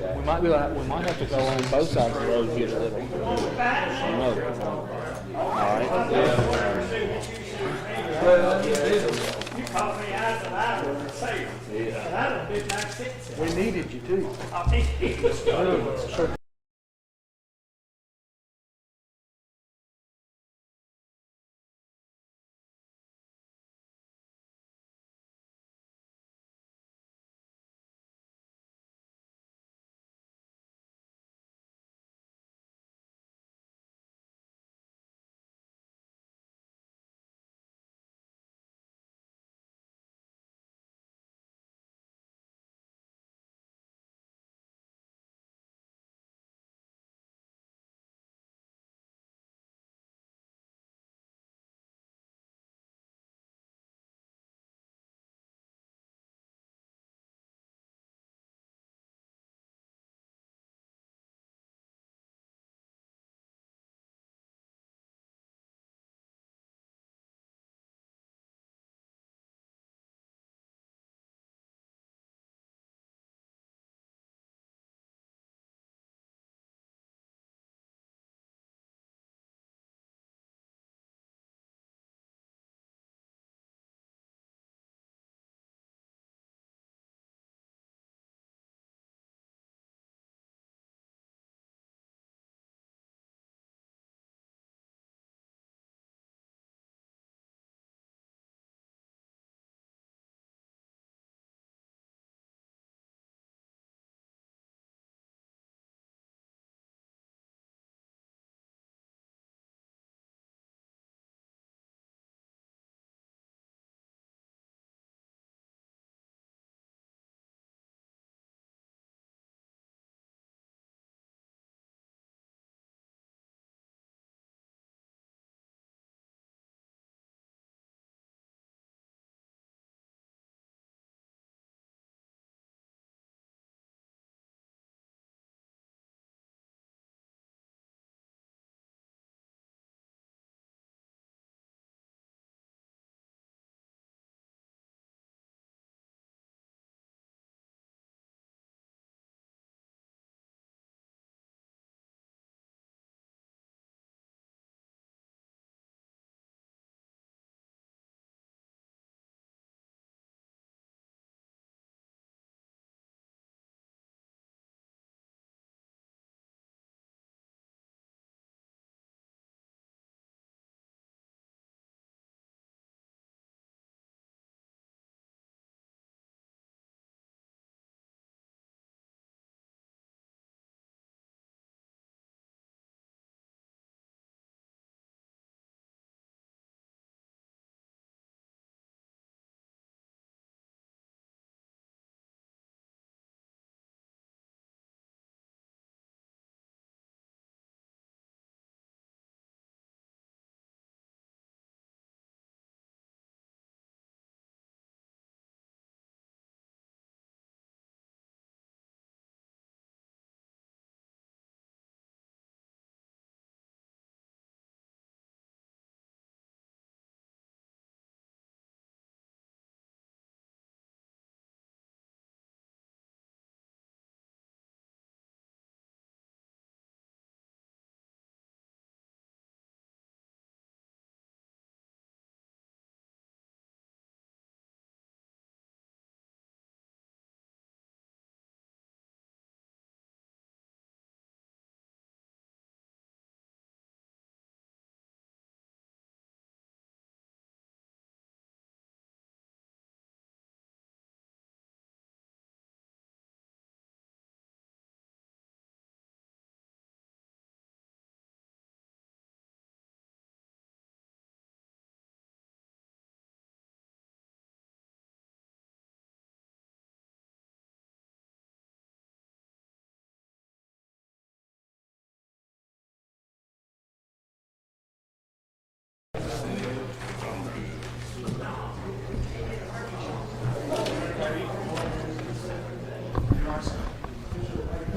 We might be like, we might have to go on both sides of the road just a little. I know. All right. You caught me eyes and I was saying, and I done did 9 cents. We needed you too. I mean, it was good.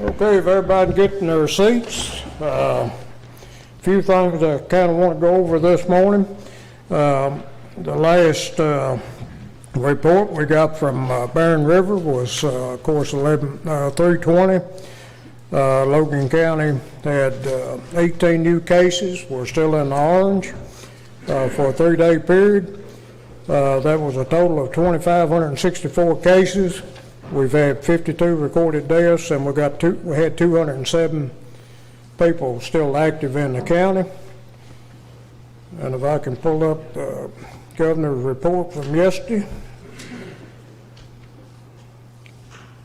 Okay, if everybody getting their seats, few things I kind of want to go over this morning. The last The report we got from Barron River was, of course, 320. Logan County had 18 new cases. We're still in the orange for a 3-day period. That was a total of 2,564 cases. We've had 52 recorded deaths, and we had 207 people still active in the county. And if I can pull up the governor's report from yesterday,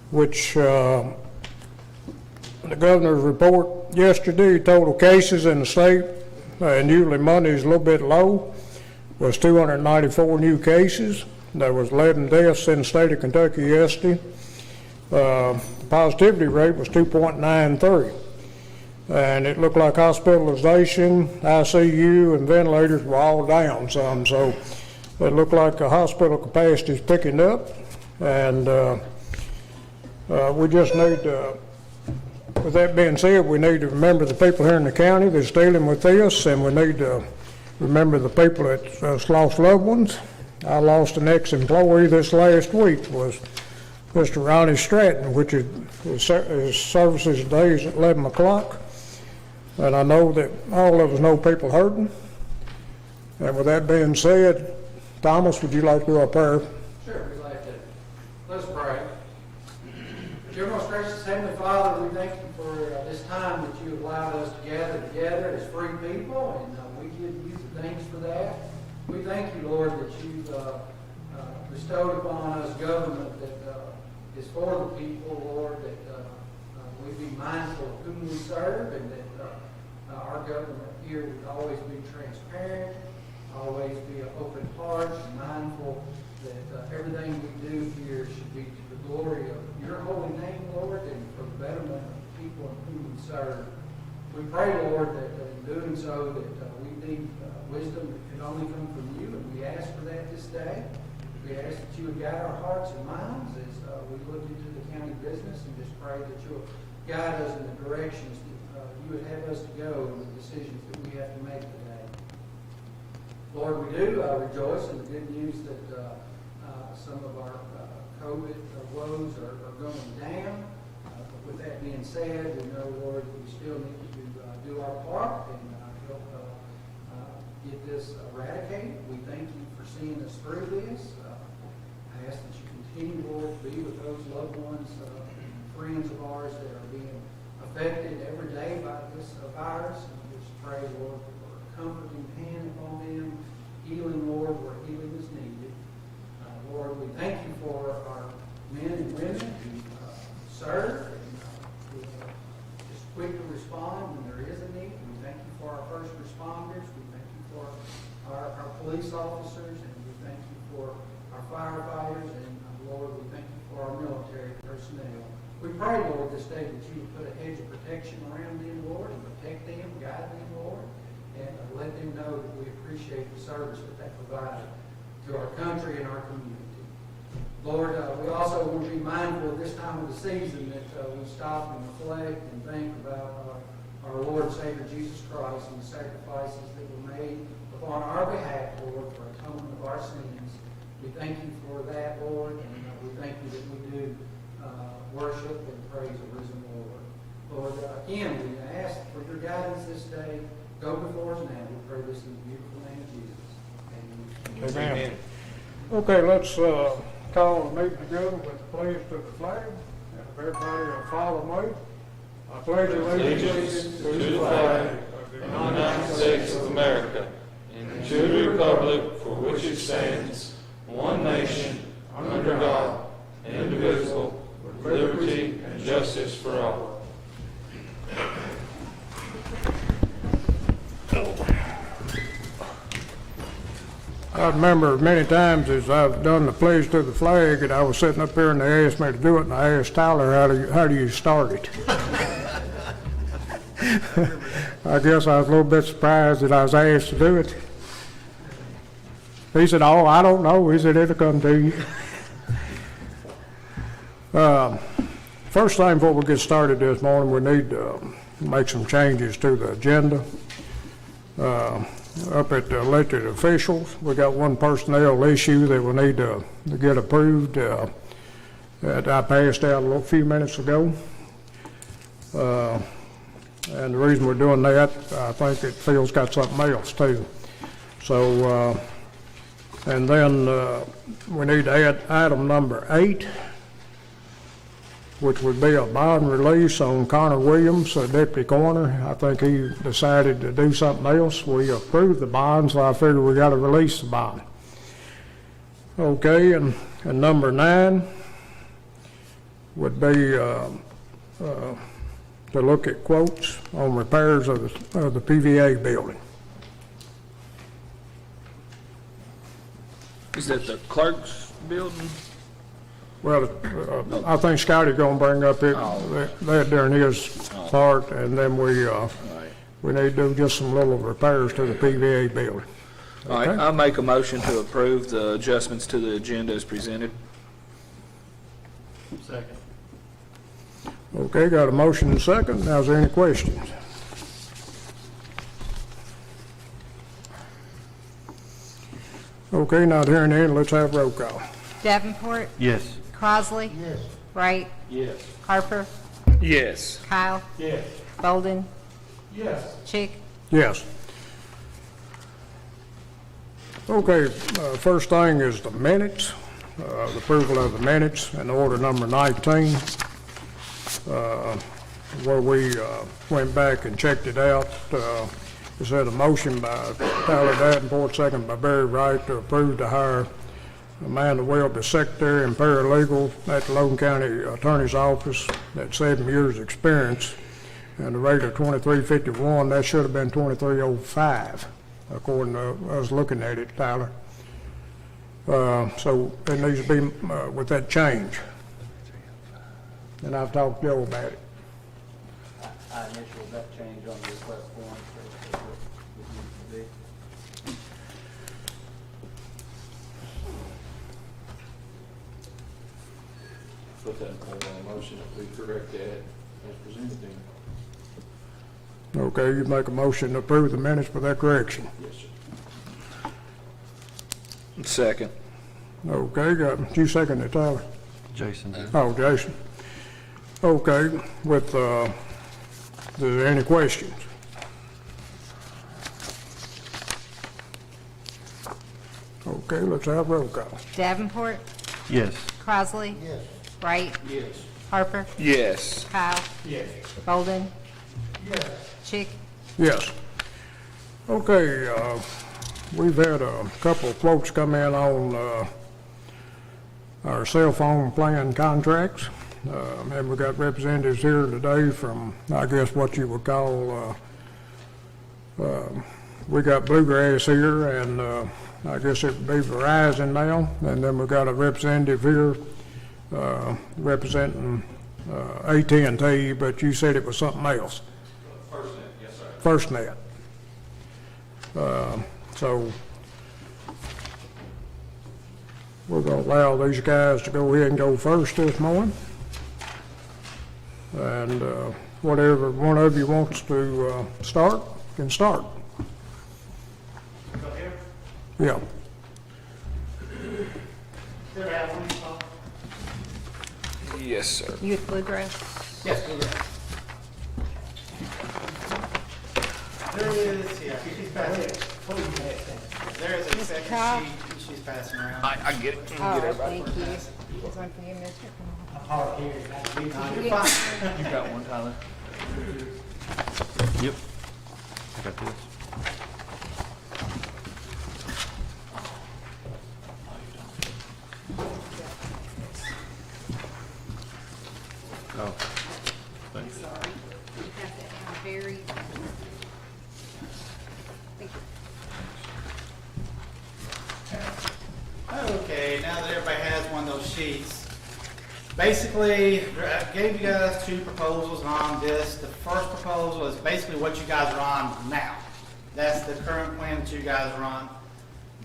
which the governor's report yesterday, total cases in the state, and usually Monday is a little bit low, was 294 new cases. There was 11 deaths in the state of Kentucky yesterday. The positivity rate was 2.93. And it looked like hospitalization, ICU, and ventilators were all down some. So it looked like the hospital capacity is picking up. And we just need to, with that being said, we need to remember the people here in the county that's dealing with this, and we need to remember the people that's lost loved ones. I lost an ex-employee this last week, was Mr. Ronnie Stratton, which is his services today is at 11 o'clock. And I know that all of us know people hurting. And with that being said, Thomas, would you like to do a prayer? Sure, we'd like to. Let's pray. Dear most gracious Heavenly Father, we thank you for this time that you allowed us to gather together as free people, and we give you the thanks for that. We thank you, Lord, that you've bestowed upon us government that is for the people, Lord, that we be mindful of whom we serve, and that our government here would always be transparent, always be an open heart, and mindful that everything we do here should be to the glory of your holy name, Lord, and for the betterment of the people in whom we serve. We pray, Lord, that in doing so, that we need wisdom that can only come from you, and we ask for that this day. We ask that you would guide our hearts and minds as we look into the county business, and just pray that you'll guide us in the directions that you would have us to go in the decisions that we have to make today. Lord, we do rejoice in the good news that some of our COVID woes are going down. But with that being said, we know, Lord, that we still need to do our part and help get this eradicated. We thank you for seeing us through this. I ask that you continue, Lord, to be with those loved ones and friends of ours that are being affected every day by this virus. And we just pray, Lord, for a comforting hand upon them, healing, Lord, where healing is needed. Lord, we thank you for our men and women who serve and who are just quick to respond when there is a need. We thank you for our first responders. We thank you for our police officers, and we thank you for our firefighters, and Lord, we thank you for our military personnel. We pray, Lord, this day that you would put a hedge of protection around them, Lord, and protect them, guide them, Lord, and let them know that we appreciate the service that they provide to our country and our community. Lord, we also want to be mindful of this time of the season that we stop and reflect and think about our Lord and Savior Jesus Christ and the sacrifices that were made upon our behalf, Lord, for atonement of our sins. We thank you for that, Lord, and we thank you that we do worship and praise the risen Lord. Lord, again, we ask for your guidance this day. Go before us now. We pray this in the beautiful name of Jesus. Amen. Amen. Okay, let's call the meeting together with the pledge to the flag. And if everybody will follow me, I pledge allegiance to the flag of the United States of America and to the republic for which it stands, one nation, under God, indivisible, with liberty and justice for all. I remember many times as I've done the pledge to the flag, and I was sitting up here and they asked me to do it, and I asked Tyler, how do you start it? I guess I was a little bit surprised that I was asked to do it. He said, "Oh, I don't know." He said, "It'll come to you." First thing before we get started this morning, we need to make some changes to the agenda. up at the elected officials. We got one personnel issue that we need to get approved that I passed out a few minutes ago. And the reason we're doing that, I think it Phil's got something else too. So, and then we need to add item number 8, which would be a bond release on Connor Williams, deputy coroner. I think he decided to do something else. We approved the bond, so I figured we got to release the bond. Okay, and number 9 would be to look at quotes on repairs of the PVA building. Is that the clerk's building? Well, I think Scotty's gonna bring up that during his part, and then we need to do just some little repairs to the PVA building. All right, Okay. I'll make a motion to approve the adjustments to the agenda as presented. Second. Okay, got a motion and second. Now, is there any questions? Okay, not hearing any, let's have roll call. Davenport, Yes. Crosley. Yes. Wright, Yes. Harper, Yes. Kyle, Yes. Bolden, Yes. Chick. Yes. Okay, first thing is the minutes, the approval of the minutes in order number 19, where we went back and checked it out. It said a motion by Tyler Davenport, second by Barry Wright, to approve to hire Amanda Welby, secretary and paralegal at the Logan County Attorney's Office at 7 years' experience, and the rate of $23.51. That should have been $23.05, according to us looking at it, Tyler. So it needs to be with that change. And I've talked to Joe about it. I initialed that change on the request form, so that's what it needs to be. Put that in form of a motion if we correct that as presented then. Okay, you make a motion to approve the minutes with that correction. Yes, sir. Second. Okay, got you second it, Tyler. Jason did. Oh, Jason. Okay, with, is there any questions? Okay, let's have roll call. Davenport, Yes. Crosley. Yes. Wright, Yes. Harper, Yes. Kyle, Yes. Bolden, Chick. Yes. Okay, we've had a couple of quotes come in on our cell phone plan contracts. And we got representatives here today from, I guess, what you would call, we got Bluegrass here, and I guess it would be Verizon now. And then we got a representative here representing AT&T, but you said it was something else. FirstNet, yes, sir. FirstNet. So we're going to allow these guys to go ahead and go first this morning. And whatever one of you wants to start, can start. Go here. Yeah. There, Alan. Yes, sir. You at Bluegrass? Yes, go ahead. There is, yeah, she's passing. There is a second Kyle? sheet that she's passing around. I get it. Oh, thank you. Is one for you, Mr. No, you're fine. You got one, Tyler? Yep. I got this. Oh. Thanks. Sorry. You have that very. Thank you. Okay, now that everybody has one of those sheets, basically, I gave you guys 2 proposals on this. The first proposal is basically what you guys are on now. That's the current plan that you guys are on.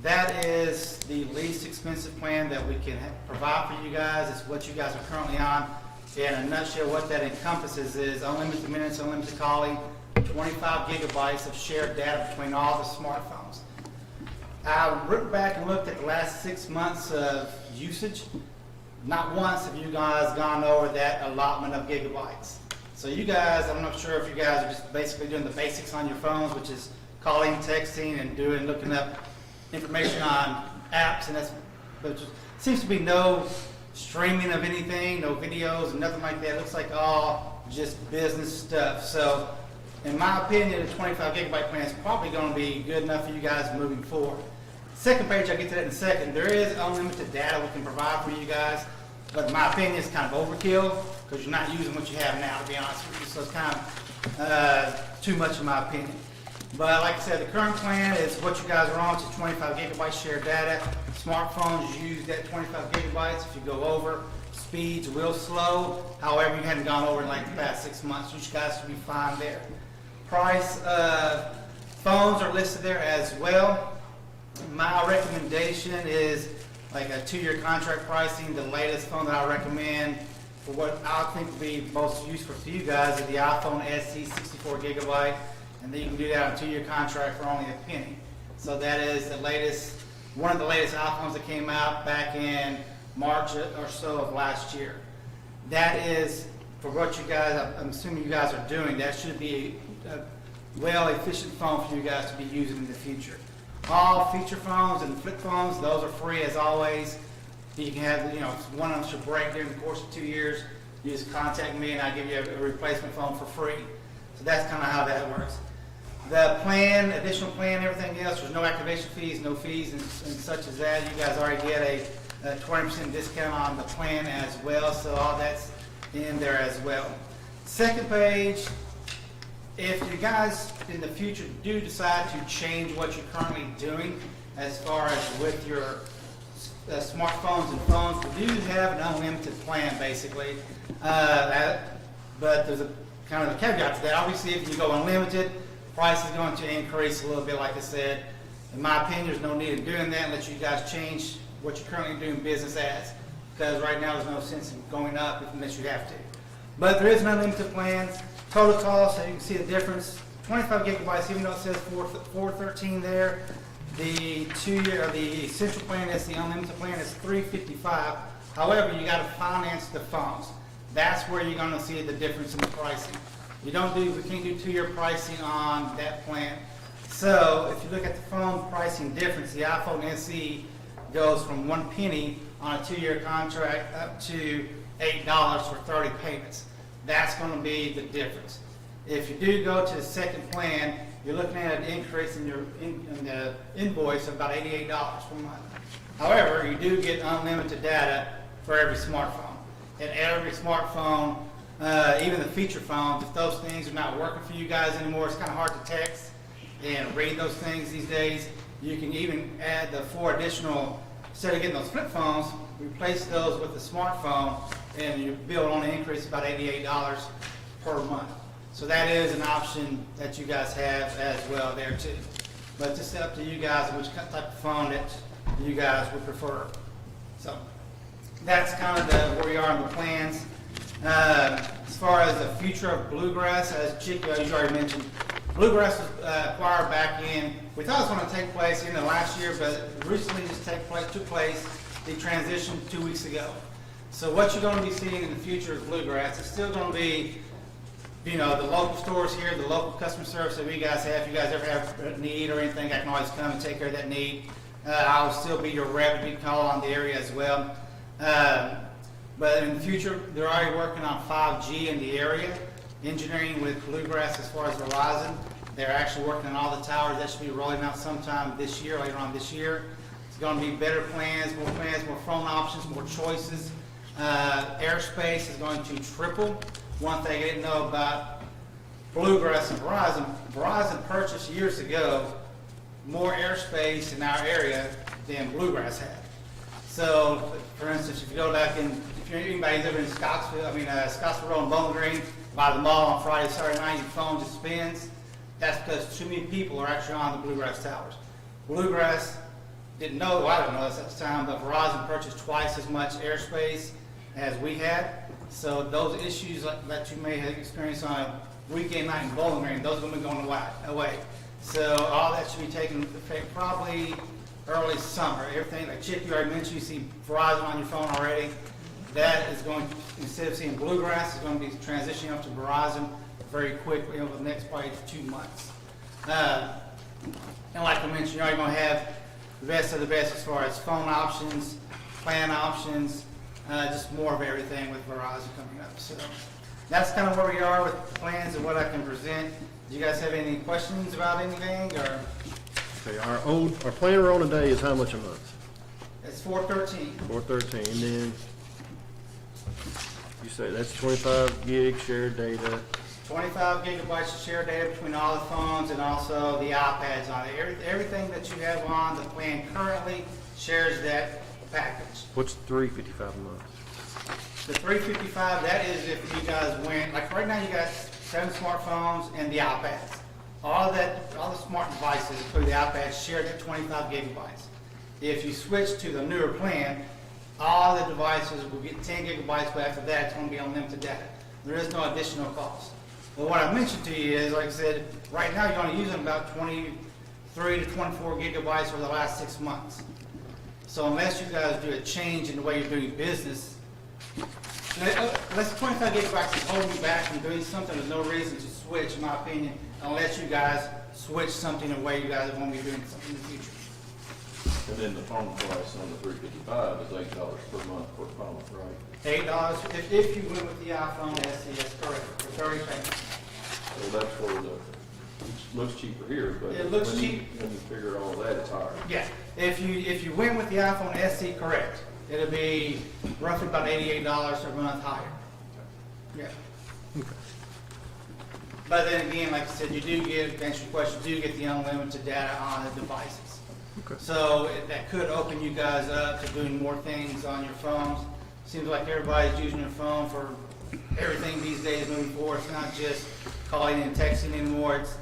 That is the least expensive plan that we can provide for you guys. It's what you guys are currently on. In a nutshell, what that encompasses is unlimited minutes, unlimited calling, 25 gigabytes of shared data between all the smartphones. I looked back and looked at the last 6 months of usage. Not once have you guys gone over that allotment of gigabytes. So you guys, I'm not sure if you guys are just basically doing the basics on your phones, which is calling, texting, and looking up information on apps, and but there seems to be no streaming of anything, no videos, and nothing like that. It looks like all just business stuff. So in my opinion, the 25 gigabyte plan is probably going to be good enough for you guys moving forward. Second page, I'll get to that in a second. There is unlimited data we can provide for you guys, but in my opinion, it's kind of overkill because you're not using what you have now, to be honest with you. So it's kind of too much in my opinion. But like I said, the current plan is what you guys are on. It's 25 gigabytes shared data. Smartphones use that 25 gigabytes. If you go over, speeds will slow. However, you haven't gone over in like the past 6 months. You guys should be fine there. Price phones are listed there as well. My recommendation is like a 2-year contract pricing. The latest phone that I recommend for what I think would be most useful to you guys is the iPhone SE 64 gigabyte, and then you can do that on a 2-year contract for only a penny. So that is the latest, one of the latest iPhones that came out back in March or so of last year. That is for what you guys, I'm assuming you guys are doing. That should be a well-efficient phone for you guys to be using in the future. All feature phones and flip phones, those are free as always. You can have, if one of them should break during the course of 2 years, you just contact me and I'll give you a replacement phone for free. So that's kind of how that works. The plan, additional plan, everything else, there's no activation fees, no fees and such as that. You guys already get a 20% discount on the plan as well, so all that's in there as well. Second page, if you guys in the future do decide to change what you're currently doing as far as with your smartphones and phones, we do have an unlimited plan basically, but there's a kind of a caveat to that. Obviously, if you go unlimited, price is going to increase a little bit, like I said. In my opinion, there's no need in doing that unless you guys change what you're currently doing business as, because right now there's no sense in going up unless you have to. But there is an unlimited plan. Total cost, so you can see the difference. 25 gigabytes, even though it says $413 there. The 2-year, the essential plan, that's the unlimited plan, is $355. However, you got to finance the phones. That's where you're going to see the difference in the pricing. We can't do 2-year pricing on that plan. So if you look at the phone pricing difference, the iPhone SE goes from 1 penny on a 2-year contract up to $8 for 30 payments. That's going to be the difference. If you do go to the second plan, you're looking at an increase in the invoice of about $88 per month. However, you do get unlimited data for every smartphone. And every smartphone, even the feature phones, if those things are not working for you guys anymore, it's kind of hard to text and read those things these days. You can even add the 4 additional, instead of getting those flip phones, replace those with the smartphone, and your bill will only increase about $88 per month. So that is an option that you guys have as well there too. But it's just up to you guys which type of phone that you guys would prefer. So that's kind of where we are on the plans. As far as the future of Bluegrass, as you already mentioned, Bluegrass was acquired back in, we thought it was going to take place in the last year, but recently just took place, the transition 2 weeks ago. So what you're going to be seeing in the future of Bluegrass, it's still going to be, the local stores here, the local customer service that we guys have. If you guys ever have a need or anything, I can always come and take care of that need. I will still be your rep if you call on the area as well. But in the future, they're already working on 5G in the area, engineering with Bluegrass as far as Verizon. They're actually working on all the towers. That should be rolling out sometime this year, later on this year. It's going to be better plans, more phone options, more choices. Airspace is going to triple. One thing I didn't know about Bluegrass and Verizon, Verizon purchased years ago more airspace in our area than Bluegrass had. So, for instance, if you go back in, if anybody's ever in Scottsville Road and Bowling Green, by the mall on Friday, Saturday night, your phone just spins. That's because too many people are actually on the Bluegrass towers. Bluegrass didn't know, well, I didn't know this at the time, but Verizon purchased twice as much airspace as we had. So those issues that you may have experienced on a weekend night in bowling green, those are going to be going away. So all that should be taken effect probably early summer. Everything like Chick, you already mentioned, you see Verizon on your phone already. That is going to, instead of seeing Bluegrass, is going to be transitioning up to Verizon very quickly over the next probably 2 months. And like I mentioned, you're already going to have the best of the best as far as phone options, plan options, just more of everything with Verizon coming up. So that's kind of where we are with the plans and what I can present. Do you guys have any questions about anything, or? Okay, our plan we're on today is how much a month? It's $413. $413, and then you say that's 25 gig shared data. 25 gigabytes of shared data between all the phones and also the iPads on it. Everything that you have on the plan currently shares that package. What's $355 a month? The $355, that is if you guys went, like right now you got 7 smartphones and the iPads. All the smart devices, including the iPads, share that 25 gigabytes. If you switch to the newer plan, all the devices will get 10 gigabytes, but after that, it's going to be unlimited data. There is no additional cost. But what I mentioned to you is, like I said, right now you're only using about 23 to 24 gigabytes for the last 6 months. So unless you guys do a change in the way you're doing business, unless 25 gigabytes is holding you back from doing something, there's no reason to switch, in my opinion, unless you guys switch something in a way you guys are going to be doing something in the future. And then the phone price on the $355 is $8 per month per phone, right? $8 if you went with the iPhone SE, that's correct, for 30 payments. So that's where it looks cheaper here, but It looks when cheap. when you figure all that, it's higher. Yeah, if you went with the iPhone SE, correct, it'll be roughly about $88 a month higher. Yeah. But then again, like I said, you do get, to answer your question, you do get the unlimited data on the devices. Okay. So that could open you guys up to doing more things on your phones. Seems like everybody's using their phone for everything these days moving forward. It's not just calling and texting anymore. It's,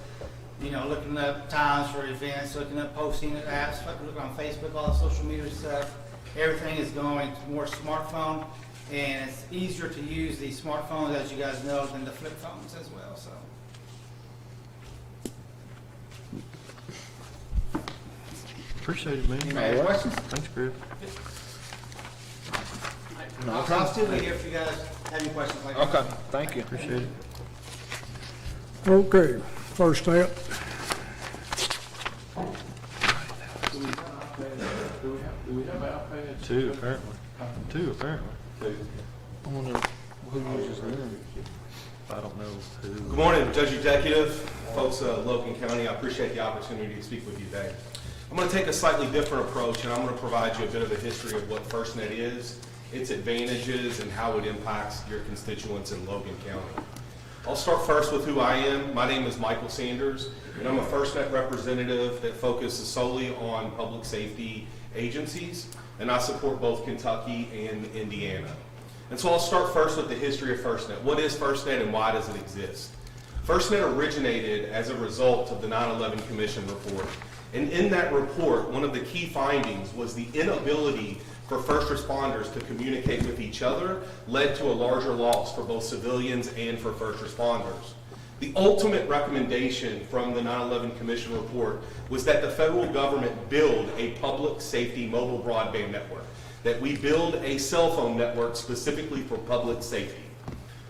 looking up times for events, looking up posting apps, looking on Facebook, all the social media stuff. Everything is going to more smartphone, and it's easier to use these smartphones, as you guys know, than the flip phones as well. So. Appreciate it, man. Any other questions? Thanks, Chris. I'll still be here if you guys have any questions like that. Okay, thank you. Appreciate it. Okay, first step. Do we have iPads? Two, apparently. I wonder who uses them. I don't know who. Good morning, Judge Executive, folks of Logan County. I appreciate the opportunity to speak with you today. I'm going to take a slightly different approach, and I'm going to provide you a bit of a history of what FirstNet is, its advantages, and how it impacts your constituents in Logan County. I'll start first with who I am. My name is Michael Sanders, and I'm a FirstNet representative that focuses solely on public safety agencies, and I support both Kentucky and Indiana. And so I'll start first with the history of FirstNet. What is FirstNet and why does it exist? FirstNet originated as a result of the 9/11 Commission report. And in that report, one of the key findings was the inability for first responders to communicate with each other led to a larger loss for both civilians and for first responders. The ultimate recommendation from the 9/11 Commission report was that the federal government build a public safety mobile broadband network, that we build a cell phone network specifically for public safety.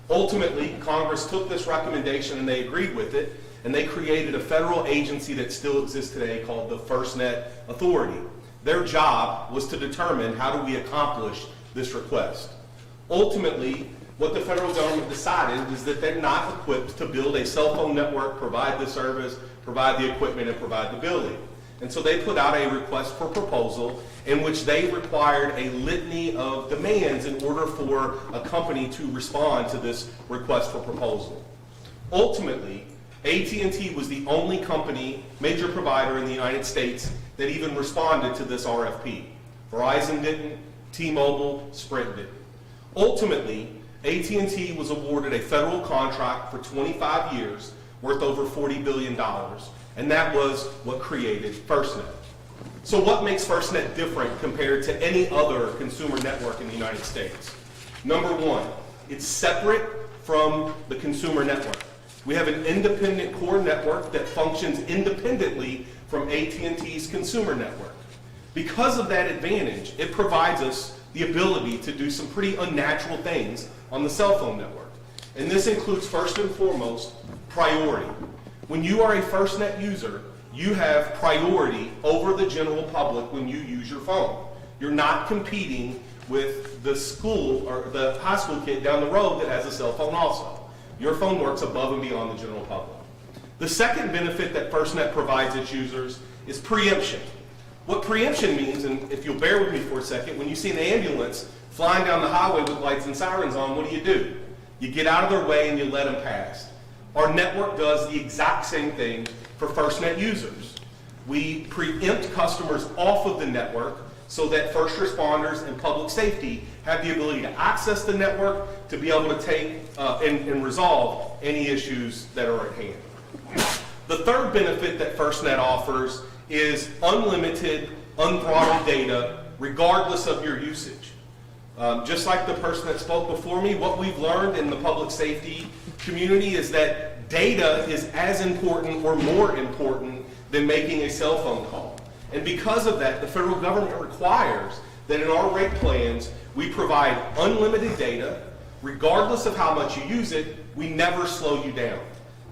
Ultimately, Congress took this recommendation and they agreed with it, and they created a federal agency that still exists today called the FirstNet Authority. Their job was to determine how do we accomplish this request. Ultimately, what the federal government decided is that they're not equipped to build a cell phone network, provide the service, provide the equipment, and provide the building. And so they put out a request for proposal in which they required a litany of demands in order for a company to respond to this request for proposal. Ultimately, AT&T was the only company, major provider in the United States, that even responded to this RFP. Verizon didn't, T-Mobile, Sprint didn't. Ultimately, AT&T was awarded a federal contract for 25 years worth over $40 billion, and that was what created FirstNet. So what makes FirstNet different compared to any other consumer network in the United States? Number one, it's separate from the consumer network. We have an independent core network that functions independently from AT&T's consumer network. Because of that advantage, it provides us the ability to do some pretty unnatural things on the cell phone network. And this includes, first and foremost, priority. When you are a FirstNet user, you have priority over the general public when you use your phone. You're not competing with the school or the high school kid down the road that has a cell phone also. Your phone works above and beyond the general public. The second benefit that FirstNet provides its users is preemption. What preemption means, and if you'll bear with me for a second, when you see an ambulance flying down the highway with lights and sirens on, what do? You get out of their way and you let them pass. Our network does the exact same thing for FirstNet users. We preempt customers off of the network so that first responders and public safety have the ability to access the network to be able to take and resolve any issues that are at hand. The third benefit that FirstNet offers is unlimited, unthrottled data regardless of your usage. Just like the person that spoke before me, what we've learned in the public safety community is that data is as important or more important than making a cell phone call. And because of that, the federal government requires that in our rate plans, we provide unlimited data. Regardless of how much you use it, we never slow you down.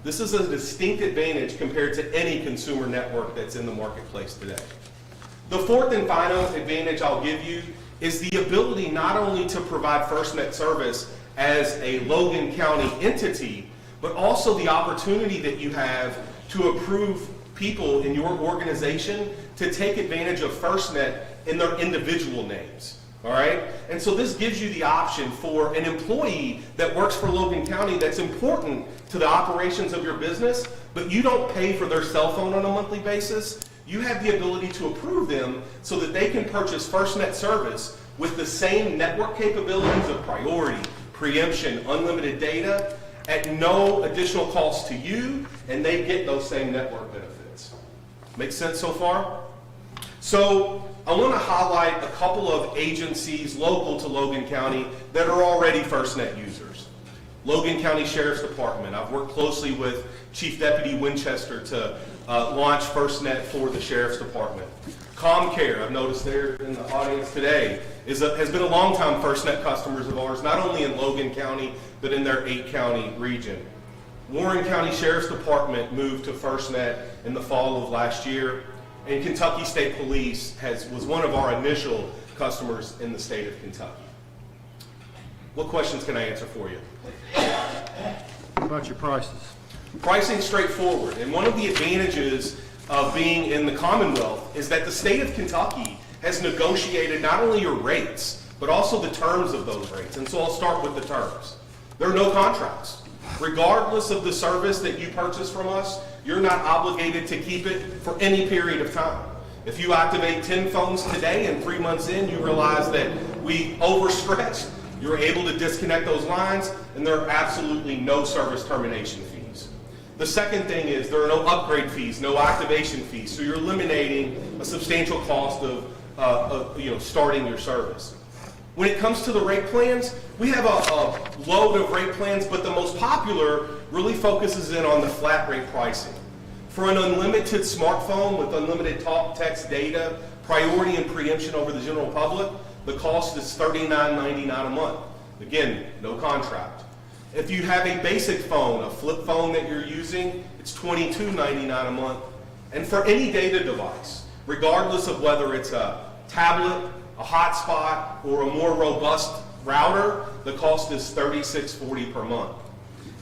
This is a distinct advantage compared to any consumer network that's in the marketplace today. The fourth and final advantage I'll give you is the ability not only to provide FirstNet service as a Logan County entity, but also the opportunity that you have to approve people in your organization to take advantage of FirstNet in their individual names. All right? And so this gives you the option for an employee that works for Logan County that's important to the operations of your business, but you don't pay for their cell phone on a monthly basis. You have the ability to approve them so that they can purchase FirstNet service with the same network capabilities of priority, preemption, unlimited data at no additional cost to you, and they get those same network benefits. Make sense so far? So I want to highlight a couple of agencies local to Logan County that are already FirstNet users. Logan County Sheriff's Department. I've worked closely with Chief Deputy Winchester to launch FirstNet for the Sheriff's Department. ComCare, I've noticed there in the audience today, has been a long-time FirstNet customers of ours, not only in Logan County, but in their 8-county region. Warren County Sheriff's Department moved to FirstNet in the fall of last year, and Kentucky State Police was one of our initial customers in the state of Kentucky. What questions can I answer for you? What about your prices? Pricing's straightforward, and one of the advantages of being in the Commonwealth is that the state of Kentucky has negotiated not only your rates, but also the terms of those rates. And so I'll start with the terms. There are no contracts. Regardless of the service that you purchase from us, you're not obligated to keep it for any period of time. If you activate 10 phones today and 3 months in, you realize that we overstretched, you're able to disconnect those lines, and there are absolutely no service termination fees. The second thing is there are no upgrade fees, no activation fees, so you're eliminating a substantial cost of starting your service. When it comes to the rate plans, we have a load of rate plans, but the most popular really focuses in on the flat rate pricing. For an unlimited smartphone with unlimited talk, text, data, priority and preemption over the general public, the cost is $39.99 a month. Again, no contract. If you have a basic phone, a flip phone that you're using, it's $22.99 a month. And for any data device, regardless of whether it's a tablet, a hotspot, or a more robust router, the cost is $36.40 per month.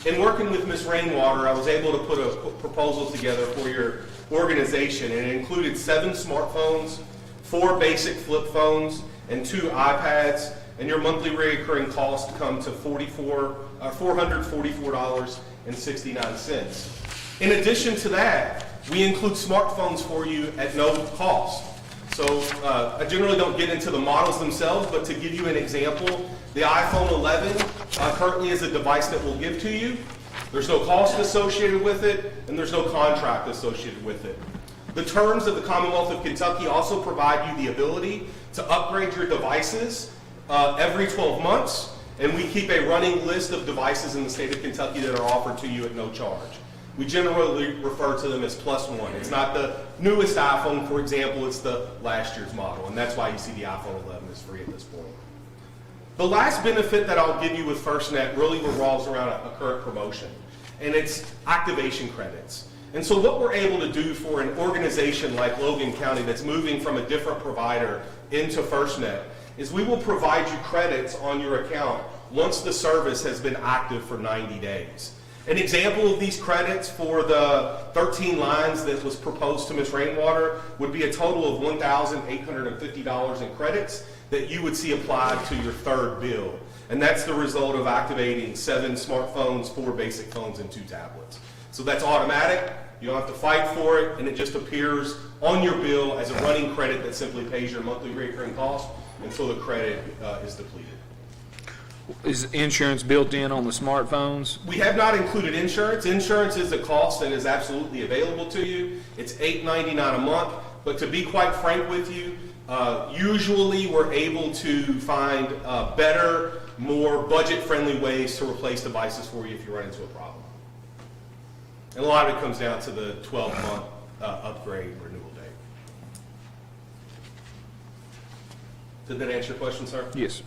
In working with Ms. Rainwater, I was able to put a proposal together for your organization, and it included 7 smartphones, 4 basic flip phones, and 2 iPads, and your monthly recurring cost come to $444.69. In addition to that, we include smartphones for you at no cost. So I generally don't get into the models themselves, but to give you an example, the iPhone 11 currently is a device that we'll give to you. There's no cost associated with it, and there's no contract associated with it. The terms of the Commonwealth of Kentucky also provide you the ability to upgrade your devices every 12 months, And we keep a running list of devices in the state of Kentucky that are offered to you at no charge. We generally refer to them as +1. It's not the newest iPhone, for example, it's the last year's model, and that's why you see the iPhone 11 is free at this point. The last benefit that I'll give you with FirstNet really revolves around a current promotion, and it's activation credits. And so what we're able to do for an organization like Logan County that's moving from a different provider into FirstNet is we will provide you credits on your account once the service has been active for 90 days. An example of these credits for the 13 lines that was proposed to Ms. Rainwater would be a total of $1,850 in credits that you would see applied to your third bill. And that's the result of activating 7 smartphones, 4 basic phones, and 2 tablets. So that's automatic, you don't have to fight for it, and it just appears on your bill as a running credit that simply pays your monthly recurring cost until the credit is depleted. Is insurance built in on the smartphones? We have not included insurance. Insurance is a cost that is absolutely available to you. It's $8.99 a month, but to be quite frank with you, usually we're able to find better, more budget-friendly ways to replace devices for you if you run into a problem. And a lot of it comes down to the 12-month upgrade renewal date. Did that answer your question, sir? Yes, sir.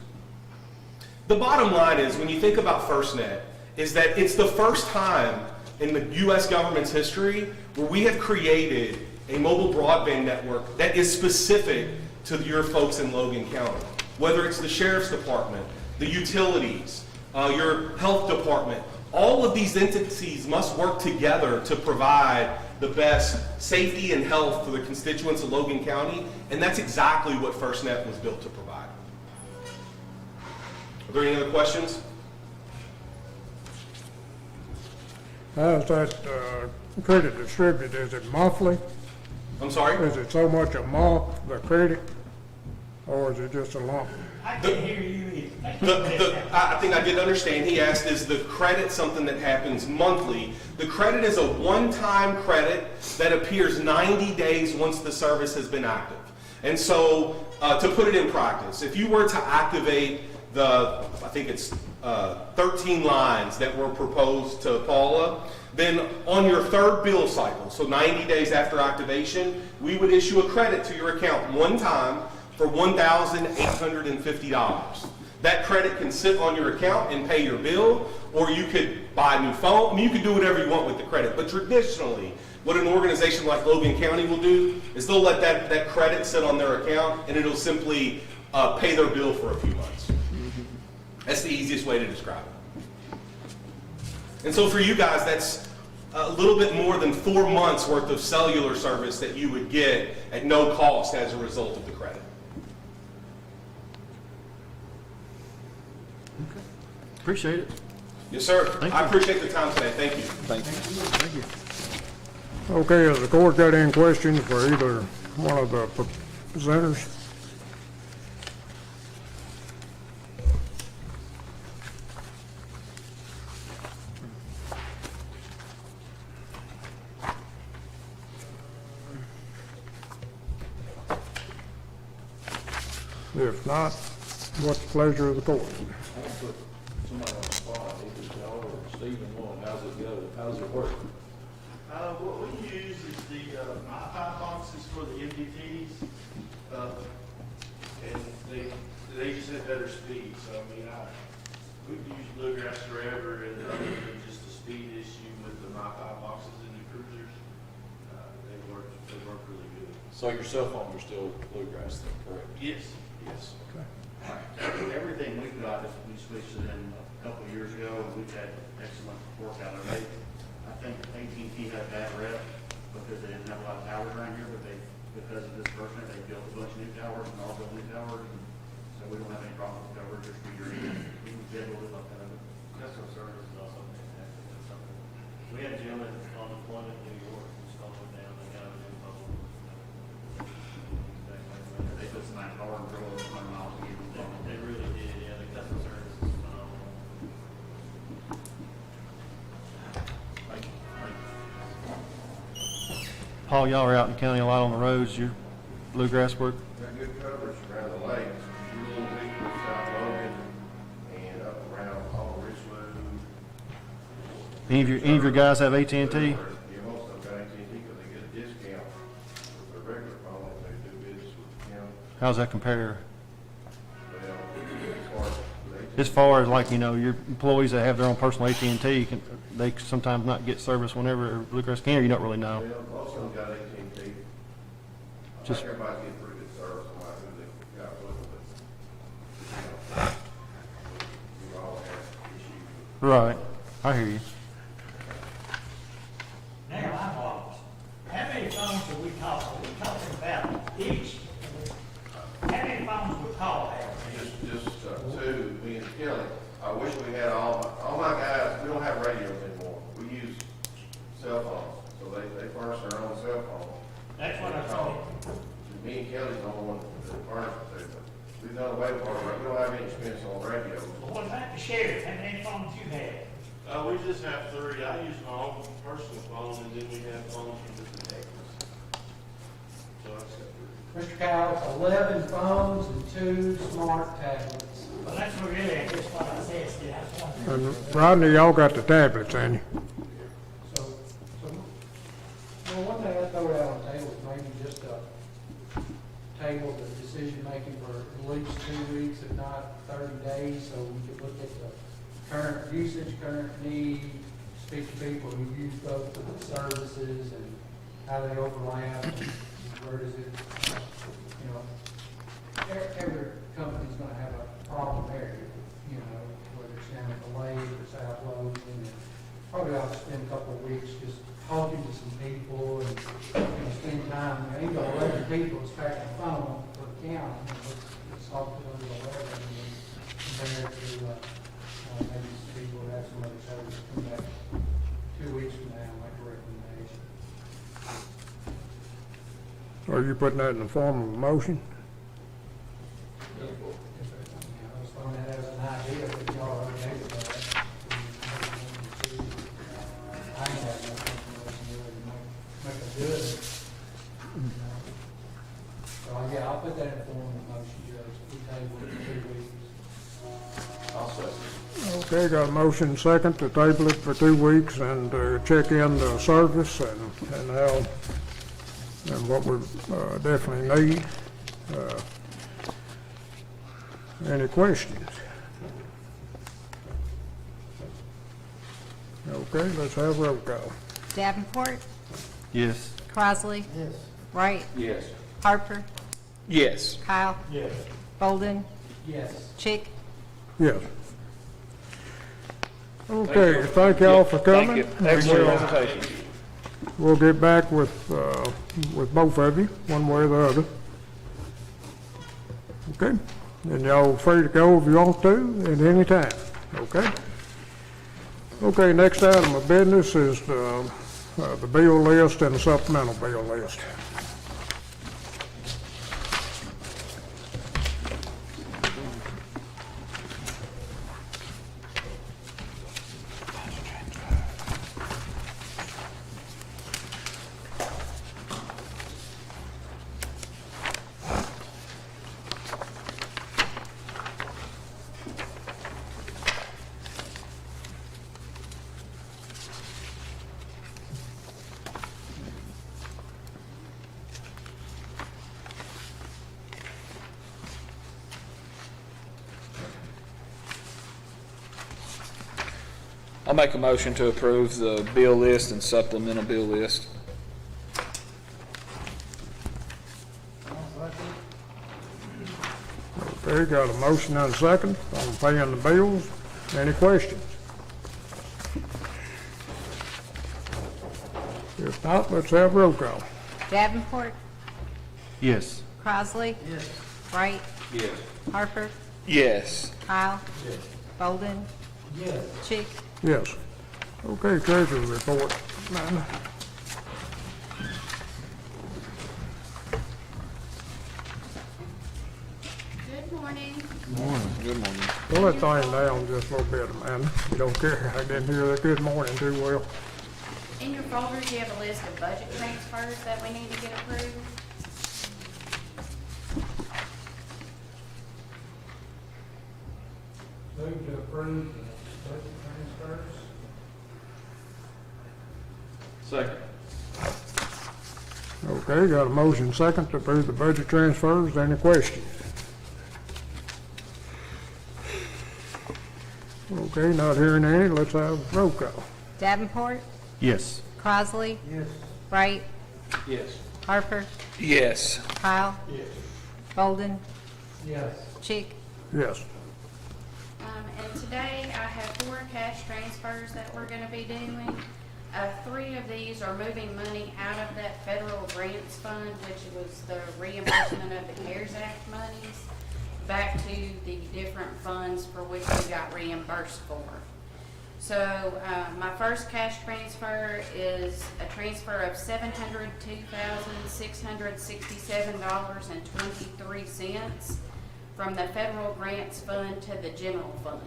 The bottom line is, when you think about FirstNet, is that it's the first time in the U.S. government's history where we have created a mobile broadband network that is specific to your folks in Logan County. Whether it's the Sheriff's Department, the utilities, your health department, all of these entities must work together to provide the best safety and health for the constituents of Logan County, and that's exactly what FirstNet was built to provide. Are there any other questions? How's that credit distributed? Is it monthly? I'm sorry? Is it so much a month, the credit, or is it just a lump? I can't hear you I think I did understand. He asked, is the credit something that happens monthly? The credit is a one-time credit that appears 90 days once the service has been active. And so, to put it in practice, if you were to activate I think it's 13 lines that were proposed to Paula, then on your third bill cycle, so 90 days after activation, we would issue a credit to your account one time for $1,850. That credit can sit on your account and pay your bill, or you could buy a new phone. I mean, you could do whatever you want with the credit. But traditionally, what an organization like Logan County will do is they'll let that credit sit on their account, and it'll simply pay their bill for a few months. That's the easiest way to describe it. And so for you guys, that's a little bit more than 4 months worth of cellular service that you would get at no cost as a result of the credit. Appreciate it. Yes, sir. Thank I you. appreciate the time today. Thank you. Thank you. Thank you. Okay, has the court got any questions for either one of the presenters? If not, what's the pleasure of the court? Somebody on the spot, either y'all or Stephen Moore, how's it go? How's it work? What we use is the MiFi boxes for the MDTs, and they just have better speed. So I mean, we've used Bluegrass forever, and other than just a speed issue with the MiFi boxes in the cruisers, they work really good. So your cell phones are still Bluegrass then, correct? Yes, yes. Everything we've got, we switched it in a couple of years ago, and we've had excellent work out of it. I think AT&T had a bad rep because they didn't have a lot of towers around here, but because of this person, they built a bunch of new towers and all built new towers, and so we don't have any problem with coverage or speed or anything. We can get a little bit like that. Customer service is also fantastic. That's something. We had a gentleman on deployment in New York who slowed it down. They got a new phone. They put some nice car and drove 100 miles a year. They really did, yeah. The customer service is phenomenal. Paul, y'all are out in the county a lot on the roads. Your Bluegrass work? Got good coverage around the lakes, a little weak with South Logan and up Any of your guys have AT&T? Yeah, most of them got AT&T because they get a discount with their regular phone if they do business with the county. How's that compare? Well, As far as like, you know, your employees that have their own personal AT&T, they sometimes not get service whenever Bluecrest can, or you don't really know? well, most of them got AT&T. I Just- think everybody's getting pretty good service on who they got with, but, we all have issues with. Right, I hear you. Now I'm lost. How many phones are we talking? Are we talking about each? How many phones we call out? Just two, me and Kelly. I wish we had all my guys, we don't have radios anymore. We use cell phones, so they furnish their own cell phone. That's what I'm Call. saying. Me and Kelly's the only one that furnish it, but we've done away with our, we don't have any expense on radios. Well, what about the sheriff? How many phones you have? We just have three. I use my own personal phone, and then we have phones from the detectives. So that's got three. Mr. Kyle, it's 11 phones and 2 smart tablets. Well, that's what really, I guess what I said, Steve. I was wondering. And Rodney, y'all got the tablets, ain't you? So, well, one thing I throw out on the table is maybe just a table the decision-making for at least 2 weeks, if not 30 days, so we could look at the current usage, current need, speak to people who use both of the services and how they overlap, and where does it, you know, every company's gonna have a problem area, you know, whether it's down at the lake or South Logan, and probably ought to spend a couple of weeks just talking to some people and, spend time, you know, 11 people is packing a phone for the county, and let's talk to those 11 and compare it to, maybe some people who have some other service come back 2 weeks from now, make a recommendation. Are you putting that in the form of a motion? I was throwing that as an idea, but y'all are okay with that. I ain't have no information really to make a good. So, yeah, I'll put that in the form of a motion, Judge, we table it for 2 weeks. I'll second. Okay, got a motion second to table it for 2 weeks and check in the service and how, and what we definitely need. Any questions? Okay, let's have roll call. Davenport, Yes. Crosley, Yes. Wright, Yes. Harper, Yes. Kyle, Yes. Bolden, Yes. Chick. Yes. Okay, thank y'all for coming. Thank you. Excellent presentation. We'll get back with both of you, one way or the other. Okay? And y'all free to go if you want to at any time, okay? Okay, next item of business is the bill list and the supplemental bill list. I'll make a motion to approve the bill list and supplemental bill list. Okay, got a motion and a second on paying the bills. Any questions? If not, let's have roll call. Davenport, Yes. Crosley. Yes. Wright, Yes. Harper, Yes. Kyle, Bolden, Yes. Chick. Yes. Okay, treasurer's report. None. Good morning. Good morning. Pull that thing down just a little bit, Amanda. You don't care. I didn't hear that good morning too well. In your folders, you have a list of budget transfers that we need to get approved. Move to approve the budget transfers. Second. Okay, got a motion second to approve the budget transfers. Any questions? Okay, not hearing any. Let's have roll call. Davenport, Yes. Crossley. Bright, Yes. Harper, Yes. Kyle. Bolden, Yes. Chick. Yes. And today I have 4 cash transfers that we're gonna be doing. 3 of these are moving money out of that federal grants fund, which was the reimbursement of the CARES Act monies, back to the different funds for which we got reimbursed for. So, my first cash transfer is a transfer of $702,667.23 from the federal grants fund to the general fund.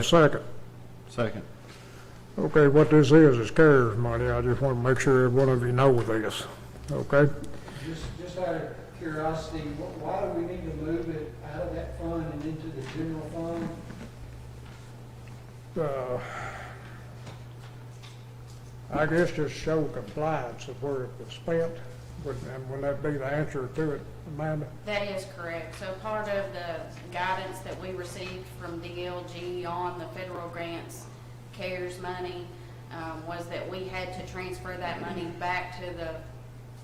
Second. Second. Okay, what this is CARES money. I just want to make sure every one of you know this. Okay? Just out of curiosity, why do we need to move it out of that fund and into the general fund? I guess just show compliance of where it was spent. Would that be the answer to it, Amanda? That is correct. So part of the guidance that we received from DLG on the federal grants CARES money was that we had to transfer that money back to the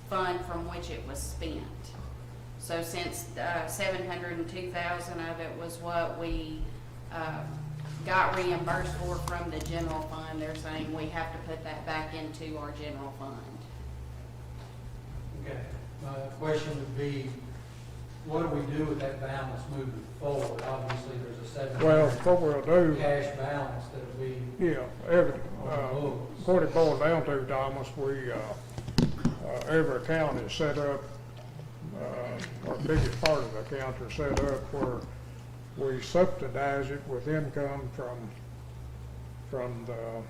fund from which it was spent. So since 702,000 of it was what we got reimbursed for from the general fund, they're saying we have to put that back into our general fund. Okay, my question would be, what do we do with that balance moving forward? Obviously, there's a Well, $700 what we'll do, cash balance that'll be what it boils down to, Thomas, every account is set up, or the biggest part of the accounts are set up where we subsidize it with income from the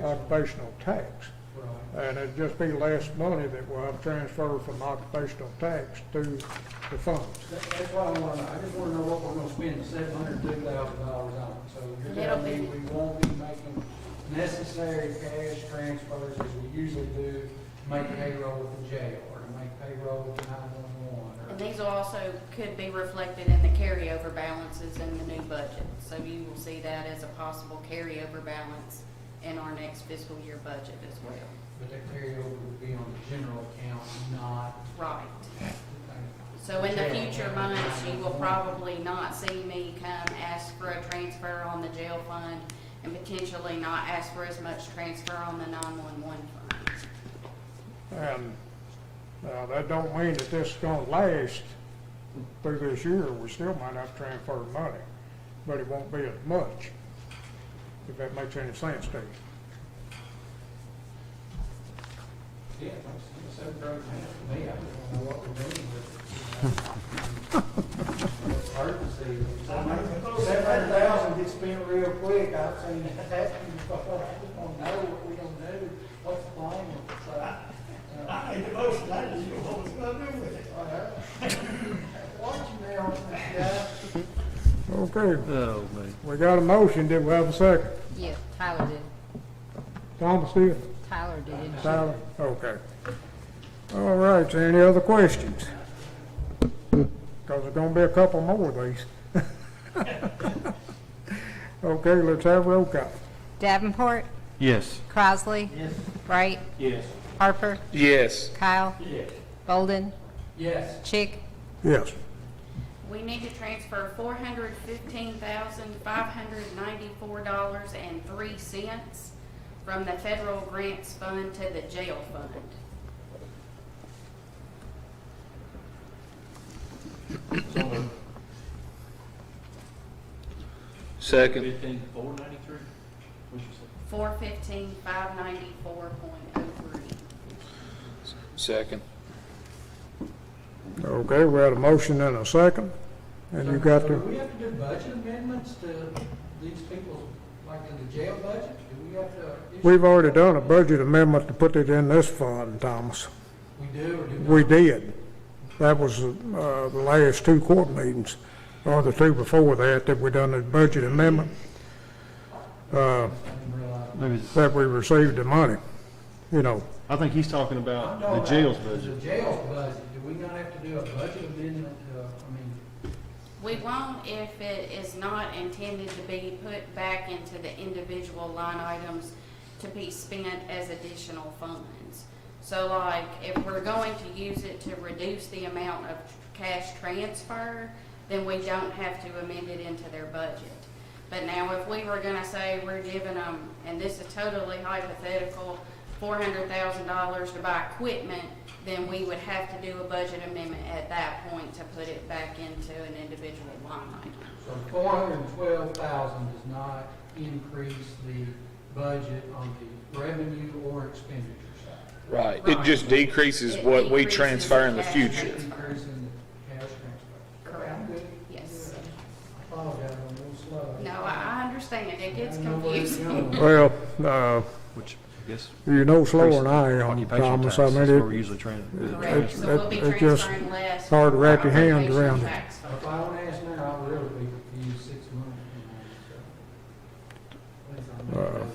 occupational tax. right. And it'd just be less money that we'll have transferred from occupational tax to the funds. That's what I want to know. I just want to know what we're going to spend the $702,000 on. So you're telling me we won't be making necessary cash transfers as we usually do to make payroll with the jail or to make payroll with 911? And these also could be reflected in the carryover balances in the new budget. So you will see that as a possible carryover balance in our next fiscal year budget as well. But that carryover would be on the general account, not. Right. So in the future months, you will probably not see me come ask for a transfer on the jail fund and potentially not ask for as much transfer on the 911 fund. And that don't mean that this is gonna last through this year. We still might have to transfer money, but it won't be as much, if that makes any sense to you. Yeah, it makes sense. $700,000 to me, I don't know what we're doing with it. It's hard to see. $700,000 gets spent real quick. I've seen that happen before. I just want to know what we're going to do, what's the plan. So, I made the motion, I just know what was going to do with it. watch you now, guys. Okay, Oh, man. we got a motion. Did we have a second? Yeah, Tyler did. Thomas did? Tyler did. Tyler? Okay. All right, so any other questions? Because there's gonna be a couple more of these. Okay, let's have roll call. Davenport, Yes. Crossley. Yes. Bright, Yes. Harper, Yes. Kyle. Yes. Bolden, Yes. Chick. Yes. We need to transfer $415,594.03 from the federal grants fund to the jail fund. Second. 15,493? What'd you say? 415,594.03. Second. Okay, we had a motion and a second, and you got So do to, we have to do budget amendments to these people, like in the jail budget? Do we have to? we've already done a budget amendment to put it in this fund, Thomas. We do or do not? We did. That was the last two court meetings, or the two before that we done a budget amendment. Maybe it's- that we received the money, you know. I think he's talking I'm about talking the jail's about budget. The jail's budget, do we not have to do a budget amendment, I mean, We won't if it is not intended to be put back into the individual line items to be spent as additional funds. So like, if we're going to use it to reduce the amount of cash transfer, then we don't have to amend it into their budget. But now, if we were gonna say we're giving them, and this is totally hypothetical, $400,000 to buy equipment, then we would have to do a budget amendment at that point to put it back into an individual line item. so 412,000 does not increase the budget on the revenue or expenditure side. Right, it just decreases what we transfer in the future. Increase in the cash transfer. Okay, I'm good. Yes. I apologize, I'm a little slow. No, I understand, it gets I know where it's confusing. going. Well, Which, I guess, you know slower than I am, occupational Thomas. tax I mean, is where we're it, usually trying to. Correct, so we'll be it's just transferring less. hard to wrap your hands occupational around it. tax. If I want to ask now, I'll really be confused 6 months from now, so.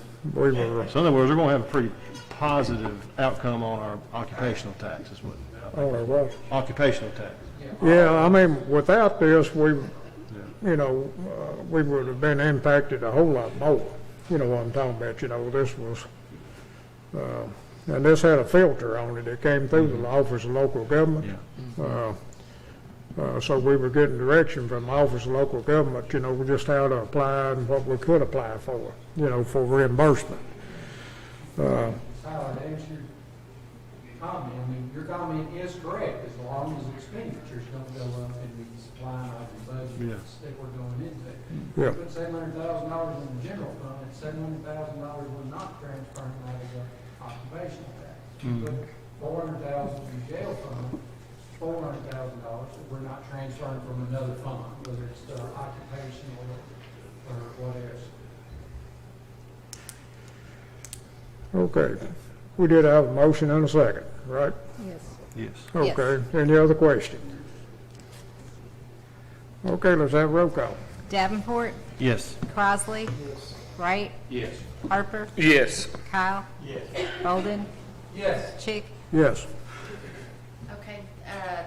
we were, So in other words, we're gonna have a pretty positive outcome on our occupational tax is what, only what? occupational tax. Yeah, I mean, without this, we, you know, we would have been impacted a whole lot more. You know what I'm talking about, you know, this was, and this had a filter on it. It came through the Office of Local Government. So we were getting direction from the Office of Local Government, you know, just how to apply and what we could apply for, you know, for reimbursement. Tyler, to answer your comment, I mean, your comment is correct, as long as expenditures don't go up in these line item budgets that we're going into. Yeah. We put $700,000 in the general fund, and $700,000 we're not transferring out of the occupational tax. We put $400,000 in the jail fund, $400,000 that we're not transferring from another fund, whether it's the occupational or whatever. Okay, we did have a motion and a second, right? Yes. Yes. Okay, any other questions? Okay, let's have a roll call. Davenport, Yes. Crosley, Wright, Yes. Harper, Yes. Kyle, Bolden, Yes. Chick, Yes. Okay,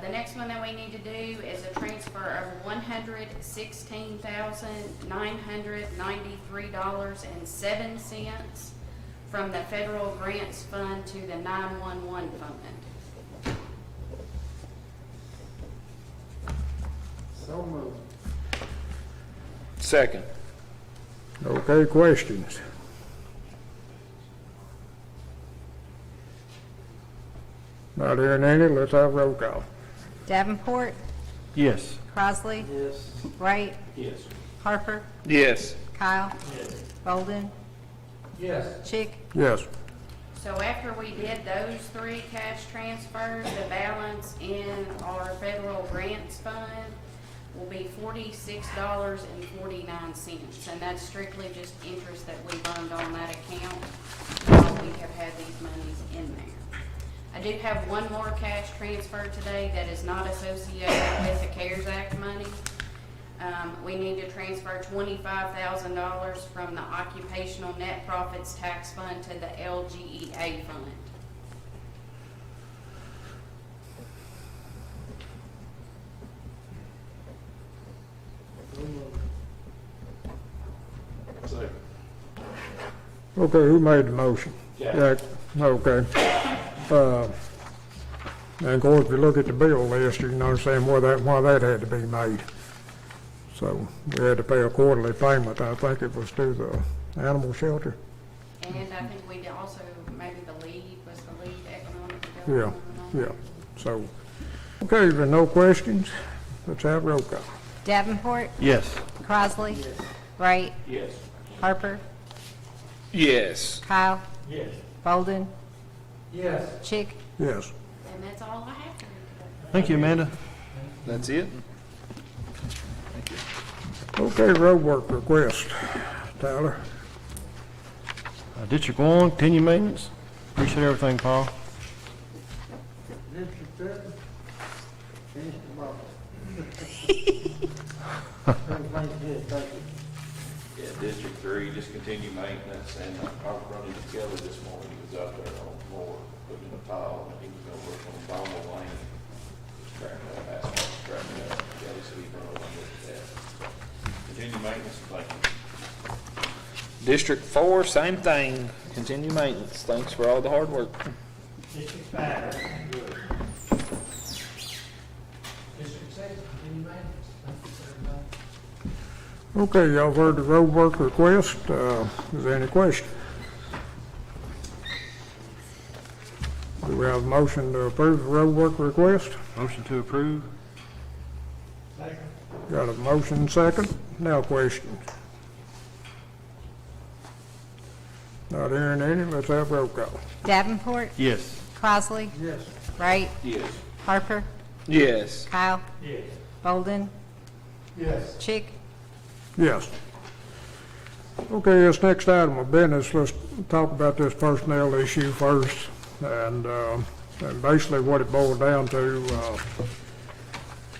the next one that we need to do is a transfer of $116,993.07 from the federal grants fund to the 911 fund. So moved. Second. Okay, questions? Not hearing any, let's have a roll call. Davenport, Yes. Crosley, Wright, Yes. Harper, Yes. Kyle, Bolden, Yes. Chick, Yes. So after we did those 3 cash transfers, the balance in our federal grants fund will be $46.49, and that's strictly just interest that we've earned on that account while we have had these monies in there. I do have one more cash transfer today that is not associated with the CARES Act money. We need to transfer $25,000 from the Occupational Net Profits Tax Fund to the LGEA fund. Second. Okay, who made the motion? Jack. Okay. And of course, if you look at the bill list, you can understand why that had to be made. So we had to pay a quarterly payment. I think it was to the animal shelter. And I think we also, maybe the lead was the lead economic Yeah, development. yeah. So, okay, if there are no questions, let's have roll call. Davenport, Yes. Crosley, Wright, Yes. Harper, Yes. Kyle, Yes. Bolden, Yes. Chick, Yes. And that's all I have to do today. Thank you, Amanda. That's it? Okay, road work request. Tyler? District 1, continue maintenance. Appreciate everything, Paul. District 7, finish tomorrow. Everything's good, thank you. District 3, discontinue maintenance, and I was running together this morning, he was out there on more, putting in a tile, and he was gonna work on Bumble Lane, straightening that asphalt, straightening that, yeah, so he's gonna look at that. Continue maintenance, and thank you. District 4, same thing. Continue maintenance. Thanks for all the hard work. District 5, good. District 6, continue maintenance. Thank you, everybody. Okay, y'all heard the road work request. Is there any question? Do we have a motion to approve the road work request? Motion to approve? Second. Got a motion second. Now questions. Not hearing any, let's have roll call. Davenport, Yes. Crossley, Yes. Wright, Yes. Harper, Yes. Kyle, Yes. Bolden, Yes. Chick. Yes. Okay, this next item of business, let's talk about this personnel issue first. And basically what it boiled down to,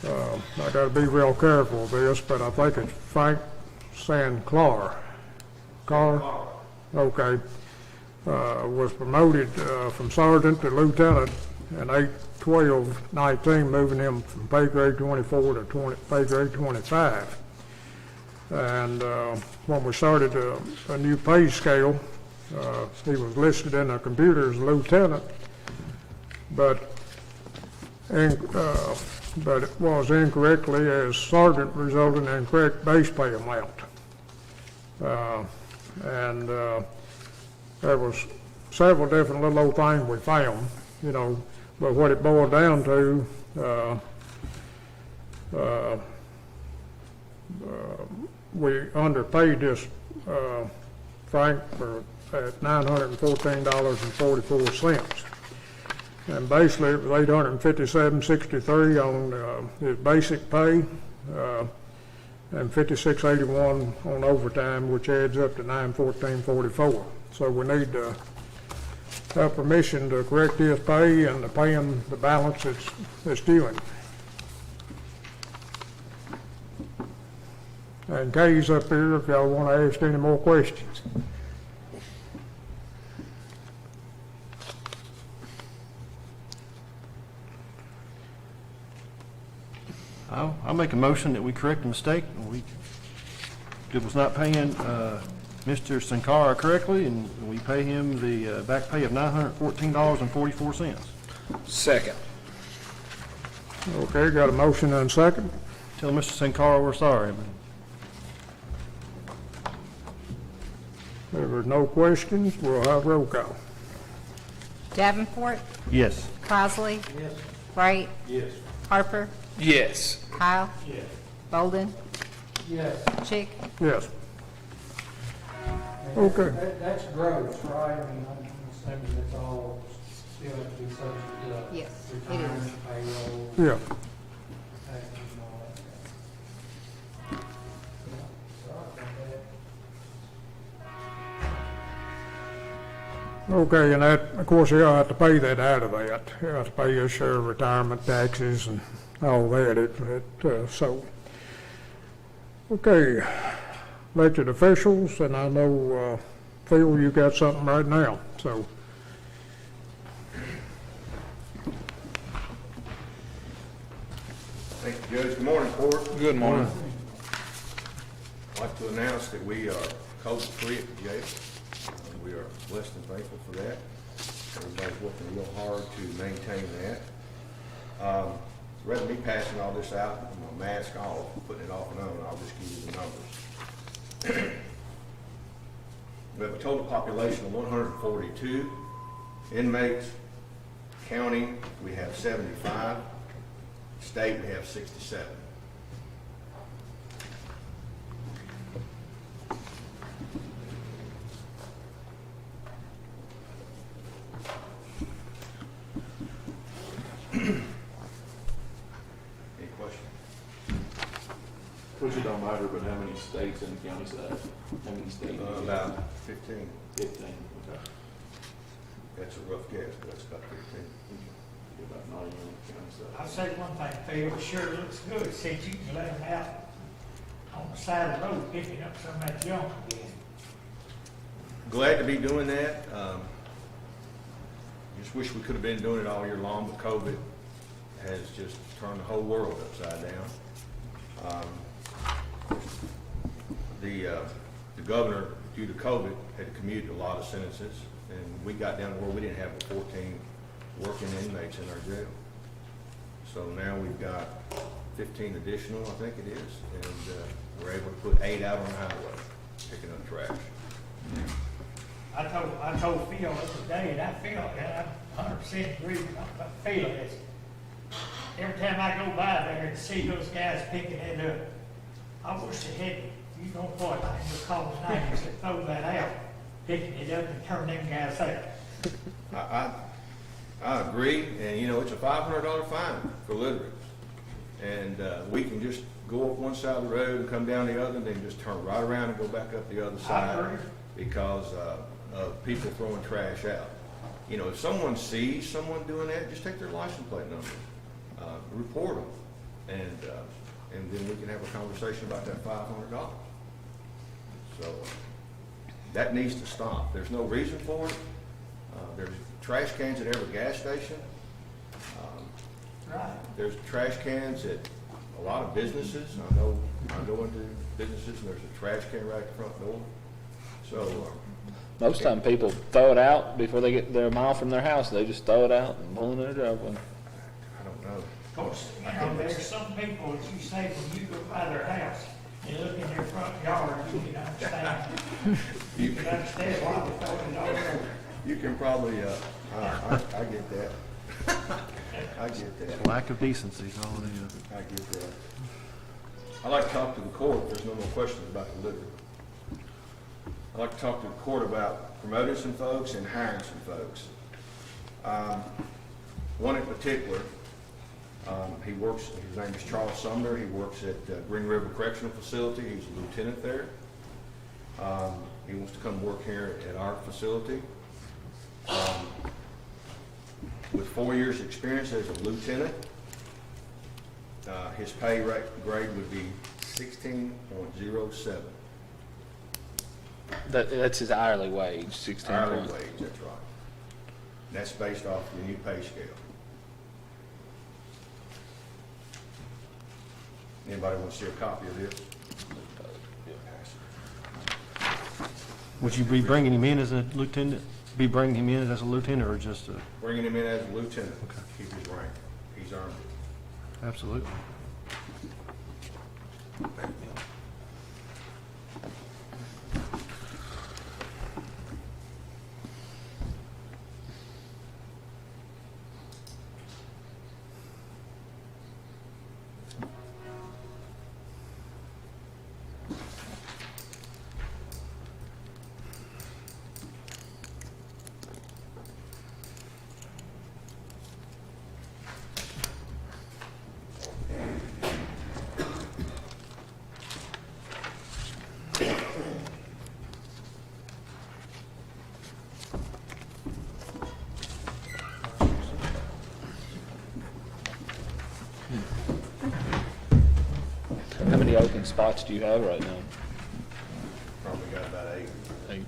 I gotta be real careful with this, but I think it's Frank Sincarra. Okay. Was promoted from sergeant to lieutenant in 8/12/19, moving him from pay grade 24 to pay grade 25. And when we started a new pay scale, he was listed in the computer as lieutenant, but it was incorrectly as sergeant, resulting in incorrect base pay amount. And there was several different little old things we found, you know, but what it boiled down to, we underpaid this Frank at $914.44. And basically it was $857.63 on his basic pay, and $56.81 on overtime, which adds up to $914.44. So we need to have permission to correct his pay and to pay him the balance that's due him. And Kay's up here if y'all want to ask any more questions. I'll make a motion that we correct the mistake. It was not paying Mr. Sincarra correctly, and we pay him the back pay of $914.44. Second. Okay, got a motion and a second. Tell Mr. Sincarra we're sorry. If there's no questions, we'll have roll call. Davenport, Yes. Crossley, Yes. Wright, Yes. Harper, Yes. Kyle, Yes. Bolden, Yes. Chick. Yes. Okay. That's gross, right? I mean, I'm assuming it's all still have to be subject to Yes, it is. retirement, payroll, Yeah. taxes and all that. Yeah, sorry about that. Okay, and that, of course, he'll have to pay that out of that. He'll have to pay his share of retirement taxes and all that. So, okay, elected officials, and I know, Phil, you got something right now, so. Thank you, Judge. Good morning, Court. Good morning. I'd like to announce that we are COVID-free at the jail. We are blessed and thankful for that. Everybody's working real hard to maintain that. Rather than me passing all this out with my mask off, putting it off and on, I'll just give you the numbers. We have a total population of 142 inmates. County, we have 75. State, we have 67. Any questions? Which it don't matter, but how many states and counties that? How many states? About 15. 15, okay. That's a rough guess, but that's about 15. About 90 counties that. I'll say one thing, Phil, it sure looks good since you can let them out on the side of the road picking up some of that junk again. Glad to be doing that. Just wish we could have been doing it all year long, but COVID has just turned the whole world upside down. The governor, due to COVID, had commuted a lot of sentences, and we got down to where we didn't have 14 working inmates in our jail. So now we've got 15 additional, I think it is, and we're able to put 8 out on the highway, picking up trash. I told Phil the other day, and I feel, and I'm 100% agree with Phil is, every time I go by there and see those guys picking it up, I wish they had, you know what, I just call the names that throw that out, picking it up and turn them guys out. I agree, and you know, it's a $500 fine for littering. And we can just go up one side of the road and come down the other, and then just turn right around and go back up the other side because of people throwing trash out. You know, if someone sees someone doing that, just take their license plate number, report them, and then we can have a conversation about that $500. So that needs to stop. There's no reason for it. There's trash cans at every gas station. There's trash cans at a lot of businesses. I know I go into businesses and there's a trash can right at the front door. So Most time people throw it out before they get their mile from their house. They just throw it out and pull in their driveway. I don't know. Of course, you know, there's some people, as you say, when you go by their house and look in their front yard, you can understand. You can understand why they throw it all over. You can probably, I get that. I get that. Lack of decency is all it is. I get that. I'd like to talk to the court, if there's no more questions about the litter. I'd like to talk to the court about promoting some folks and hiring some folks. One in particular, he works, his name is Charles Sumner. He works at Green River Correctional Facility. He's a lieutenant there. He wants to come work here at our facility. With 4 years experience as a lieutenant, his pay grade would be 16.07. That's his hourly wage, 16. Hourly wage, that's right. That's based off the new pay scale. Anybody want to see a copy of this? Would you be bringing him in as a lieutenant? Be bringing him in as a lieutenant or just a? Bringing him in as a lieutenant. Okay. Keep his rank. He's earned it. Absolutely. How many open spots do you have right now? Probably got about 8. 8.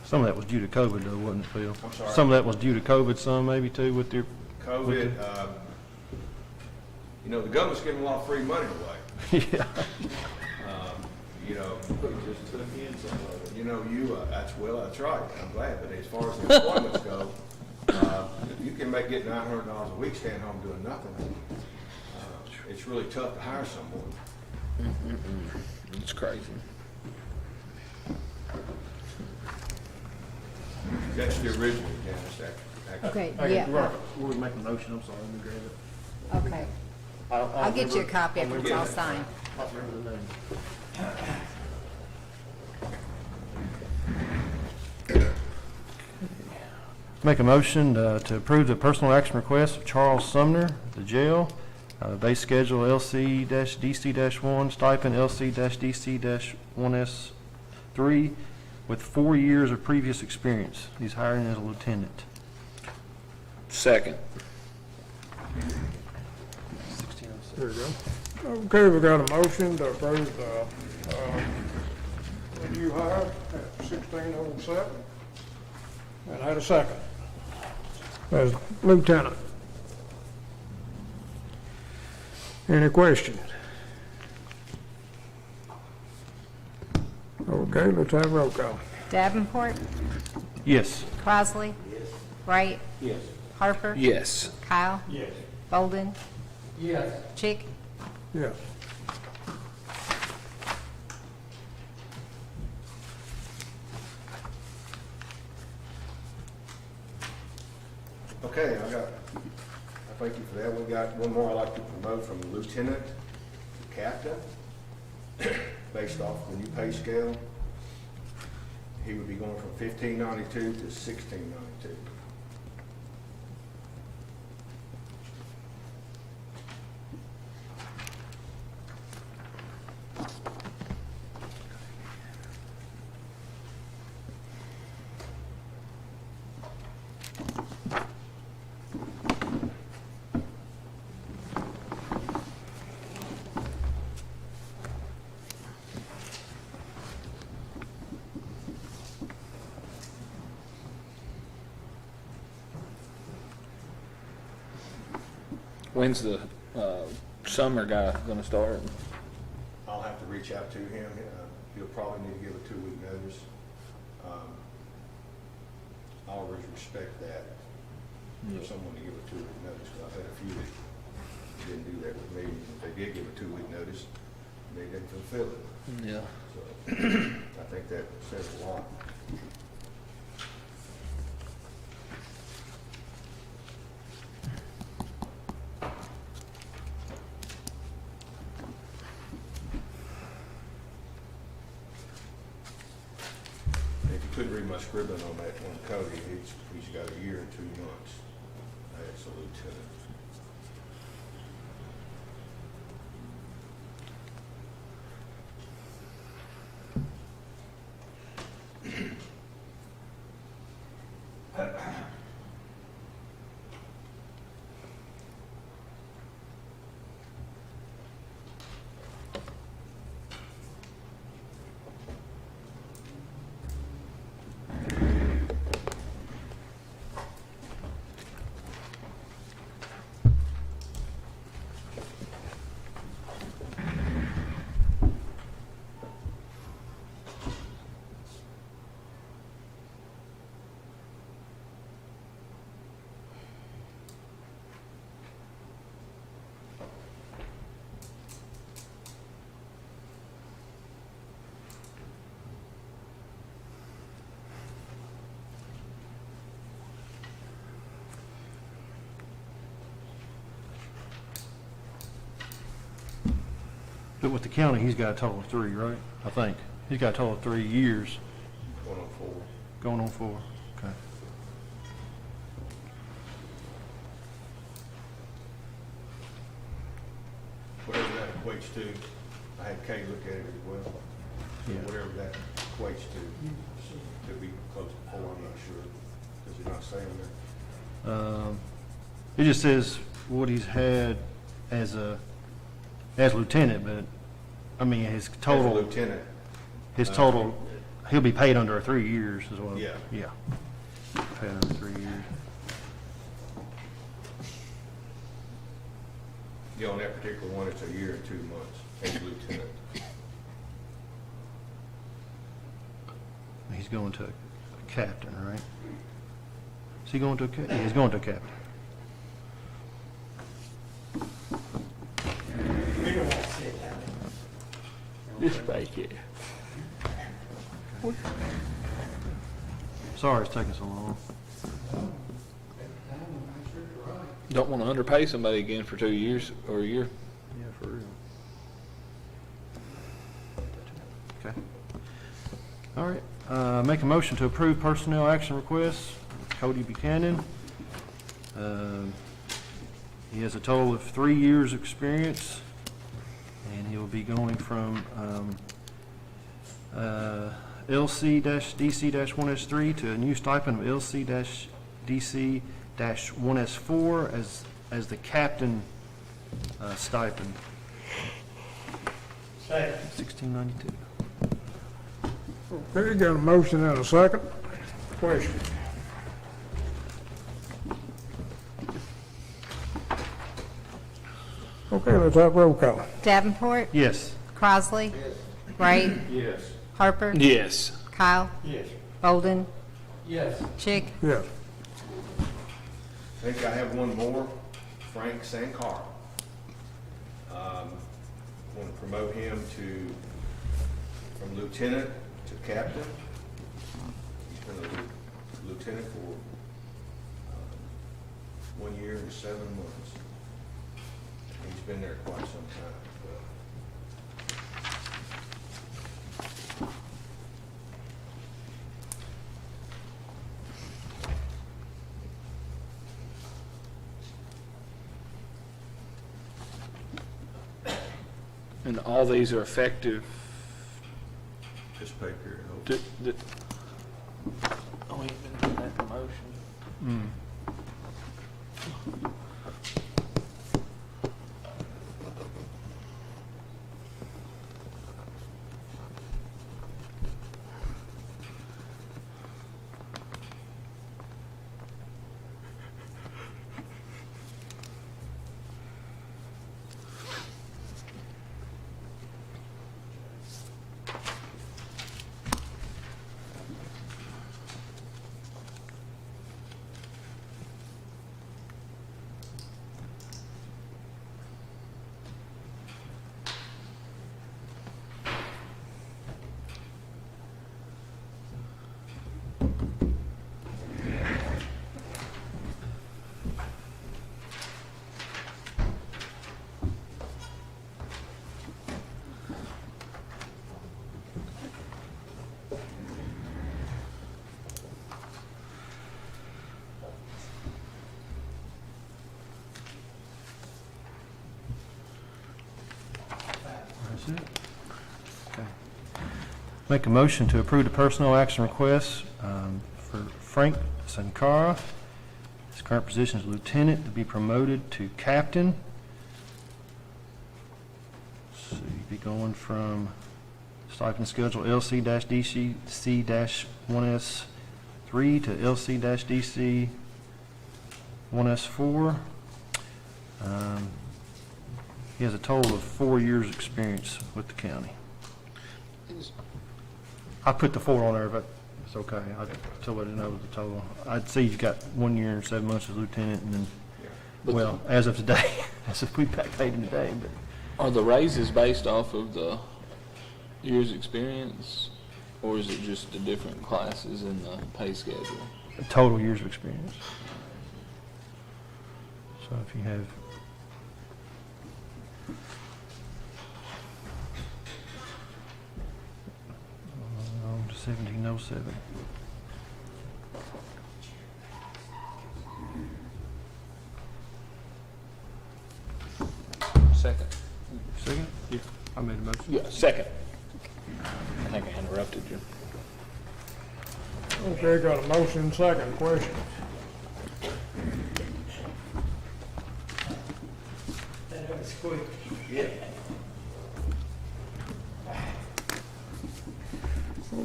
Some of that was due to COVID though, wasn't it, Phil? I'm sorry? Some of that was due to COVID, some maybe too with your. COVID, you know, the government's giving a lot of free money away. Yeah. You know, Just took in some of it. you know, that's right. I'm glad. But as far as the employments go, if you can get $900 a week staying home doing nothing, it's really tough to hire someone. It's crazy. That's the original, Janice. Okay, Hey, yeah, Robert, we're making a motion, I'm sorry, let me grab it. okay. I'll get you a copy after it's all signed. I'll remember the name. Make a motion to approve the personal action request of Charles Sumner, the jail, base schedule LC-DC-1, stipend LC-DC-1S3, with 4 years of previous experience. He's hiring as a lieutenant. Second. There you go. Okay, we got a motion to approve the new hire at 1607. And I had a second. As lieutenant. Any questions? Okay, let's have a roll call. Davenport, Yes. Crosley. Wright. Yes. Harper. Yes. Kyle. Yes. Bolden. Yes. Chick. Yes. Okay, I thank you for that. We got one more I'd like to promote from lieutenant to captain, based off the new pay scale. He would be going from 1592 to 1692. When's the summer guy gonna start? I'll have to reach out to him. He'll probably need to give a 2-week notice. I always respect that, for someone to give a 2-week notice, because I've had a few that didn't do that with me. If they did give a 2-week notice, they didn't fulfill it. Yeah. So I think that says a lot. If you couldn't read my scribbling on that one, Cody, he's got a year and 2 months. That's a lieutenant. But with the county, he's got a total of 3, right? I think. He's got a total of 3 years. Going on 4. Going on 4. Okay. Whatever that equates to, I had Kay look at it as well. So Yeah. whatever that equates to, could be close to 4, I'm not sure, because you're not saying that. It just says what he's had as lieutenant, but, I mean, his As a total, lieutenant. his total, he'll be paid under 3 years as well. Yeah. Yeah. Paid under 3 years. Yeah, on that particular one, it's a year and 2 months as lieutenant. He's going to a captain, right? Is he going to a captain? Yeah, he's going to a captain. We don't want to sit down. Just right here. Sorry it's taking so long. Don't want to underpay somebody again for 2 years or a year. Yeah, for real. Okay. All right, make a motion to approve personnel action requests. Cody Buchanan. He has a total of 3 years' experience, and he will be going from LC-DC-1S3 to a new stipend of LC-DC-1S4 as as the captain stipend, Second. $16.92. Okay, got a motion and a second. Question. Okay, let's have roll call. Davenport, Yes. Crossley, Wright, Yes. Harper, Yes. Kyle, Yes. Bolden, Yes. Chick, Yes. I think I have one more, Frank Sincarra. Want to promote him from lieutenant to captain. He's been a lieutenant for 1 year and 7 months. He's been there quite some time. And all these are effective. This pay period. Oh, he's been doing that promotion. That's it. Okay. Make a motion to approve the personnel action request for Frank Sincarra. His current position is lieutenant to be promoted to captain. So you'd be going from stipend schedule LC-DC-1S3 to LC-DC-1S4. He has a total of 4 years' experience with the county. I put the 4 on there, but it's okay. I still let it know the total. I'd see you've got 1 year and 7 months as lieutenant, and then, well, as of today, as if we paid him today. But Are the raises based off of the year's experience, or is it just the different classes in the pay schedule? total years of experience. So if you have on to 1707. Second. Second? Yeah. I made a motion. Yeah, second. I think I interrupted you. Okay, got a motion, second question. That was quick.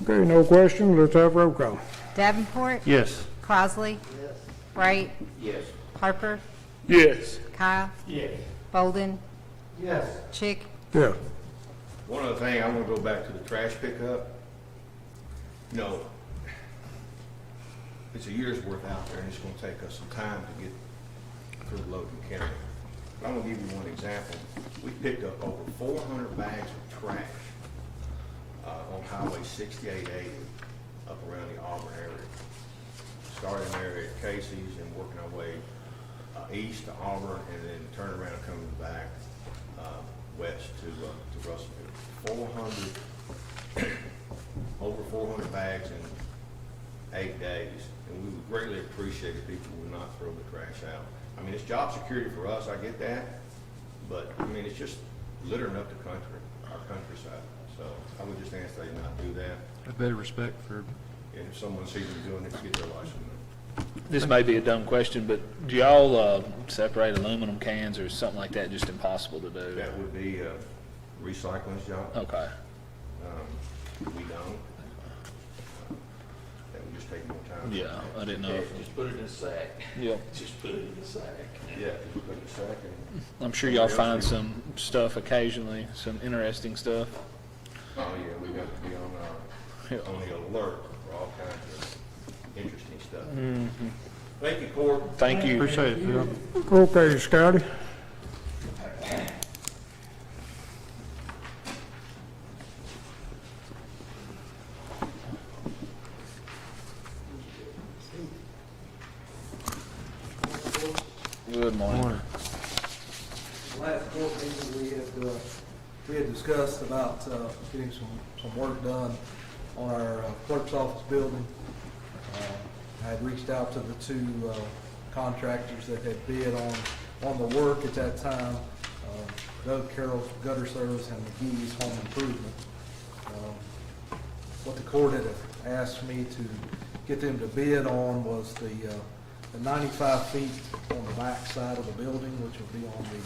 Okay, no question, let's have roll call. Davenport, Yes. Crossley, Wright, Yes. Harper, Yes. Kyle, Yes. Bolden, Yes. Chick, Yeah. One other thing, I want to go back to the trash pickup. You know, it's a year's worth out there, and it's going to take us some time to get through Logan County. But I'm going to give you one example. We picked up over 400 bags of trash on Highway 6880 up around the Auburn area. Starting there at Casey's and working our way east to Auburn, and then turn around and coming back west to Russellville. 400, over 400 bags in 8 days, and we would greatly appreciate if people would not throw the trash out. I mean, it's job security for us, I get that, but I mean, it's just littering up the country, our countryside. So I would just ask they not do that, A better respect for. and if someone sees them doing it, get their license. This may be a dumb question, but do y'all separate aluminum cans, or is something like that just impossible to do? That would be a recycling job. Okay. We don't. That would just take more time. Yeah, I didn't know. Just put it in a sack. Yep. Just put it in a sack. Yeah, just put the sack in. I'm sure y'all find some stuff occasionally, some interesting stuff. Oh, yeah, we got to be on the alert for all kinds of interesting stuff. Mm-hmm. Thank you, Court. Thank you. Appreciate it, Phil. Okay, Scotty. Good morning. Last court meeting, we had discussed about getting some work done on our clerk's office building. I had reached out to the two contractors that had bid on the work at that time, Doug Carroll's Gutter Service and McGee's Home Improvement. What the court had asked me to get them to bid on was the 95 feet on the back side of the building, which would be on the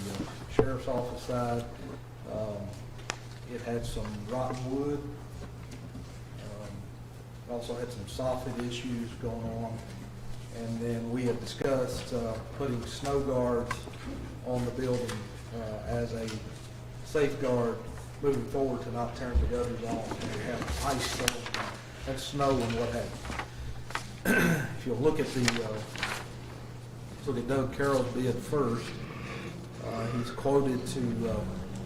sheriff's office side. It had some rotten wood. Also had some soffit issues going on. And then we had discussed putting snow guards on the building as a safeguard moving forward to not turn the gutters off and have ice storm and snow and what have you. If you'll look at Doug Carroll's bid first, he's quoted to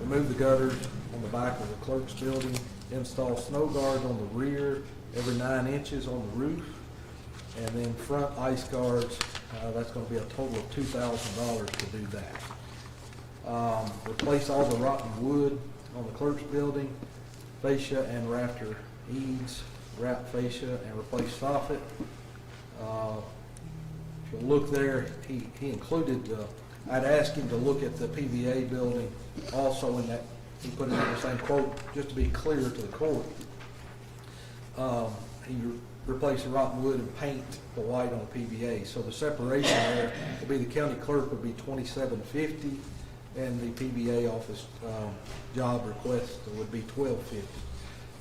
remove the gutters on the back of the clerk's building, install snow guards on the rear every 9 inches on the roof, and then front ice guards. That's going to be a total of $2,000 to do that. Replace all the rotten wood on the clerk's building, fascia and rafter eaves, wrap fascia, and replace soffit. If you look there, he included, I'd asked him to look at the PVA building also in that, he put it in the same quote, just to be clear to the court. He replaced the rotten wood and paint the white on the PVA. So the separation there would be the county clerk would be $2,750, and the PVA office job request would be $1,250.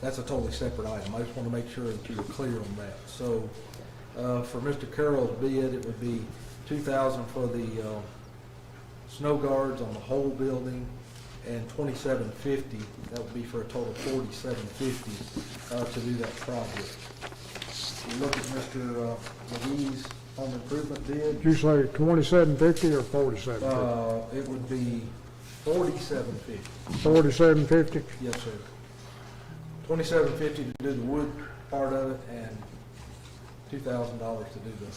That's a totally separate item. I just want to make sure that you were clear on that. So for Mr. Carroll's bid, it would be $2,000 for the snow guards on the whole building, and $2,750. That would be for a total of $4,750 to do that project. You look at Mr. McGee's home improvement bid. Did you say 2750 or 4750? It would be $4,750. 4750? Yes, sir. $2,750 to do the wood part of it, and $2,000 to do the.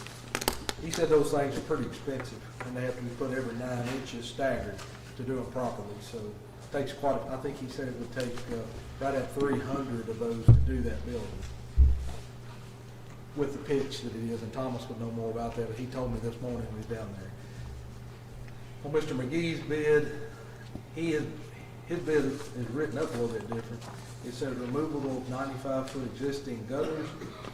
He said those things are pretty expensive, and they have to be put every 9 inches staggered to do them properly. So it takes quite. I think he said it would take right at 300 of those to do that building with the pitch that it is. And Thomas would know more about that, but he told me this morning he was down there. On Mr. McGee's bid, his bid is written up a little bit different. It said removable 95-foot existing gutters,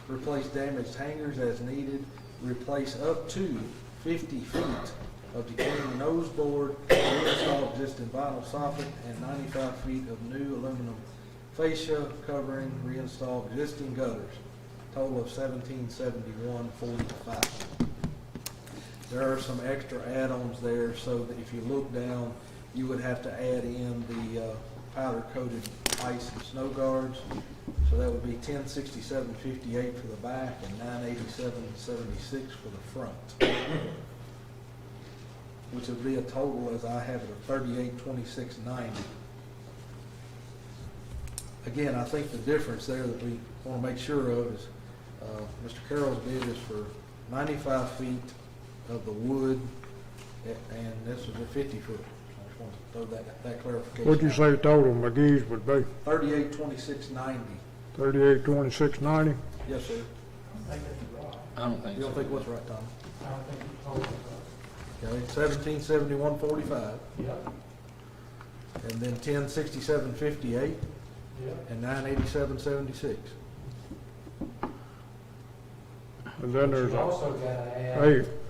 replace damaged hangers as needed, replace up to 50 feet of decaying nose board, reinstall existing vinyl soffit, and 95 feet of new aluminum fascia covering, reinstall existing gutters. Total of $1,771.45. There are some extra add-ons there, so that if you look down, you would have to add in the powder-coated ice and snow guards. So that would be $1,067.58 for the back and $987.76 for the front, which would be a total, as I have it, of $3826.90. Again, I think the difference there that we want to make sure of is Mr. Carroll's bid is for 95 feet of the wood, and this is a 50 foot. I just want to throw that clarification. What'd you say total McGee's would be? $3826.90. $3826.90? Yes, sir. I don't think You don't so. think what's right, Tom? I don't think it's total. Okay, $1,771.45, Yep, and then $1,067.58, yep. and $987.76. and then there's You a also gotta add.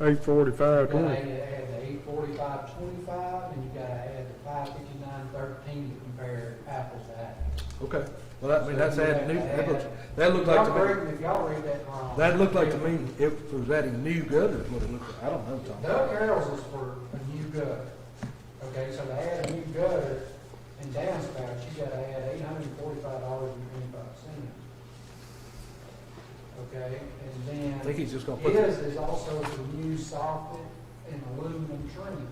845, You gotta 20. add the 845.25, and you gotta add the 559.13 to compare apples to apples. Okay, well, I mean, that's So you adding new, have to that looks, add- that looked like Y'all to read- me, If y'all read that wrong. that looked like to me, it was adding new gutters, what it looked like, I don't know, Tom. Doug Carroll's is for a new gutter. Okay, so to add a new gutter and downspout, you gotta add $845.25. Okay, and I think then he's just gonna put. his is also for new soffit and aluminum trim.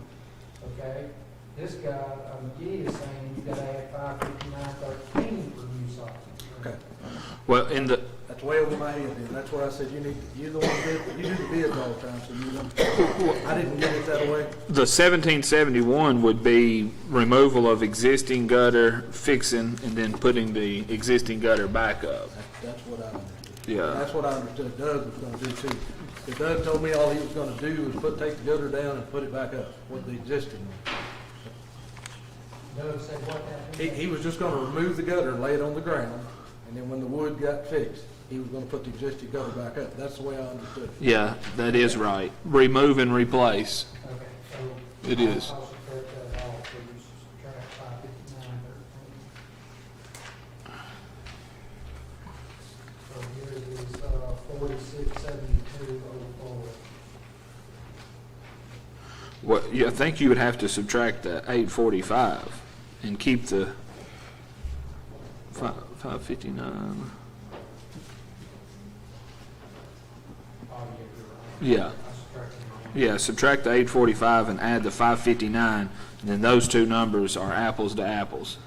Okay, this guy, McGee is saying you gotta add $559.13 for new soffit. Okay, Well, in the, that's way over my head, then, that's why I said you need, you're the one that, you do the bids all the time, so you don't, I didn't get it that way. the 1771 would be removal of existing gutter, fixing, and then putting the existing gutter back up. That's what I understood. Yeah. That's what I understood Doug was gonna do too. If Doug told me all he was gonna do was take the gutter down and put it back up with the existing one. Doug said what that He was just gonna remove the gutter and lay it on the ground, and then when the wood got fixed, he was gonna put the existing gutter back up. That's the way I understood it. Yeah, that is right. Remove and replace. Okay, so. It is. I'll subtract that off, so you subtract 559.13. So here is 4672.04. Well, yeah, I think you would have to subtract the 845 and keep the 559. Yeah. Yeah, subtract the 845 and add the 559, and then those two numbers are apples to apples.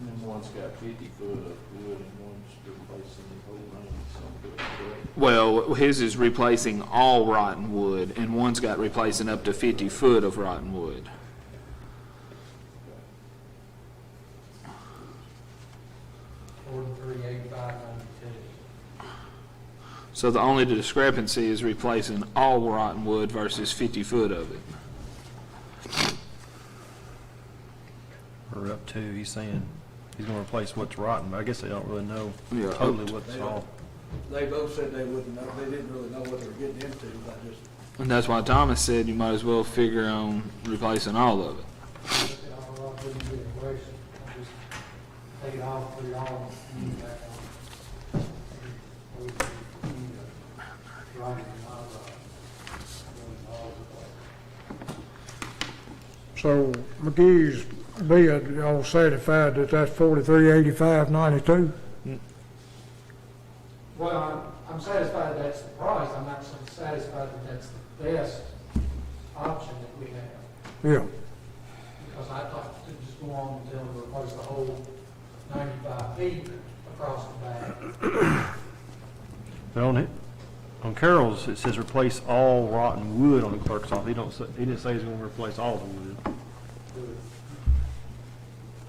And then one's got 50 foot of wood and one's replacing the whole range, some good, correct? Well, his is replacing all rotten wood, and one's got replacing up to 50 foot of rotten wood. So the only discrepancy is replacing all rotten wood versus 50 foot of it. Or up to, he's saying he's gonna replace what's rotten, but I guess they don't really know Yeah, totally what's all. They both said they wouldn't know, they didn't really know what they were getting into, but just, And that's why Thomas said you might as well figure on replacing all of it. Look at all of them, the equation, I just take it off, put it on, and use it back on. Right, So McGee's bid, y'all satisfied that that's 4385.92? Well, I'm satisfied that's the price, I'm not so satisfied that that's the best option that we have. Yeah. Because I thought to just go on and tell them to replace the whole 95 feet across the back. But on Carroll's, it says replace all rotten wood on the clerk's office. He didn't say he's gonna replace all the wood.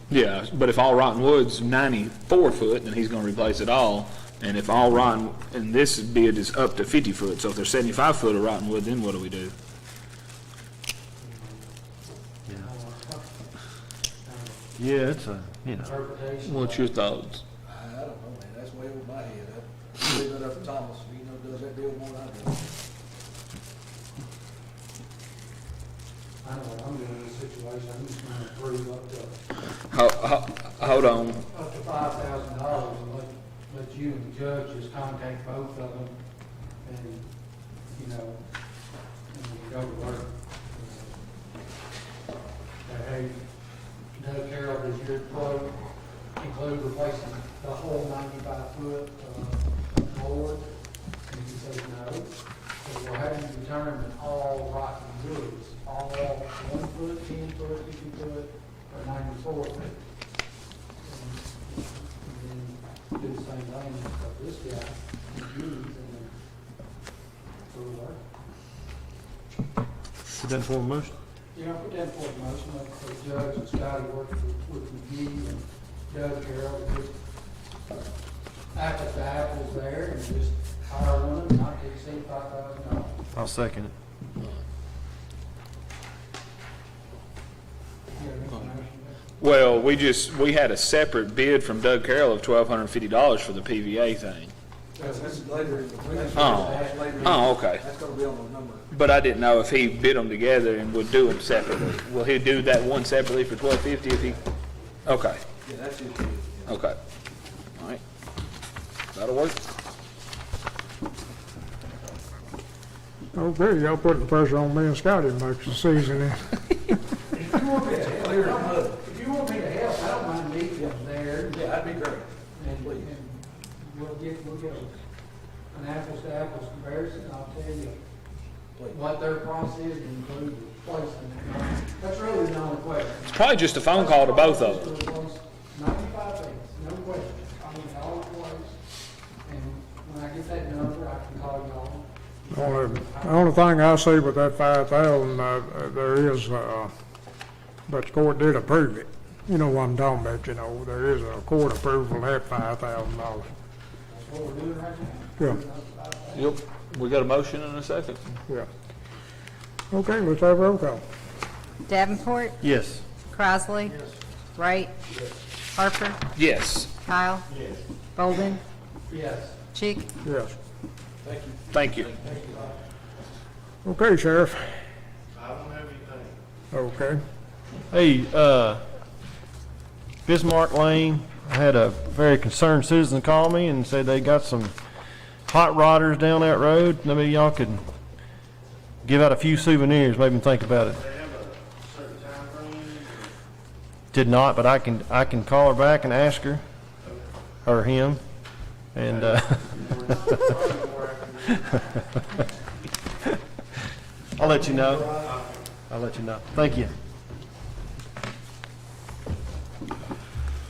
Yeah, but if all rotten wood's 94 foot, then he's going to replace it all. And if all rotten, and this bid is up to 50 foot, so if there's 75 foot of rotten wood, then what do we do? Yeah, it's a, Interpretation. What's your thoughts? I don't know, man, that's way over my head. I leave it up to Thomas, he does that deal more than I do. I know, I'm in this situation, I'm just gonna approve up to Hold on. up to $5,000 and let you and the judges contact both of them and, you know, and go to work. Hey, Doug Carroll, does your quote include replacing the whole 95 foot board? And he said no. So we're having to determine all rotten woods, all 1 foot, 10 foot, 50 foot, or 94 foot. And then do the same thing for this guy, use, and then go to work. Put that in form of motion. Yeah, I put that for the motion, like the judge and Scotty worked with McGee and Doug Carroll, just apples to apples there, and just hire one of them, not to exceed $5,000. I'll second it. You have any information? Well, we had a separate bid from Doug Carroll of $1,250 for the PVA thing. That's later in the. Okay. That's gonna be on the number. But I didn't know if he bid them together and would do them separately. Will he do that one separately for $12.50 if he? Okay. Yeah, that's his bid. Okay. All right. That'll work. Okay, y'all putting pressure on me and Scotty to make the season in. If you want me to help, if you want me to help, I don't mind meeting them there. Yeah, that'd be great. And we'll get an apples to apples comparison, and I'll tell you what their price is and include the placement. That's really the only question. It's probably just a phone call to both of them. 95 days, no question. I mean, all in place. And when I get that number, I can call y'all. The only thing I see with that 5,000, there is, but the court did approve it. You know what I'm talking about, you know, there is a court approval at $5,000. That's what we're doing right now. Yeah, Yep. We got a motion and a second. yeah. Okay, let's have a roll call. Davenport, Yes. Crossley, Wright, Harper, Yes. Kyle, Bolden, Yes. Chick, Yes. Thank you. Okay, Sheriff. I don't have anything. Okay. Hey, Bismarck Lane, I had a very concerned citizen call me and said they got some hot rodders down that road. Maybe y'all could give out a few souvenirs, maybe think about it. They have a certain time frame. Did not, but I can call her back and ask her, or him, and, I'll let you know. I'll let you know. Thank you.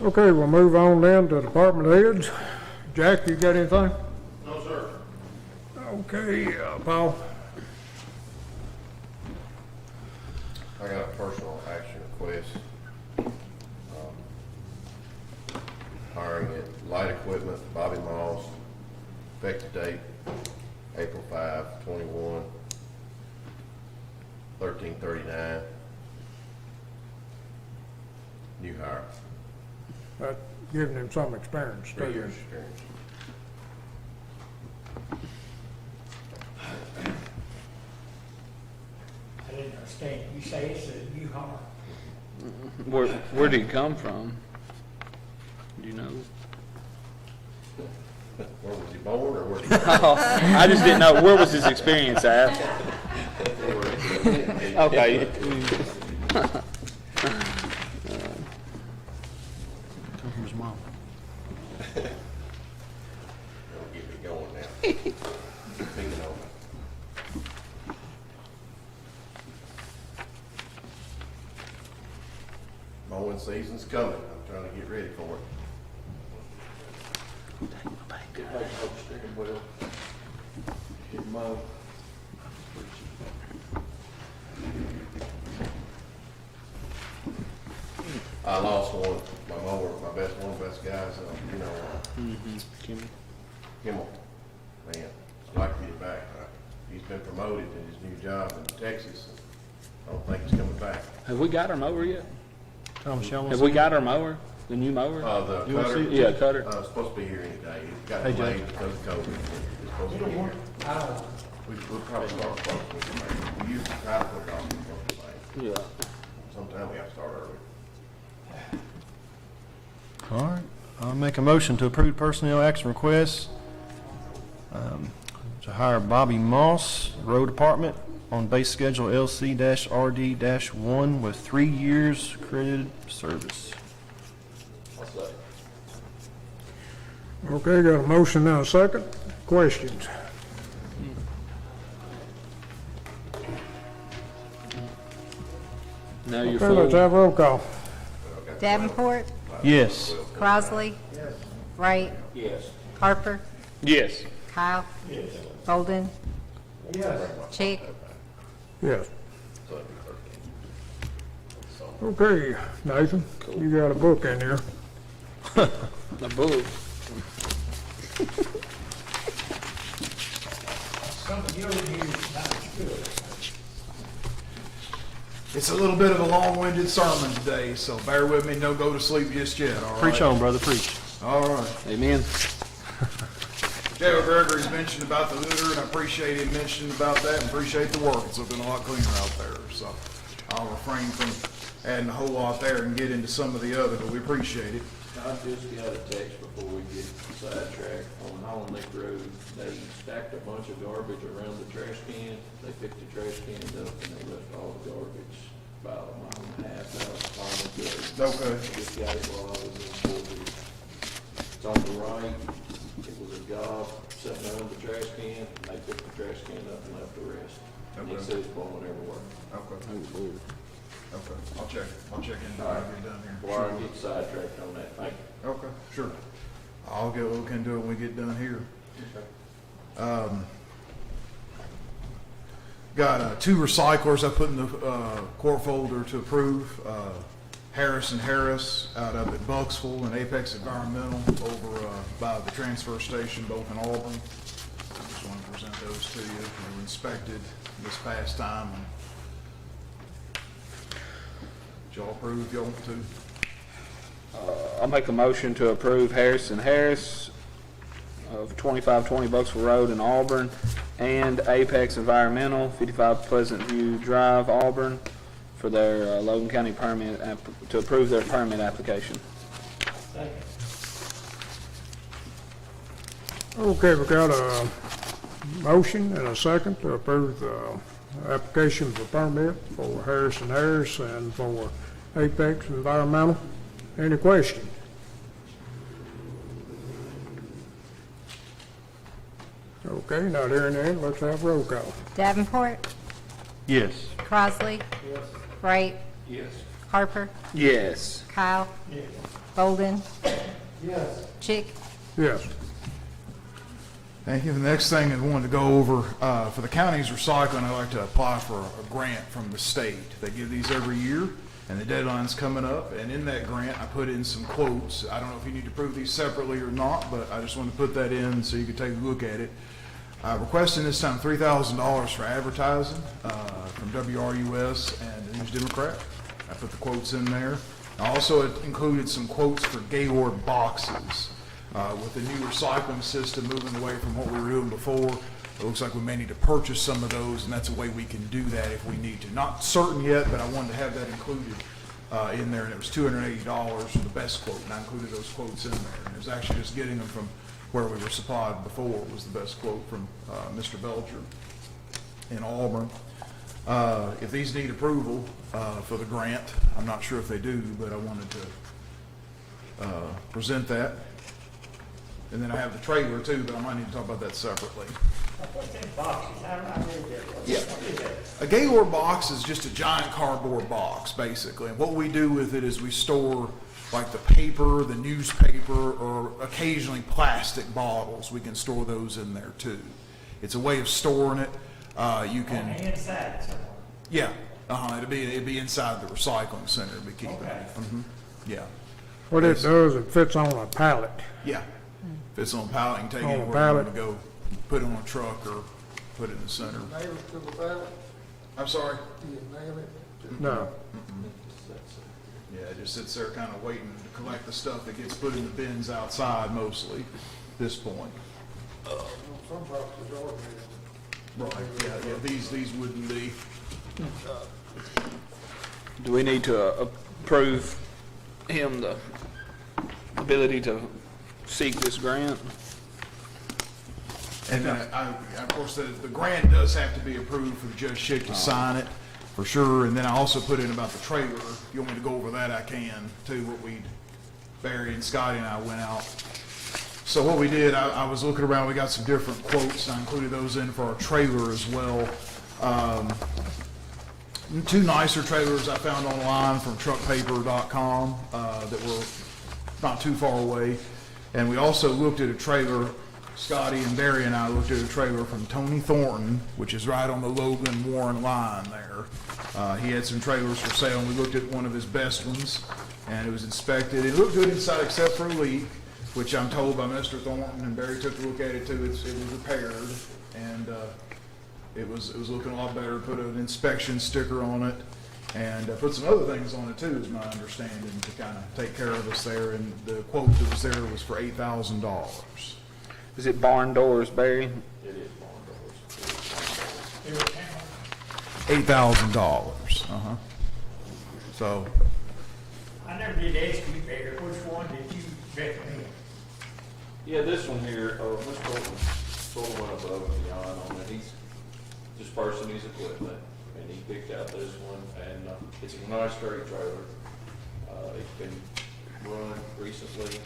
Okay, we'll move on then to department heads. Jack, you got anything? No, sir. Okay, Paul. I got a personal action request. Hiring at Light Equipment, Bobby Moss, effective date, April 5, 21, 1339. New hire, That giving him some experience. 3 years experience. I didn't understand. You say it's a new hire. Where did he come from? Do you know? Where was he born or where? I just didn't know, where was his experience at? Okay. Come from his mom. Don't get me going now. Thinking over. Mowing season's coming. I'm trying to get ready for it. I lost one, my mower, my best guys, Kimmel. Man, it's like to get back. He's been promoted in his new job in Texas. I don't think he's coming back. Have we got our mower yet? Thomas, y'all want Have to we got our mower? The new mower? The You wanna cutter? see it? Yeah, cutter. Supposed to be here any day. It got Hey, delayed Judge. because of COVID. It's supposed to be here. We'll probably start close with the May. We usually try to put it off before the May. Yeah. Sometime we have to start early. All right, I'll make a motion to approve personnel action requests to hire Bobby Moss, Road Department, on base schedule LC-RD-1 with 3 years credited service. Okay, got a motion now, a second. Questions? Now you're Okay, let's full. have a roll call. Davenport, Yes. Crossley, Wright, Yes. Harper, Yes. Kyle, Bolden, Yes. Chick, Yes. Okay, Nathan, you got a book in here. The book. Some of your news about school. It's a little bit of a long-winded sermon today, so bear with me, don't go to sleep just yet, all right? Preach on, brother, preach. All right. Amen. J.O. Gregory's mentioned about the litter, and I appreciate him mentioning about that, and appreciate the work. It's looking a lot cleaner out there, so I'll refrain from adding a whole lot there and get into some of the other, but we appreciate it. I just got a text before we get sidetracked. On Holland Lake Road, they stacked a bunch of garbage around the trash can. They picked the trash cans up and they left all the garbage about a mile and a half out of Holland Road. Okay. I just got it while I was in Fort Lee. It's on the right. It was a job sitting around the trash can. And they picked the trash can up and left the rest. And he Okay. said it's blowing everywhere. Okay. Okay, I'll check into it All right. when we get done here. Before I get sidetracked on that, thank you. Okay, sure. I'll get look into it when we get done here. Got 2 recyclers I put in the court folder to approve. Harris and Harris out up at Bucksville and Apex Environmental over by the transfer station, both in Auburn. I just want to present those to you. They were inspected this past time. Y'all approve if y'all want to. I'll make a motion to approve Harris and Harris of 2520 Bucksville Road in Auburn and Apex Environmental, 55 Pleasant View Drive, Auburn, for their Logan County permit, to approve their permit application. Second. Okay, we got a motion and a second to approve the application for permit for Harris and Harris and for Apex Environmental. Any questions? Okay, not hearing any, let's have roll call. Davenport, Yes. Crossley. Wright, Yes. Harper, Yes. Kyle, Yes. Bolden, Yes. Chick. Yes. Thank you. The next thing I wanted to go over, for the county's recycling, I'd like to apply for a grant from the state. They give these every year, and the deadline's coming up, and in that grant, I put in some quotes. I don't know if you need to prove these separately or not, but I just wanted to put that in so you could take a look at it. Requesting this time $3,000 for advertising from WRUS and the News Democrat. I put the quotes in there. I also included some quotes for Gaylord boxes. With the new recycling system moving away from what we were doing before, it looks like we may need to purchase some of those, and that's a way we can do that if we need to. Not certain yet, but I wanted to have that included in there, and it was $280 for the best quote, and I included those quotes in there. And it was actually just getting them from where we were supplied before was the best quote from Mr. Belcher in Auburn. If these need approval for the grant, I'm not sure if they do, but I wanted to present that. And then I have the trailer too, but I might need to talk about that separately. What's in boxes? How do I read that? Yeah. What is that? A Gaylord box is just a giant cardboard box, basically. And what we do with it is we store like the paper, the newspaper, or occasionally plastic bottles. We can store those in there too. It's a way of storing it. You On can, the inside somewhere. yeah, it'd be inside the recycling center. It'd be keeping Okay. it. Yeah, What it does, it fits on a pallet. yeah. If it's on a pallet, you can take On a it anywhere you pallet. want to go. Put it on a truck or put it in the center. I'm sorry. No. Yeah, it just sits there kind of waiting to collect the stuff that gets put in the bins outside mostly at this point. Right, yeah, these wouldn't be. Do we need to approve him the ability to seek this grant? And then of course, the grant does have to be approved for Judge Schick to sign it, for sure. And then I also put in about the trailer. If you want me to go over that, I can, too, what Barry and Scotty and I went out. So what we did, I was looking around, we got some different quotes, and I included those in for our trailer as well. Two nicer trailers I found online from truckpaper.com that were not too far away. And we also looked at a trailer, Scotty and Barry and I looked at a trailer from Tony Thornton, which is right on the Logan-Warren line there. He had some trailers for sale, and we looked at one of his best ones, and it was inspected. It looked good inside except for a leak, which I'm told by Mr. Thornton, and Barry took a look at it too. It was repaired, and it was looking a lot better. Put an inspection sticker on it, and put some other things on it too, is my understanding, to kind of take care of us there. And the quote that was there was for $8,000. Is it barn doors, Barry? It is barn doors. It is barn doors. Every time $8,000. So, I never did ask you, Barry, which one did you recommend? Yeah, this one here, Mr. Colton sort of went above and beyond on it. He's dispersing his equipment, and he picked out this one, and it's a nice straight trailer. It's been run recently,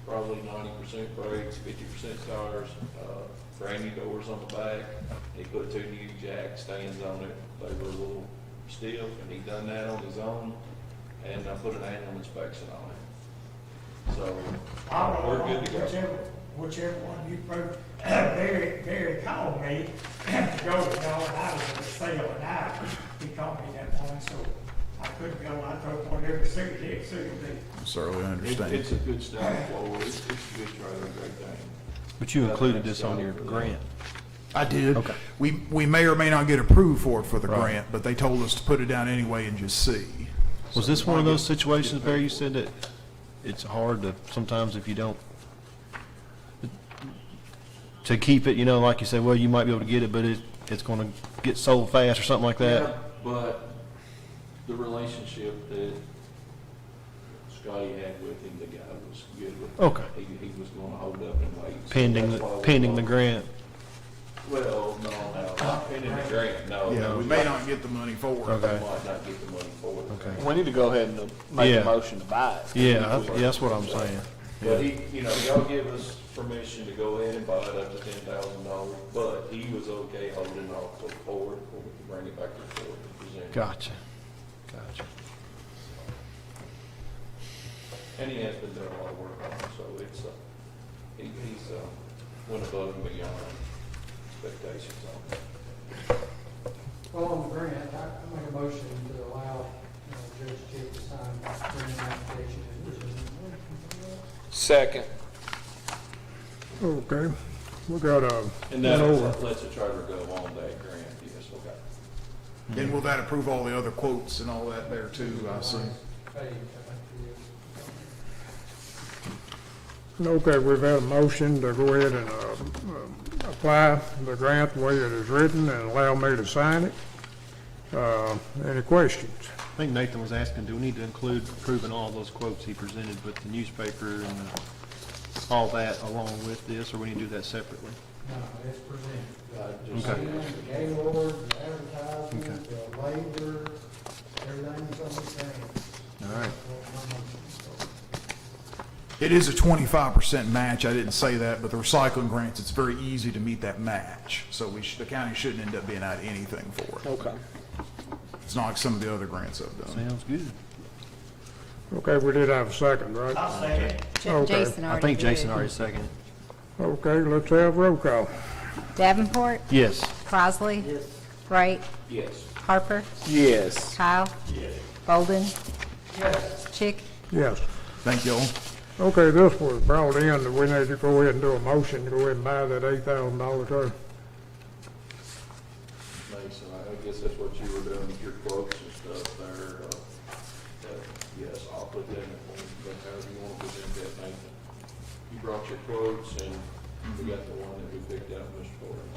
probably 90% brakes, 50% tires, brand new doors on the back. He put 2 new jack stands on it. They were a little stiff, and he done that on his own, and I put an annual inspection on it. So we're good to go. Whichever one you broke, Barry called me to go, and I was at a sale, and he called me that morning, so I couldn't go. I drove whatever suited me. certainly understand. It's a good style floor. It's a good trailer, great thing. But you included this on your grant. I did. Okay. We may or may not get approved for it for the Right. grant, but they told us to put it down anyway and just see. Was this one of those situations, Barry, you said that it's hard to, sometimes if you don't, to keep it, you know, like you said, well, you might be able to get it, but it's going to get sold fast or something like that? Yeah, but the relationship that Scotty had with him, the guy was good with him. Okay. He was going to hold up and wait. So Pending, that's why we pending the bought- grant? Well, no, not pending the grant, no. Yeah, we may not get the money for it. Okay. We might not get the money for it. Okay. We need to go ahead and make Yeah. a motion to buy it. Yeah, that's what I'm saying. But he, y'all give us permission to go ahead and buy it up to $10,000, but he was okay holding off till forward, before we could bring it back to the board and present it. Gotcha. And he has been doing a lot of work on it, so it's, he's went above and beyond expectations on it. Well, on the grant, I make a motion to allow Judge Chick to sign the grant application. Second. Okay, we got a, And that lets the charter go on that grant, yes, okay. And will that approve all the other quotes and all that there too, I assume? okay, we've had a motion to go ahead and apply the grant the way it is written and allow me to sign it. Any questions? I think Nathan was asking, do we need to include approving all those quotes he presented with the newspaper and all that along with this, or we need to do that separately? No, it's presented. Just- Okay. The Gaylord, the advertisement, the labor, everything's on the grant. All right. It is a 25% match. I didn't say that, but the recycling grants, it's very easy to meet that match. So the county shouldn't end up being out anything for it. Okay. It's not like some of the other grants I've done. Sounds good. Okay, we did have a second, right? I'll say it. Okay. Jason I already think did. Jason already seconded. Okay, let's have roll call. Davenport, Yes. Crossley. Wright, Yes. Harper, Yes. Kyle. Bolden, Yes. Chick. Yes. Thank you all. Okay, this was brought in, that we need to go ahead and do a motion to go ahead and buy that $8,000 trailer. Mason, I guess that's what you were doing with your quotes and stuff there. Yes, I'll put that in the form, but however you want to present that, Nathan. You brought your quotes and we got the one that we picked out, Mr. Ford.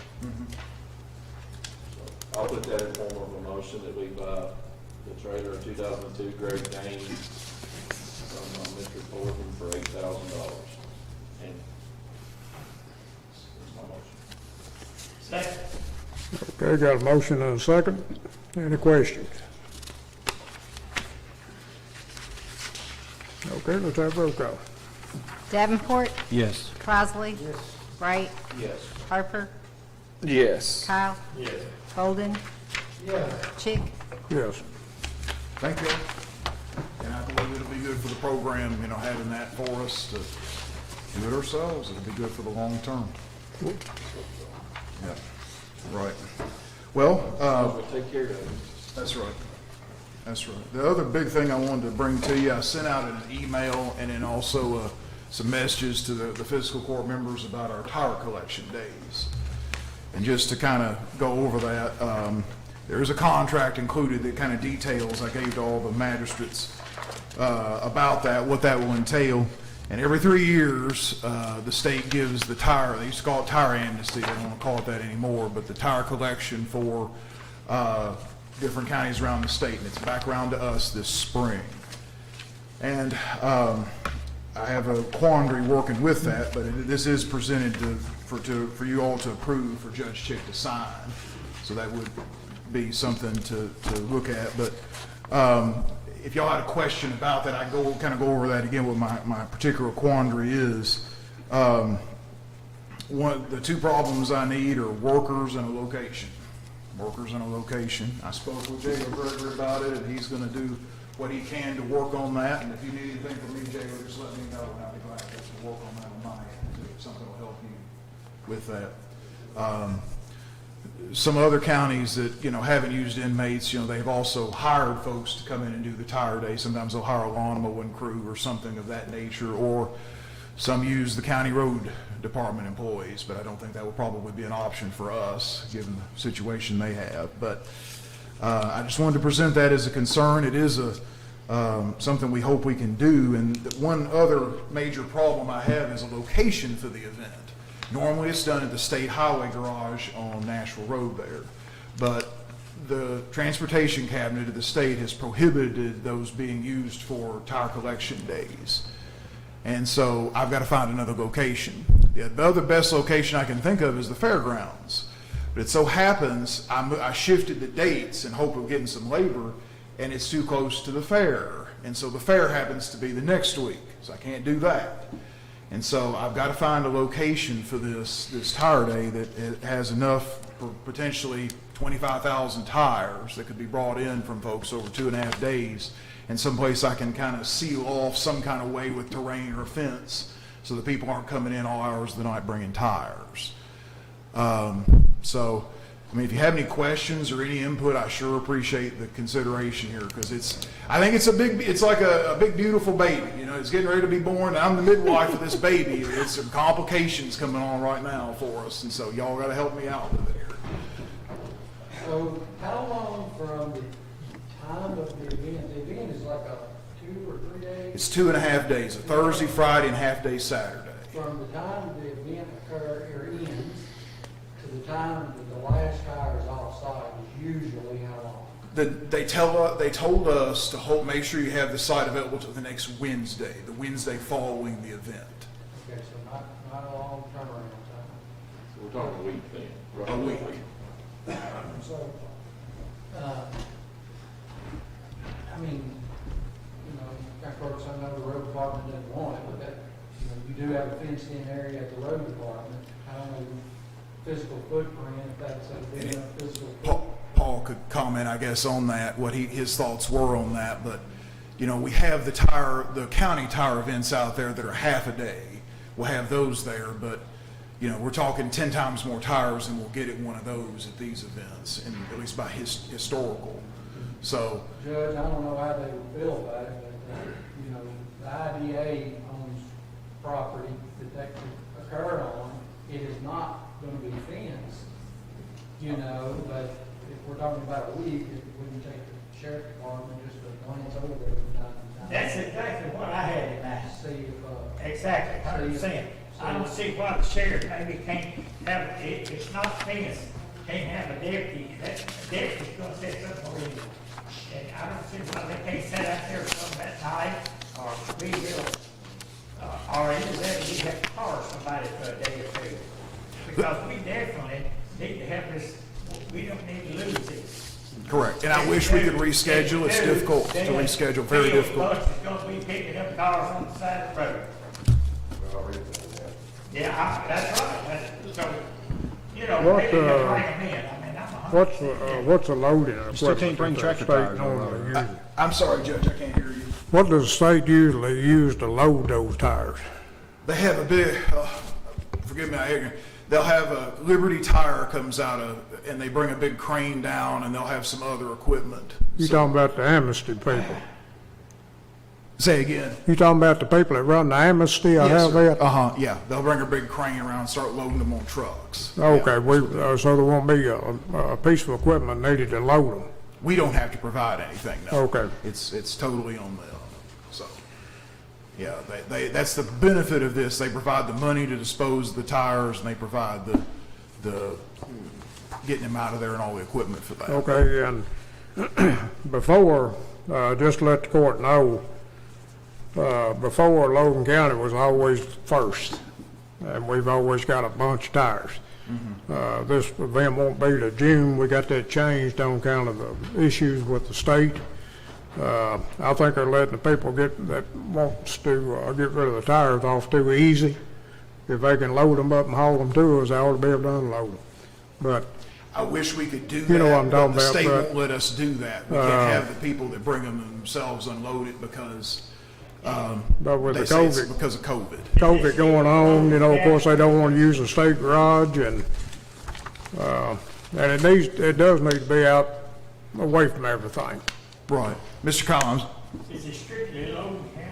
So I'll put that in form of a motion that we buy the trailer, a 2002 Great Dane from Mr. Fordham for $8,000. And that's my motion. Second. Okay, got a motion and a second. Any questions? Okay, let's have roll call. Davenport, Yes. Crossley. Wright, Yes. Harper, Yes. Kyle. Bolden, Yeah. Chick. Yes. Thank you. And I believe it'll be good for the program, having that for us to do it ourselves. It'll be good for the long term. Yeah, right. Well, We'll take care of it. that's right. That's right. The other big thing I wanted to bring to you, I sent out an email and then also some messages to the fiscal court members about our tire collection days. And just to kind of go over that, there is a contract included that kind of details, I gave to all the magistrates about that, what that will entail. And every 3 years, the state gives the tire, they used to call it tire amnesty, they don't want to call it that anymore, but the tire collection for different counties around the state, and it's back around to us this spring. And I have a quandary working with that, but this is presented for you all to approve, for Judge Chick to sign. So that would be something to look at. But if y'all had a question about that, I kind of go over that again. What my particular quandary is. The two problems I need are workers and a location. Workers and a location. I spoke with Jay Berger about it, and he's going to do what he can to work on that. And if you need anything from me, Jay, just let me know, and I'll be glad to work on that on my end too. If something will help you with that. Some other counties that, haven't used inmates, they've also hired folks to come in and do the tire day. Sometimes they'll hire a lawn mowing crew or something of that nature, or some use the county road department employees, but I don't think that would probably be an option for us, given the situation they have. But I just wanted to present that as a concern. It is something we hope we can do. And one other major problem I have is a location for the event. Normally it's done at the State Highway Garage on Nashville Road there, but the Transportation Cabinet of the state has prohibited those being used for tire collection days. And so I've got to find another location. The other best location I can think of is the fairgrounds. But it so happens I shifted the dates in hope of getting some labor, and it's too close to the fair. And so the fair happens to be the next week, so I can't do that. And so I've got to find a location for this tire day that has enough for potentially 25,000 tires that could be brought in from folks over 2.5 days, and someplace I can kind of seal off some kind of way with terrain or fence so the people aren't coming in all hours of the night bringing tires. So, if you have any questions or any input, I sure appreciate the consideration here, because I think it's like a big, beautiful baby. It's getting ready to be born. I'm the midwife of this baby. It's some complications coming on right now for us, and so y'all got to help me out with it here. So how long from the time of the event? The event is like a 2 or 3 days? It's 2.5 days, a Thursday, Friday, and half day Saturday. From the time the event ends to the time that the last tire is off site is usually how long? They told us to make sure you have the site available to the next Wednesday, the Wednesday following the event. Okay, so not a long turnaround time. So we're talking a week then. A week. So, of course, I know the road department doesn't want it, but that, you do have a fenced-in area at the road department. I don't know physical footprint, if that's a big enough physical footprint. Paul could comment, I guess, on that, what his thoughts were on that. But, we have the county tire events out there that are half a day. We'll have those there, but, we're talking 10 times more tires than we'll get at one of those at these events, and at least by historical. So, Judge, I don't know how they would feel about it, but, the IDA owns property that could occur on. It is not going to be fenced, but if we're talking about a week, it wouldn't take the sheriff department just to glance over there from time to time. That's exactly what I had in mind. See if, Exactly, 100%. I don't see why the sheriff maybe can't have, it's not fenced, can't have a deputy. That deputy's gonna set something over here. And I don't see why they can't sit out there from that night, or be here, or either that, we have to hire somebody for a day or two. Because we definitely need to have this, we don't need to lose this. correct. And I wish we could reschedule. It's difficult to reschedule, very difficult. It's gonna be picking up cars on the side of the road. Yeah, that's right. So, maybe they'll bring them in. What's the loading equipment? Still can't bring that the tractor state tires on the normally road. uses? I'm sorry, Judge, I can't hear you. What does the state usually use to load those tires? They have a big, forgive me, I hear you. They'll have a Liberty Tire comes out and they bring a big crane down, and they'll have some other equipment. You talking about the amnesty people? Say again. You talking about the people that run the amnesty? I Yes, have sir. that? Yeah. They'll bring a big crane around and start loading them on trucks. Okay, Yeah. so there won't be a piece of equipment needed to load them? We don't have to provide anything, no. Okay. It's totally on them, so. Yeah, that's the benefit of this. They provide the money to dispose of the tires, and they provide the getting them out of there and all the equipment for that. Okay, and before, just to let the court know, before Logan County was always first, and we've always got a bunch of tires. This event won't be till June. We got that changed on account of the issues with the state. I think they're letting the people that wants to get rid of the tires off too easy. If they can load them up and haul them to us, they ought to be able to unload them. But I wish we could do that. You know what I'm talking but the about, state but, won't let us do that. We can't have the people that bring them themselves unload it because but with they the say it's COVID, because of COVID. COVID going on, you know, of course they don't want to use the state garage, and it does need to be out away from everything. Right. Mr. Collins, Is it strictly Logan County?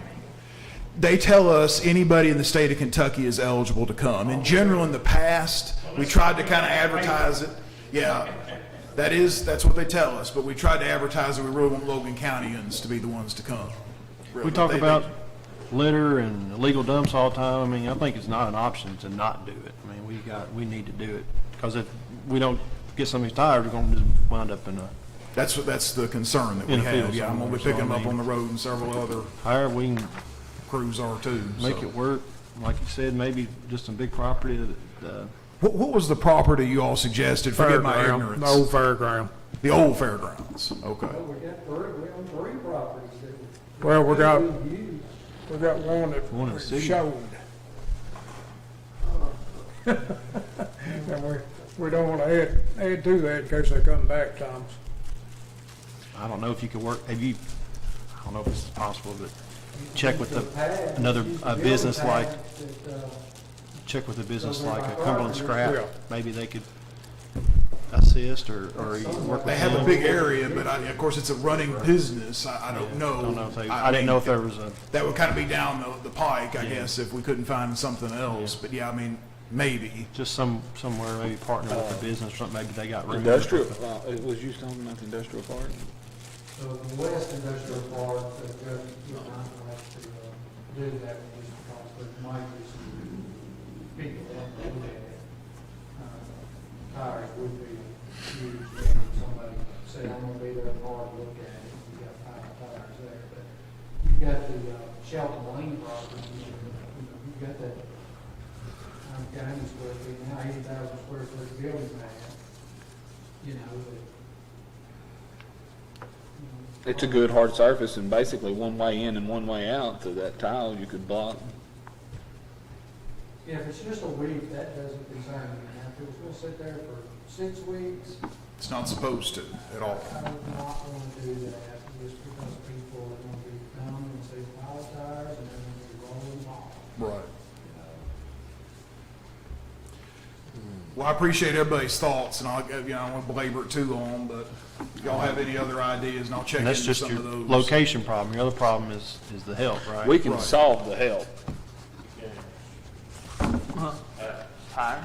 they tell us anybody in the state of Kentucky is eligible to come. In general, in the past, we tried to kind of advertise it. Yeah, that's what they tell us, but we tried to advertise that we really want Logan Countyans to be the ones to come. We talk about litter and illegal dumps all the time. I mean, I think it's not an option to not do it. I mean, we need to do it, because if we don't get some of these tires, we're going to just wind up in a... That's the concern that we In a have. field Yeah, I'm going to be somewhere, picking so, them I up mean, on the road, and several other Higher, we can crews are too. make so. it work. Like you said, maybe just some big property that, What was the property you all suggested? Forgive my Fairground, ignorance. the old fairground. The old fairgrounds. Okay. Well, we own three properties that Well, we got used. one that One in the we city. showed. And we don't want to add to that in case they come back, Thomas. I don't know if you could work, I don't know if it's possible, but check with another business like, check with a business like a Cumberland Scrap. Yeah. Maybe they could assist or you work with They have a them. big area, but of course it's a running business. I don't know. I don't know if I didn't know if there was a... That would kind of be down the pike, I guess, if we couldn't find something else. But yeah, I mean, maybe. Just somewhere, maybe partner with the business or something, maybe they got room. Industrial, it was used on the industrial park. So the West Industrial Park, the government would not like to do that just because there might be some people that do that. Tires would be huge, and somebody say, I'm gonna be there tomorrow to look at it, you got 5 tires there, but you've got the Shelton Lane property, you've got that, I'm counting square feet now, 80,000 square foot building there, you know, It's a good hard surface and basically one way in and one way out to that tile you could block. yeah, if it's just a week, that doesn't concern me. Now, if it was gonna sit there for 6 weeks, It's not supposed to at all. I would not want to do that, just because people are gonna be coming and see pile of tires, and they're gonna be rolling them off. Right. Well, I appreciate everybody's thoughts, and I don't want to belabor it too long, but if y'all have any other ideas, and I'll check And that's into just some your of those. location problem. Your other problem is the help, right? We can Right. solve the help. Higher?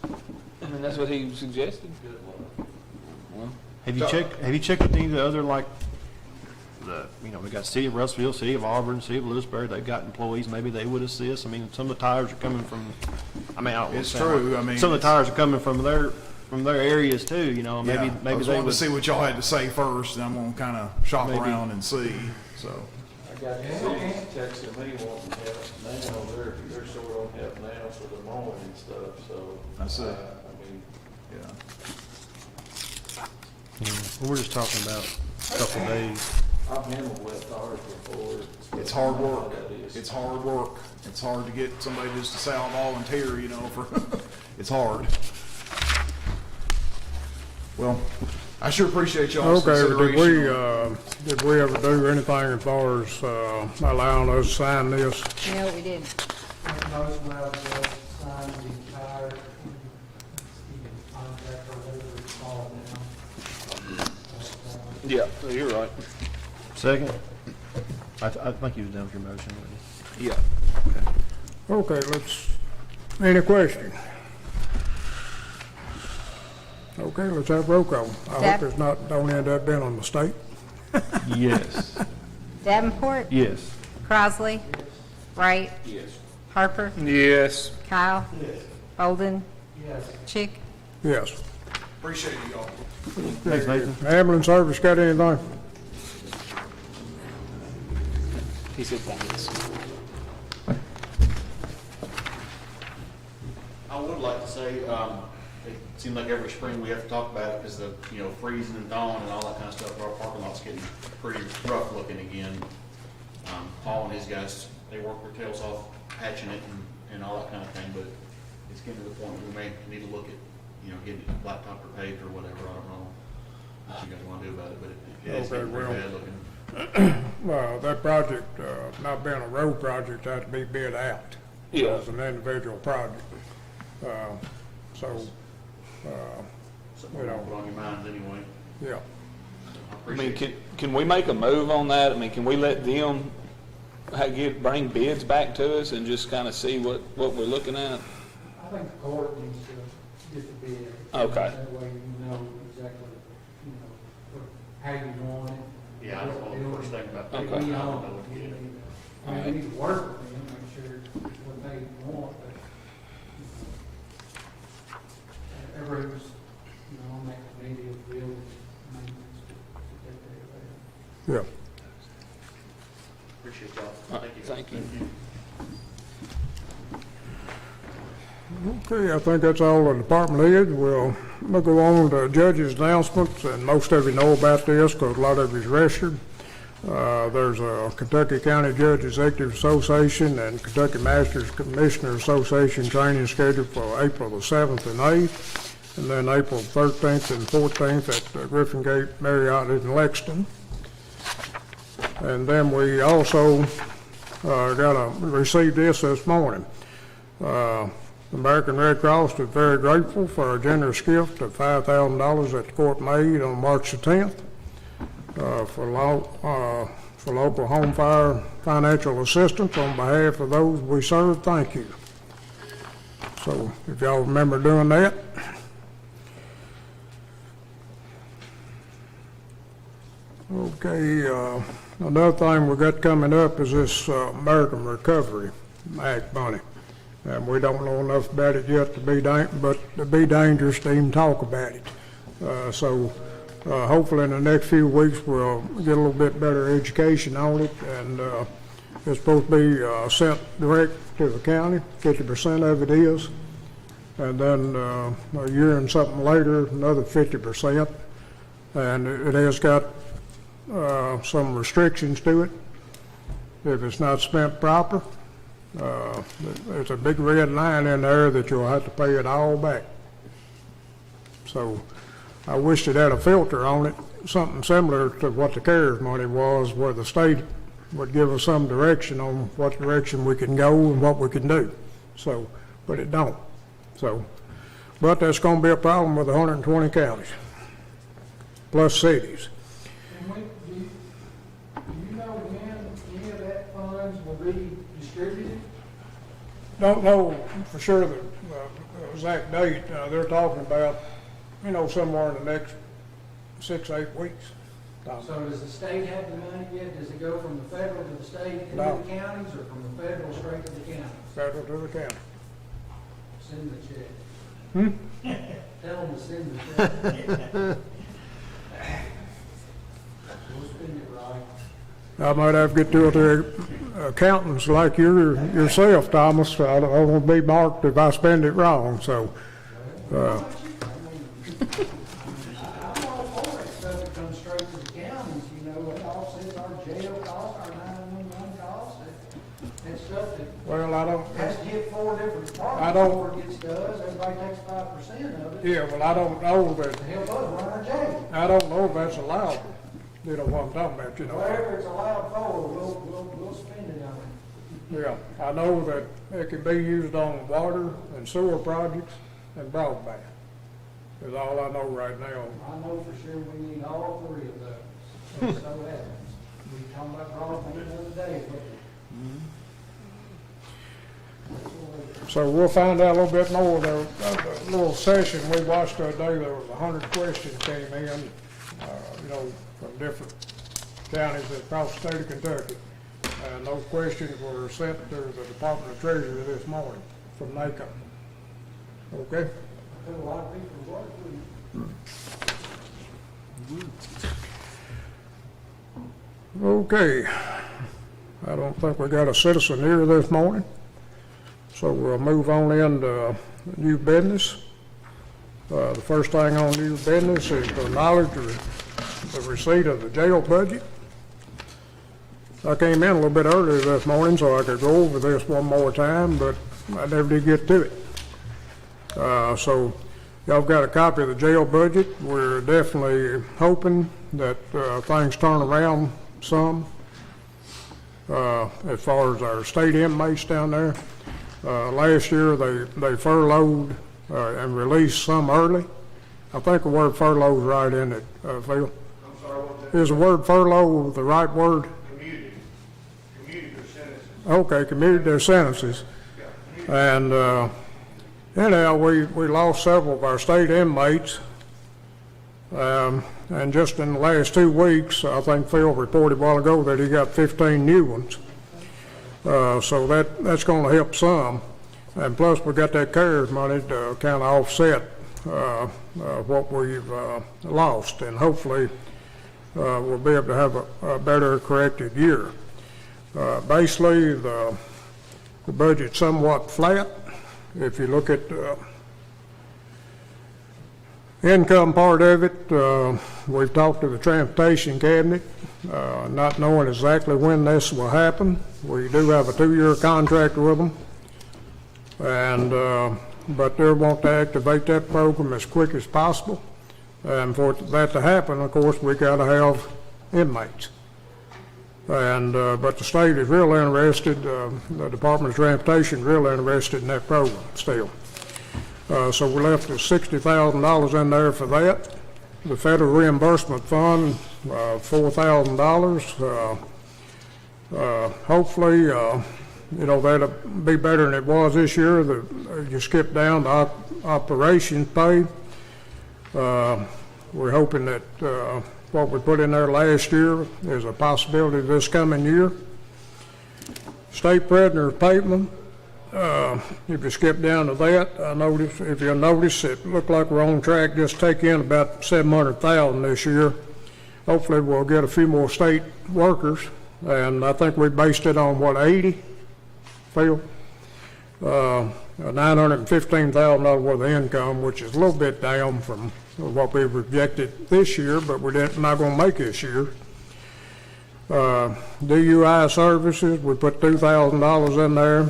I mean, that's what he suggested. Well, Have you checked with any of the other, like, we got City of Russellville, City of Auburn, City of Lewisburg, they've got employees, maybe they would assist. I mean, some of the tires are coming from, I don't want to It's sound true. like- I mean, some of the tires are coming from their areas too, maybe, I maybe just they wanted to would. see what y'all had to say first, and I'm going to kind of shop Maybe. around and see, so. I got the city texting me wanting help now, they're sort of on help now for the mowing and stuff, so. I see. I mean, Yeah. We're just talking about a couple of days. I've handled wet tires before. It's hard work. How that is. It's hard work. It's hard to get somebody just to say I'll volunteer, for, it's hard. Well, I sure appreciate y'all's Okay, consideration. did we ever do anything as far as allowing us to sign this? No, we didn't. Most allowed to sign the entire contract or whatever it's called now. yeah, you're right. Second? I think you was done with your motion, wasn't you? Yeah. Okay, any question? Okay, let's have roll call. I Deb? hope it's don't end up being a mistake. Yes. Davenport, Yes. Crossley, Wright, Yes. Harper, Yes. Kyle, Bolden, Yes. Chick. Yes. Appreciate it, y'all. Thanks, Nathan. Ambulance service got anything? He said thanks. I would like to say, it seems like every spring we have to talk about it because the, freezing and thawing and all that kind of stuff. Our parking lot's getting pretty rough looking again. Paul and his guys, they work their tails off patching it and all that kind of thing, but it's getting to the point we may need to look at, getting it blacktop or paved or whatever. I don't know what you guys want to do about it, but it is Okay, getting pretty well. bad looking. That project, not being a road project, had to be bid out. Yeah. As an individual project. Something You know. to put on your minds anyway. Yeah. I I appreciate mean, can we make a move on that? I mean, can we let them bring bids back to us and just kind of see what we're looking at? I think the court needs to get the bid. Okay. That way you know exactly, how you want it. Yeah, that's what the first thing about. Okay. We I own don't know it. what to get. We need to work with them, make sure what they want, but everyone's, on that committee of building maintenance to take care of that. Yeah. Appreciate y'all. Thank you. Thank you. Okay, I think that's all the department heads. We'll go on to judges' announcements, and most of you know about this because a lot of you's registered. There's a Kentucky County Judge Executive Association and Kentucky Masters Commissioner Association training scheduled for April the 7th and 8th, and then April 13th and 14th at the Griffin Gate Marriott in Lexington. And then we also received this morning. The American Red Cross is very grateful for a generous gift of $5,000 that the court made on March the 10th for local home fire financial assistance on behalf of those we serve. Thank you. So if y'all remember doing that. Okay, another thing we got coming up is this American Recovery Act money. And we don't know enough about it yet to be dangerous to even talk about it. So hopefully in the next few weeks we'll get a little bit better education on it, and it's supposed to be sent direct to the county. 50% of it is, and then a year and something later, another 50%, and it has got some restrictions to it. If it's not spent proper, there's a big red line in there that you'll have to pay it all back. So I wish it had a filter on it, something similar to what the CARES money was, where the state would give us some direction on what direction we can go and what we can do. So, but it don't. So, but that's going to be a problem with 120 counties, plus cities. And do you know when any of that funds will be distributed? Don't know for sure the exact date. They're talking about, somewhere in the next 6-8 weeks. So does the state have the money yet? Does it go from the federal to the state into No. the counties, or from the federal straight to the counties? Federal to the county. Send the check. Hmm? Tell them to send the check. We'll spend it right. I might have to get to their accountants like yourself, Thomas. I don't want to be marked if I spend it wrong, so. I'm all for that stuff that comes straight to the counties, it offsets our jail costs, our 911 costs, and stuff that Well, I don't. has to hit 4 different I departments don't- before it gets to us. Everybody takes 5% of it Yeah, well, I don't know that. to help us run our jail. I don't know if that's allowed. You know what I'm talking about, Whatever it's allowed for, we'll spend it on it. Yeah, I know that it can be used on water and sewer projects and broadband. Is all I know right now. I know for sure we need all 3 of those. And so happens. We were talking about broadband the other day, So we'll find out a little bit more. There was a little session we watched the other day, there was 100 questions came in, from different counties across the state of Kentucky. And those questions were sent to the Department of Treasury this morning from NACO. Okay? Okay. I don't think we got a citizen here this morning, so we'll move on into new business. The first thing on new business is to acknowledge the receipt of the jail budget. I came in a little bit earlier this morning so I could go over this one more time, but I never did get to it. So y'all got a copy of the jail budget. We're definitely hoping that things turn around some as far as our state inmates down there. Last year they furloughed and released some early. I think the word furlough is right in it, Phil. I'm sorry, what that? Is the word furlough the right word? Commuted their sentences. Okay, commuted their sentences. And anyhow, we lost several of our state inmates. And just in the last 2 weeks, I think Phil reported a while ago that he got 15 new ones. So that's going to help some. And plus, we got that CARES money to kind of offset what we've lost. And hopefully, we'll be able to have a better corrected year. Basically, the budget's somewhat flat. If you look at the income part of it, we've talked to the transportation cabinet, not knowing exactly when this will happen. We do have a 2-year contract with them, and but they want to activate that program as quick as possible. And for that to happen, of course, we got to have inmates. And but the state is real interested. The Department of Transportation is real interested in that program still. So we left $60,000 in there for that. The federal reimbursement fund, $4,000. Hopefully, that'll be better than it was this year. You skip down to operations pay. We're hoping that what we put in there last year is a possibility this coming year. State prisoner payment. If you skip down to that, if you'll notice, it looked like we're on track just to take in about $700,000 this year. Hopefully we'll get a few more state workers, and I think we based it on, 80, Phil? $915,000 worth of income, which is a little bit down from what we projected this year, but we're not going to make this year. DUI services, we put $2,000 in there.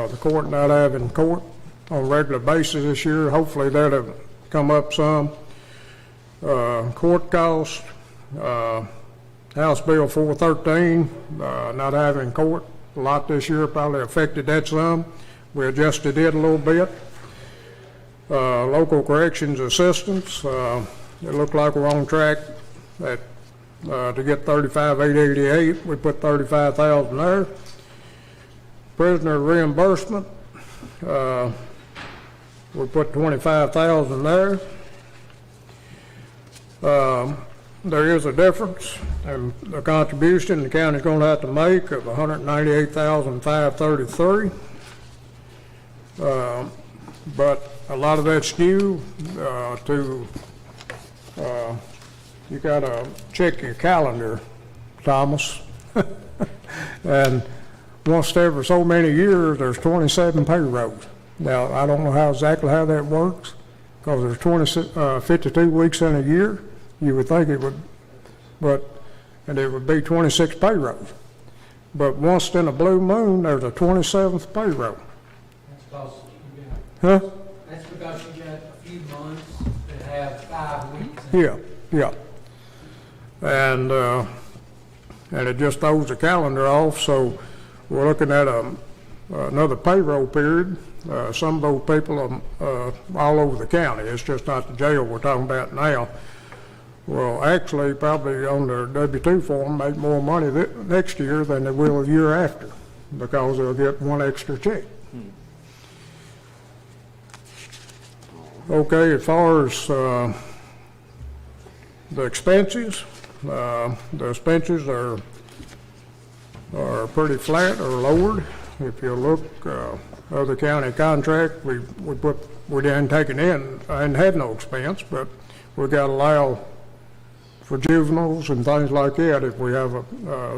The court not having court on a regular basis this year. Hopefully that'll come up some. Court costs, House Bill 413, not having court a lot this year probably affected that some. We adjusted it a little bit. Local corrections assistance, it looked like we're on track to get $35,888. We put $35,000 there. Prisoner reimbursement, we put $25,000 there. There is a difference in the contribution the county's going to have to make of $198,533. But a lot of that's due to you got to check your calendar, Thomas. And once every so many years, there's 27 payrolls. Now, I don't know exactly how that works, because there's 52 weeks in a year. You would think it would, and it would be 26 payrolls. But once in a blue moon, there's a 27th payroll. That's because Huh? That's because you got a few months that have 5 weeks. Yeah. And it just throws the calendar off, so we're looking at another payroll period. Some of those people are all over the county. It's just not the jail we're talking about now. Well, actually, probably on their W-2 form, make more money next year than they will the year after, because they'll get one extra check. Okay, as far as the expenses are are pretty flat or lowered. If you look, other county contract, we didn't take it in, and had no expense, but we got to allow for juveniles and things like that if we have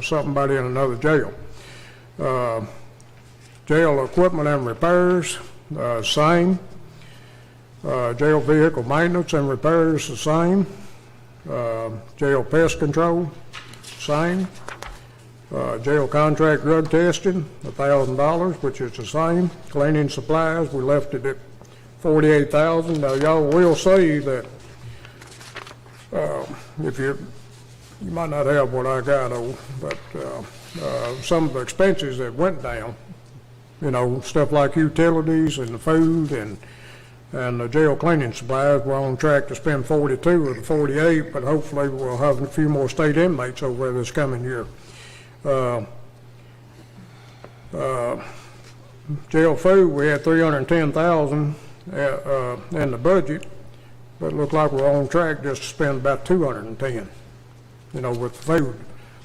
somebody in another jail. Jail equipment and repairs, same. Jail vehicle maintenance and repairs, the same. Jail pest control, same. Jail contract drug testing, $1,000, which is the same. Cleaning supplies, we left it at $48,000. Now, y'all will see that if you might not have what I got, but some of the expenses that went down, you know, stuff like utilities and the food and the jail cleaning supplies, we're on track to spend 42 of the 48, but hopefully we'll have a few more state inmates over there this coming year. Jail food, we had $310,000 in the budget, but it looked like we're on track just to spend about $210, you know, with food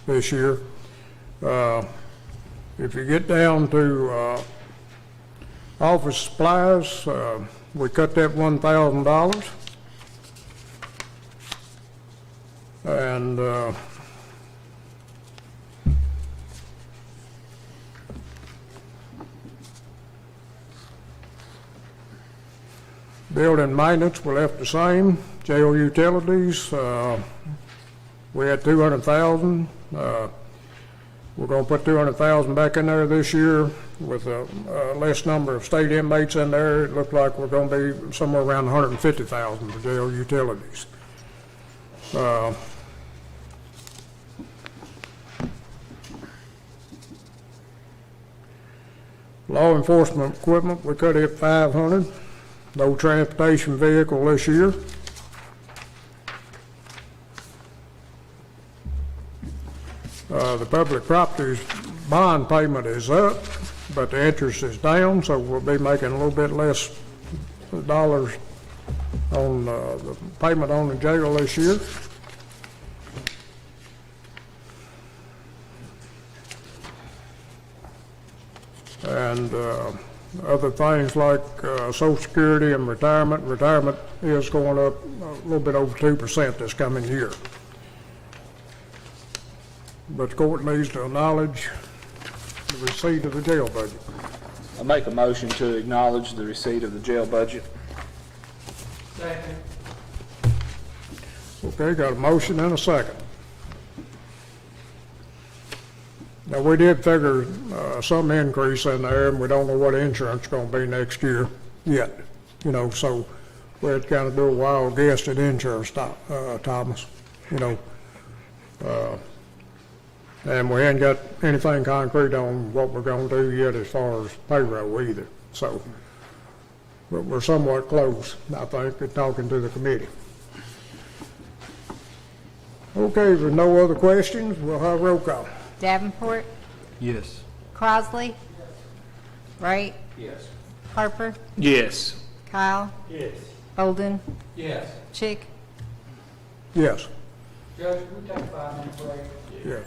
this year. If you get down to office supplies, we cut that $1,000. And building maintenance, we left the same. Jail utilities, we had $200,000. We're going to put $200,000 back in there this year with a less number of state inmates in there. It looked like we're going to be somewhere around $150,000 for jail utilities. Law enforcement equipment, we cut it $500. No transportation vehicle this year. The public properties bond payment is up, but the interest is down, so we'll be making a little bit less dollars on the payment on the jail this year. And other things like Social Security and retirement. Retirement is going up a little bit over 2% this coming year. But the court needs to acknowledge the receipt of the jail budget. I make a motion to acknowledge the receipt of the jail budget. Second. Okay, got a motion and a second. Now, we did figure some increase in there, and we don't know what insurance is going to be next year yet. You know, so we had to kind of do a wild guess at insurance, Thomas. You know, and we ain't got anything concrete on what we're going to do yet as far as payroll either. So, but we're somewhat close, I think, at talking to the committee. Okay, if there's no other questions, we'll have roll call. Davenport, Yes. Crosley, Wright, Yes. Harper, Yes. Kyle, Yes. Bolden, Yes. Chick. Yes. Judge, we take a 5-minute break. Yeah.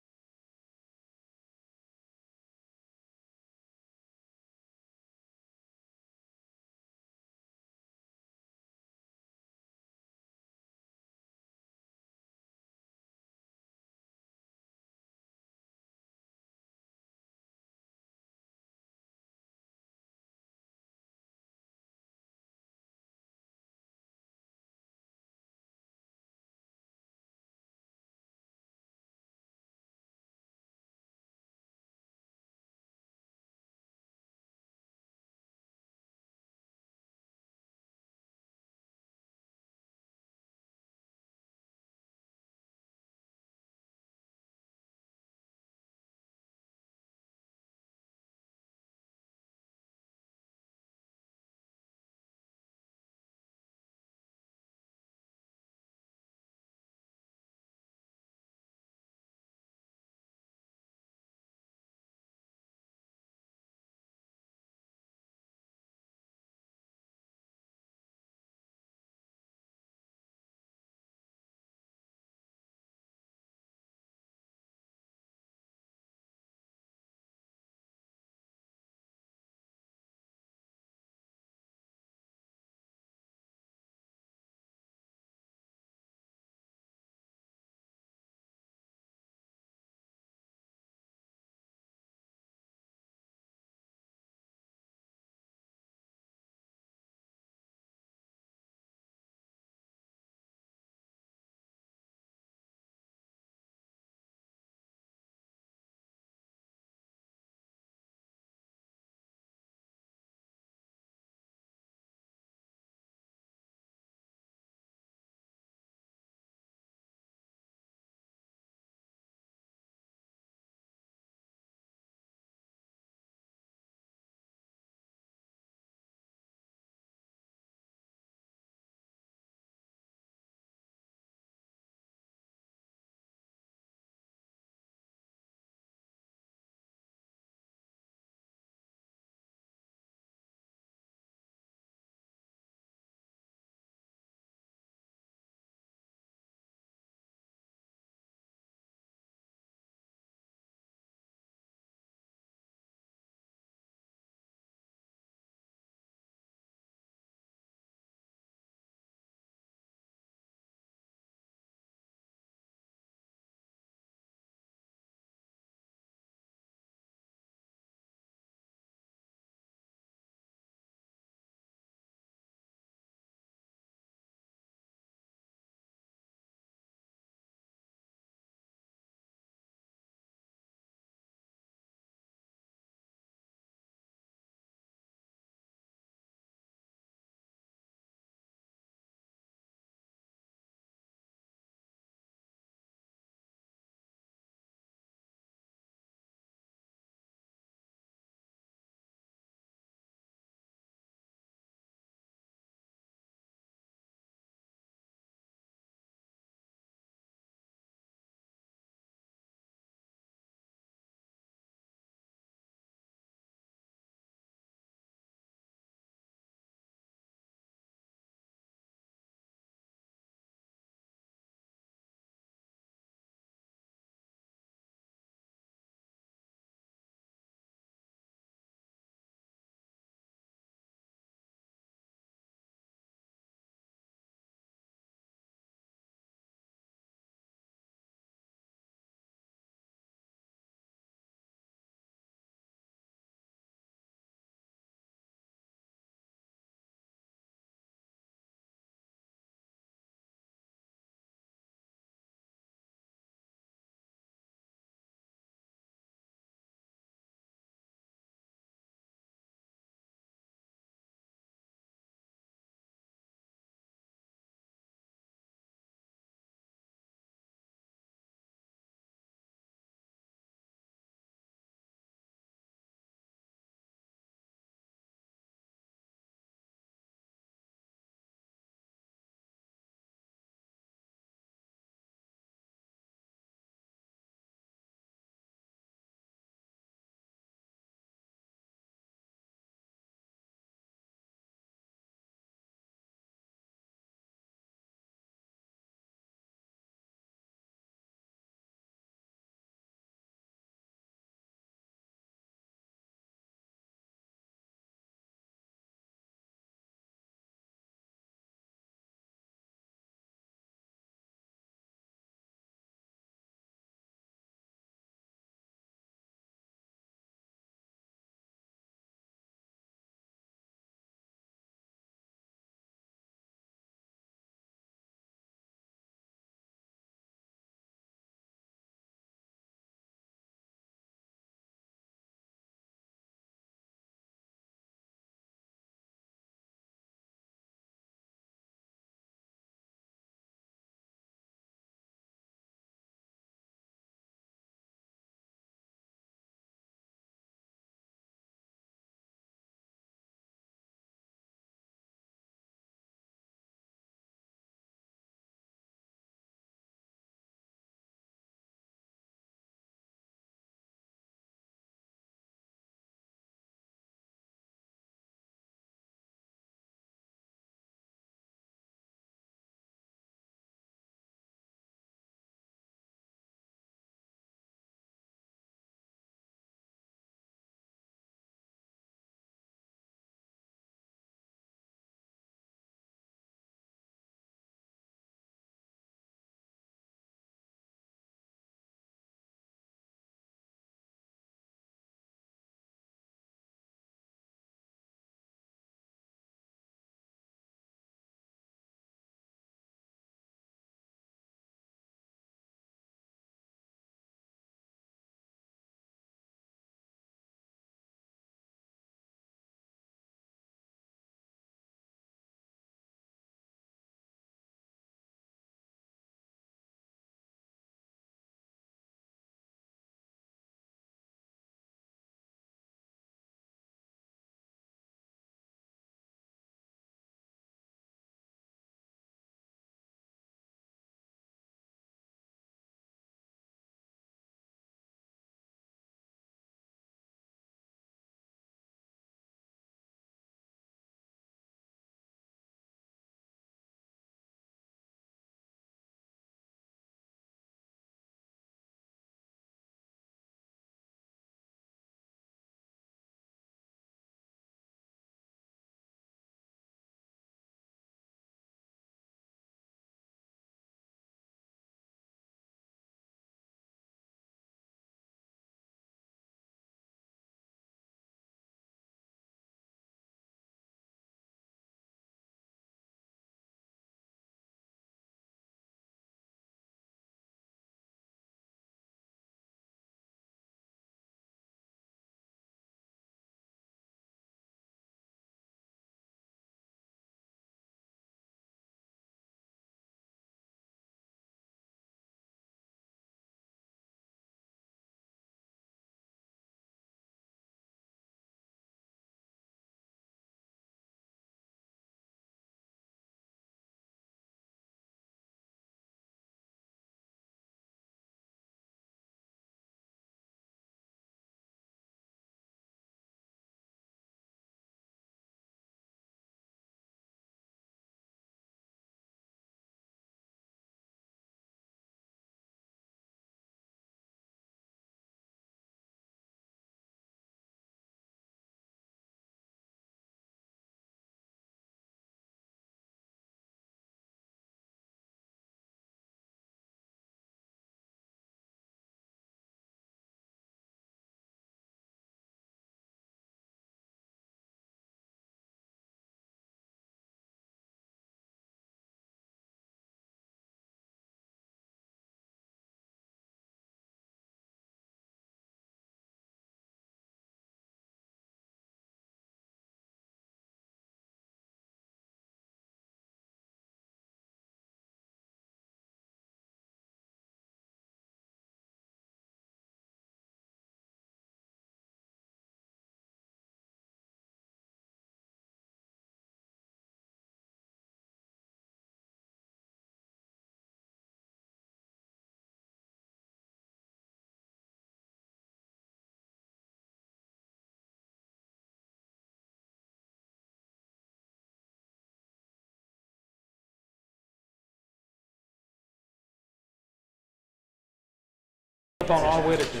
up on R. Whitaker.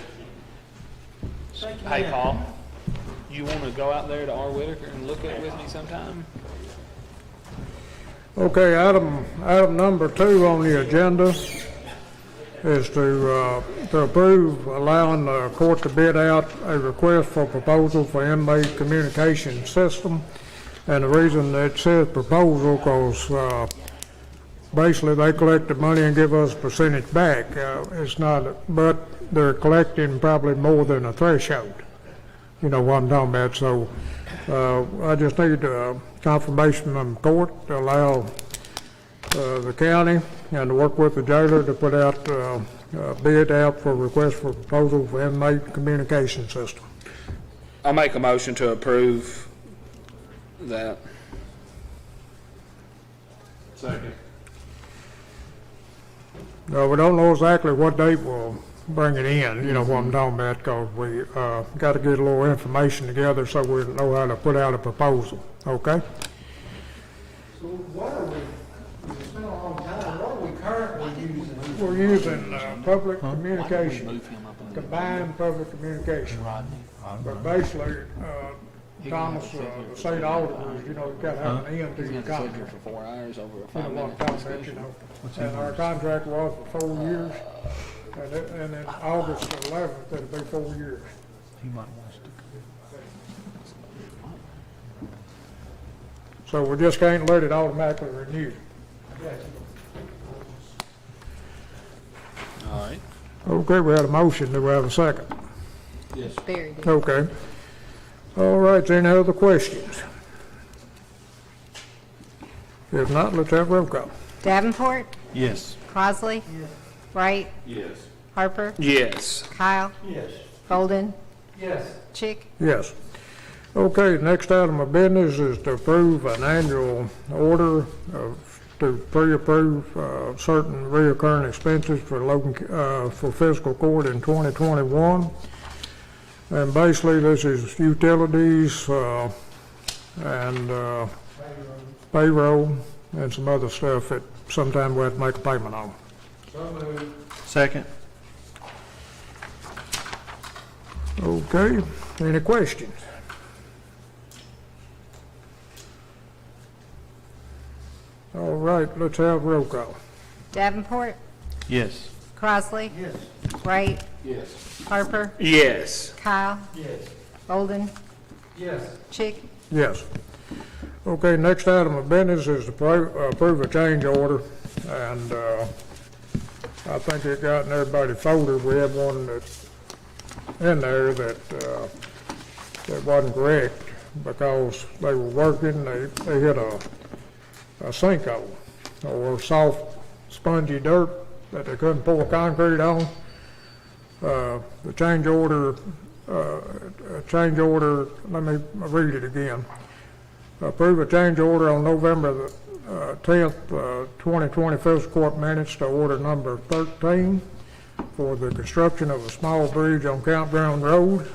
Hey, Paul, you want to go out there to R. Whitaker and look at it with me sometime? Okay, item number 2 on the agenda is to approve allowing the court to bid out a request for proposal for inmate communication system. And the reason it says proposal, because basically they collect the money and give us a percentage back. It's not, but they're collecting probably more than a threshold. You know what I'm talking about. So I just need confirmation from the court to allow the county and to work with the jailer to put out bid out for request for proposal for inmate communication system. I'll make a motion to approve that. Second. No, we don't know exactly what date we'll bring it in, you know what I'm talking about, because we got to get a little information together so we know how to put out a proposal, okay? So what are we, it's been a long time, what are we currently using? We're using public communication, combined public communication. But basically, Thomas, the state auditors, you know, you've got to have an end to your contract. For 4 hours over a You know what I'm talking about, you know. And our contract was for 4 years, and then August 11th, it'll be 4 years. So we just can't let it automatically renew. All right. Okay, we had a motion, do we have a second? Yes. Very good. Okay. All right, any other questions? If not, let's have roll call. Davenport, Yes. Crossley, Wright, Yes. Harper, Yes. Kyle, Yes. Bolden, Yes. Chick. Yes. Okay, next item of business is to approve an annual order to pre-approve certain reoccurring expenses for Logan, for fiscal court in 2021. And basically, this is utilities and payroll and some other stuff that sometime we have to make a payment on. Second. Okay, any questions? All right, let's have roll call. Davenport, Yes. Crossley, Yes. Wright, Yes. Harper, Yes. Kyle, Yes. Bolden, Yes. Chick. Yes. Okay, next item of business is to approve a change order, and I think it got in everybody's folder. We had one that's in there that wasn't correct because they were working, they hit a sinkhole or soft spongy dirt that they couldn't pour concrete on. The change order, let me read it again. Approve a change order on November the 10th, 2020 fiscal court minutes to order number 13 for the construction of a small bridge on Campground Road.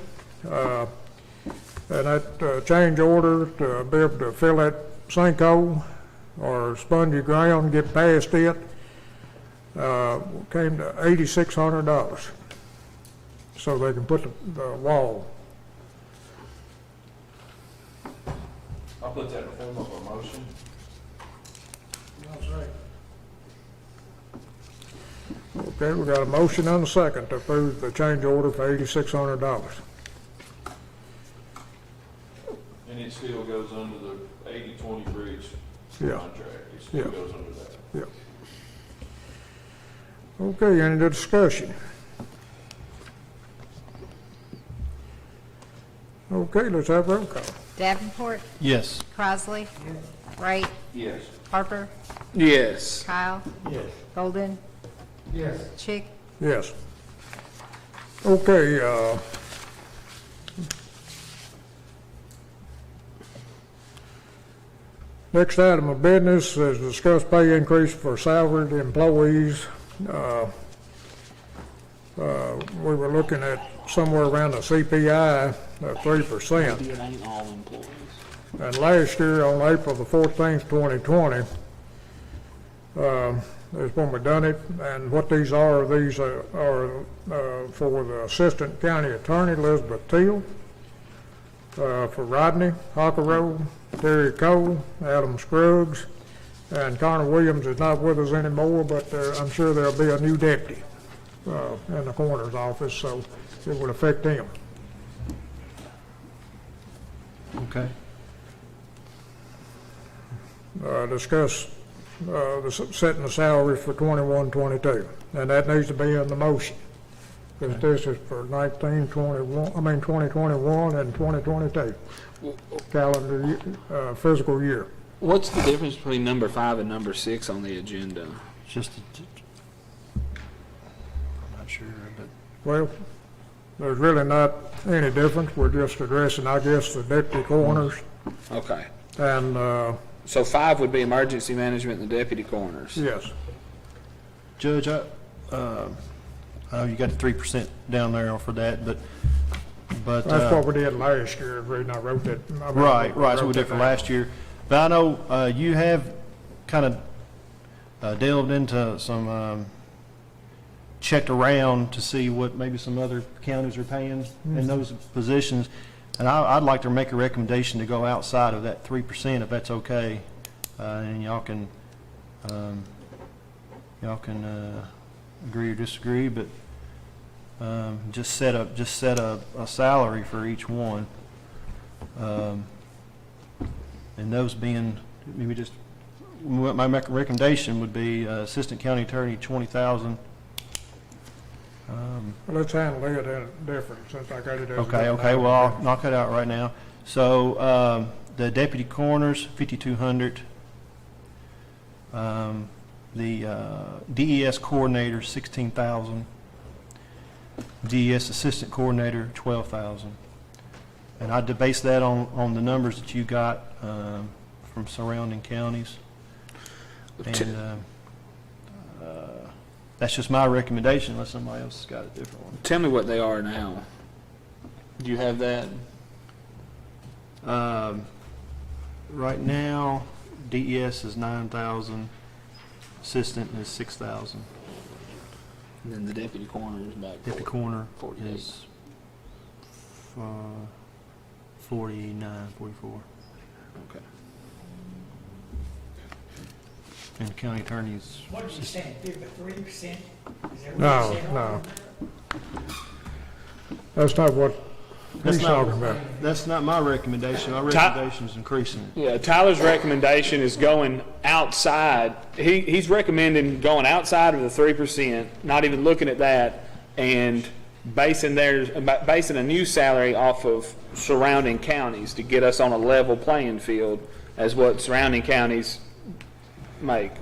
And that change order to be able to fill that sinkhole or spongy ground, get past it, came to $8,600 so they can put the wall. I'll put that in the form of a motion. Okay, we got a motion and a second to approve the change order for $8,600. And it still goes under the 80/20 bridge Yeah. contract. It still Yeah. goes under that. Yeah. Okay, any discussion? Okay, let's have roll call. Davenport, Yes. Crossley, Wright, Yes. Harper, Yes. Kyle, Yes. Bolden, Yes. Chick. Yes. Okay, next item of business is discuss pay increase for salaried employees. We were looking at somewhere around a CPI of 3%. It ain't all employees. And last year, on April the 14th, 2020, That's when we done it, and what these are for the Assistant County Attorney, Elizabeth Teal, for Rodney Hockero, Terry Cole, Adam Scruggs, and Connor Williams is not with us anymore, but I'm sure there'll be a new deputy in the coroner's office, so it will affect him. Okay. Discuss setting the salaries for 21-22, and that needs to be in the motion, because this is for 2021 and 2022 calendar year, fiscal year. What's the difference between number 5 and number 6 on the agenda? Just, I'm not sure, but. Well, there's really not any difference. We're just addressing, I guess, the deputy coroners. Okay. And, So 5 would be emergency management and the deputy coroners. yes. Judge, I know you got the 3% down there for that, but. That's what we did last year, and I wrote that. Right, so we did for last year. But I know you have kind of delved into some, checked around to see what maybe some other counties are paying in those positions. And I'd like to make a recommendation to go outside of that 3%, if that's okay. And y'all can agree or disagree, but just set a salary for each one. And those being, maybe just, my recommendation would be Assistant County Attorney, 20,000. Let's handle it different, since I got it as. Okay, well, I'll knock it out right now. So, the deputy coroners, 5,200. The DES coordinator, 16,000. DES assistant coordinator, 12,000. And I base that on the numbers that you got from surrounding counties. And that's just my recommendation, unless somebody else has got a different one. Tell me what they are now. Do you have that? Right now, DES is 9,000, assistant is 6,000. And then the deputy coroner is about Deputy coroner 48. is 49, 44. Okay. And the county attorney's. What are you saying, 3%? No. That's not what he's talking about. That's not my recommendation. My recommendation is increasing it. Yeah, Tyler's recommendation is going outside. He's recommending going outside of the 3%, not even looking at that, and basing a new salary off of surrounding counties to get us on a level playing field as what surrounding counties make.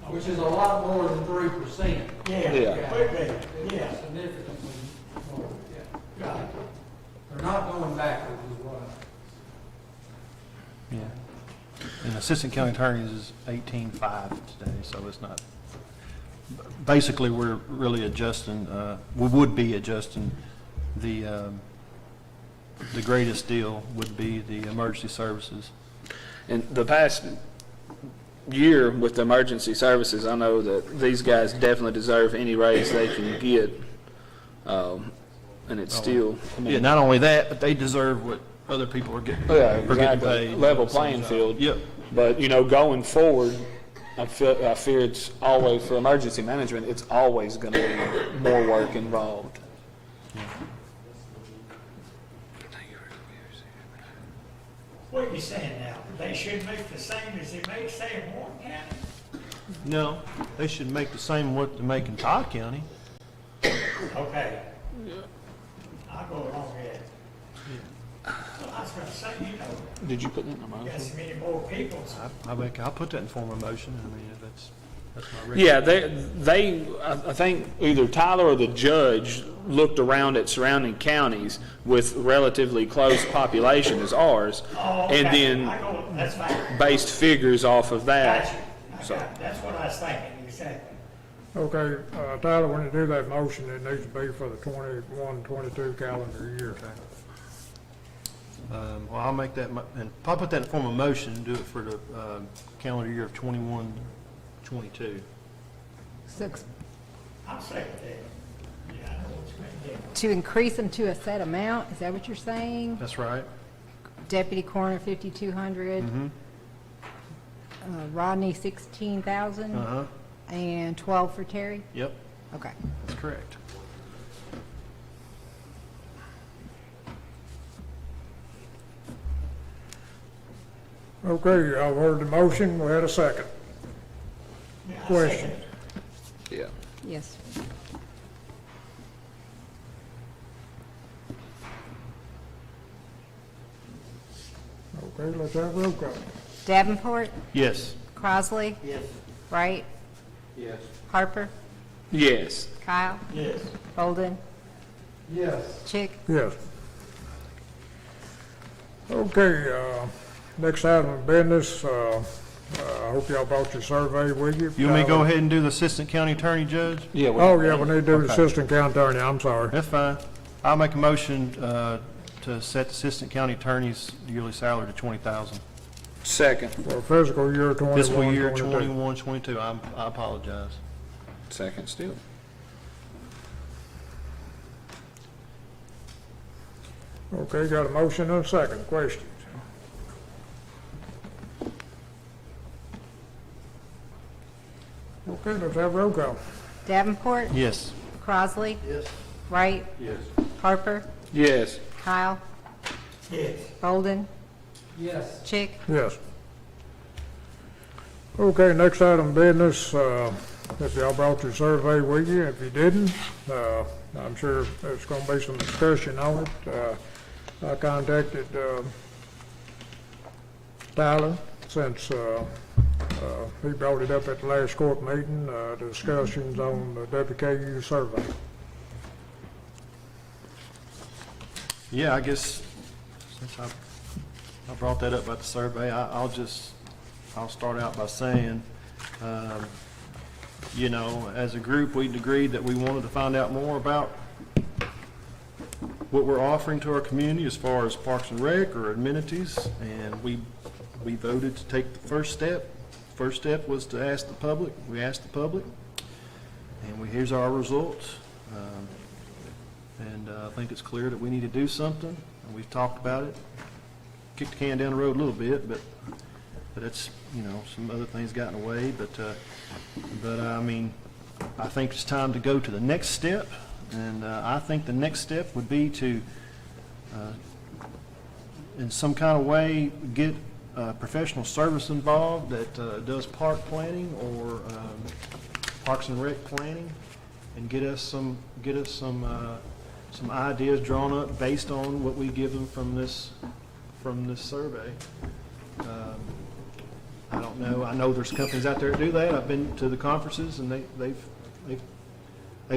Which is a lot more than 3%. Yeah. Yeah. Significantly more, yeah. Right. They're not going backwards is what Yeah. And assistant county attorneys is 18.5 today, so it's not. Basically, we're really adjusting. We would be adjusting the greatest deal would be the emergency services. In the past year with the emergency services, I know that these guys definitely deserve any raise they can get, and it's still. I mean, Yeah, not only that, but they deserve what other people are getting. Yeah, are getting exactly. paid. Level playing field. Yep. But going forward, I fear it's always for emergency management. It's always going to be more work involved. What are you saying now? They should make the same as they make, say, in Warren County? No, they should make the same what they make in Todd County. Okay. I'll go along with it. Well, I was gonna say, Did you put that in the you got motion? so many more people. I'll put that in form of motion. I mean, if that's my Yeah, I think either Tyler or the judge looked around at surrounding counties with relatively close population as ours, Oh, okay. and I go, that's fine. then based figures off of that. Got you. I got it. That's what I was thinking, exactly. Okay, Tyler, when you do that motion, it needs to be for the 21-22 calendar year. Well, I'll make that, and I'll put that in form of motion and do it for the calendar year of 21, 22. I'll second that. Yeah, I know what's going to do. To increase them to a set amount, is that what you're saying? That's right. Deputy coroner, 5,200. Mm-hmm. Rodney, 16,000. Uh-huh. And 12 for Terry? Yep, Okay. that's correct. Okay, y'all heard the motion, we had a second. Yeah, I Question. second it. Yeah. Yes. Okay, let's have a roll call. Davenport, Yes. Crosley, Yes. Wright, Yes. Harper, Yes. Kyle, Yes. Bolden, Yes. Chick. Yes. Okay, next item of business, I hope y'all brought your survey with you. You want me to go ahead and do the assistant county attorney, Judge? Yeah. Oh, yeah, we need to do the Okay. assistant county attorney, I'm sorry. That's fine. I'll make a motion to set the assistant county attorney's yearly salary to 20,000. Second. For fiscal year 21, Fiscal year 22. 21, 22. I apologize. Second still. Okay, got a motion and a second. Questions? Okay, let's have a roll call. Davenport, Yes. Crosley, Yes. Wright, Yes. Harper, Yes. Kyle, Yes. Bolden, Yes. Chick. Yes. Okay, next item of business, if y'all brought your survey with you, if you didn't, I'm sure there's gonna be some discussion on it. I contacted, Tyler since, he brought it up at the last court meeting, discussions on the WKU survey. Yeah, I guess since I brought that up about the survey, I'll start out by saying, you know, as a group, we agreed that we wanted to find out more about what we're offering to our community as far as Parks and Rec or amenities, and we voted to take the first step. First step was to ask the public. We asked the public, and here's our results. And I think it's clear that we need to do something, and we've talked about it, kicked the can down the road a little bit, but it's, you know, some other things got in the way, but I mean, I think it's time to go to the next step, and I think the next step would be to, in some kind of way, get professional service involved that does park planning or Parks and Rec planning, and get us some ideas drawn up based on what we give them from this survey. I don't know. I know there's companies out there that do that. I've been to the conferences, and they've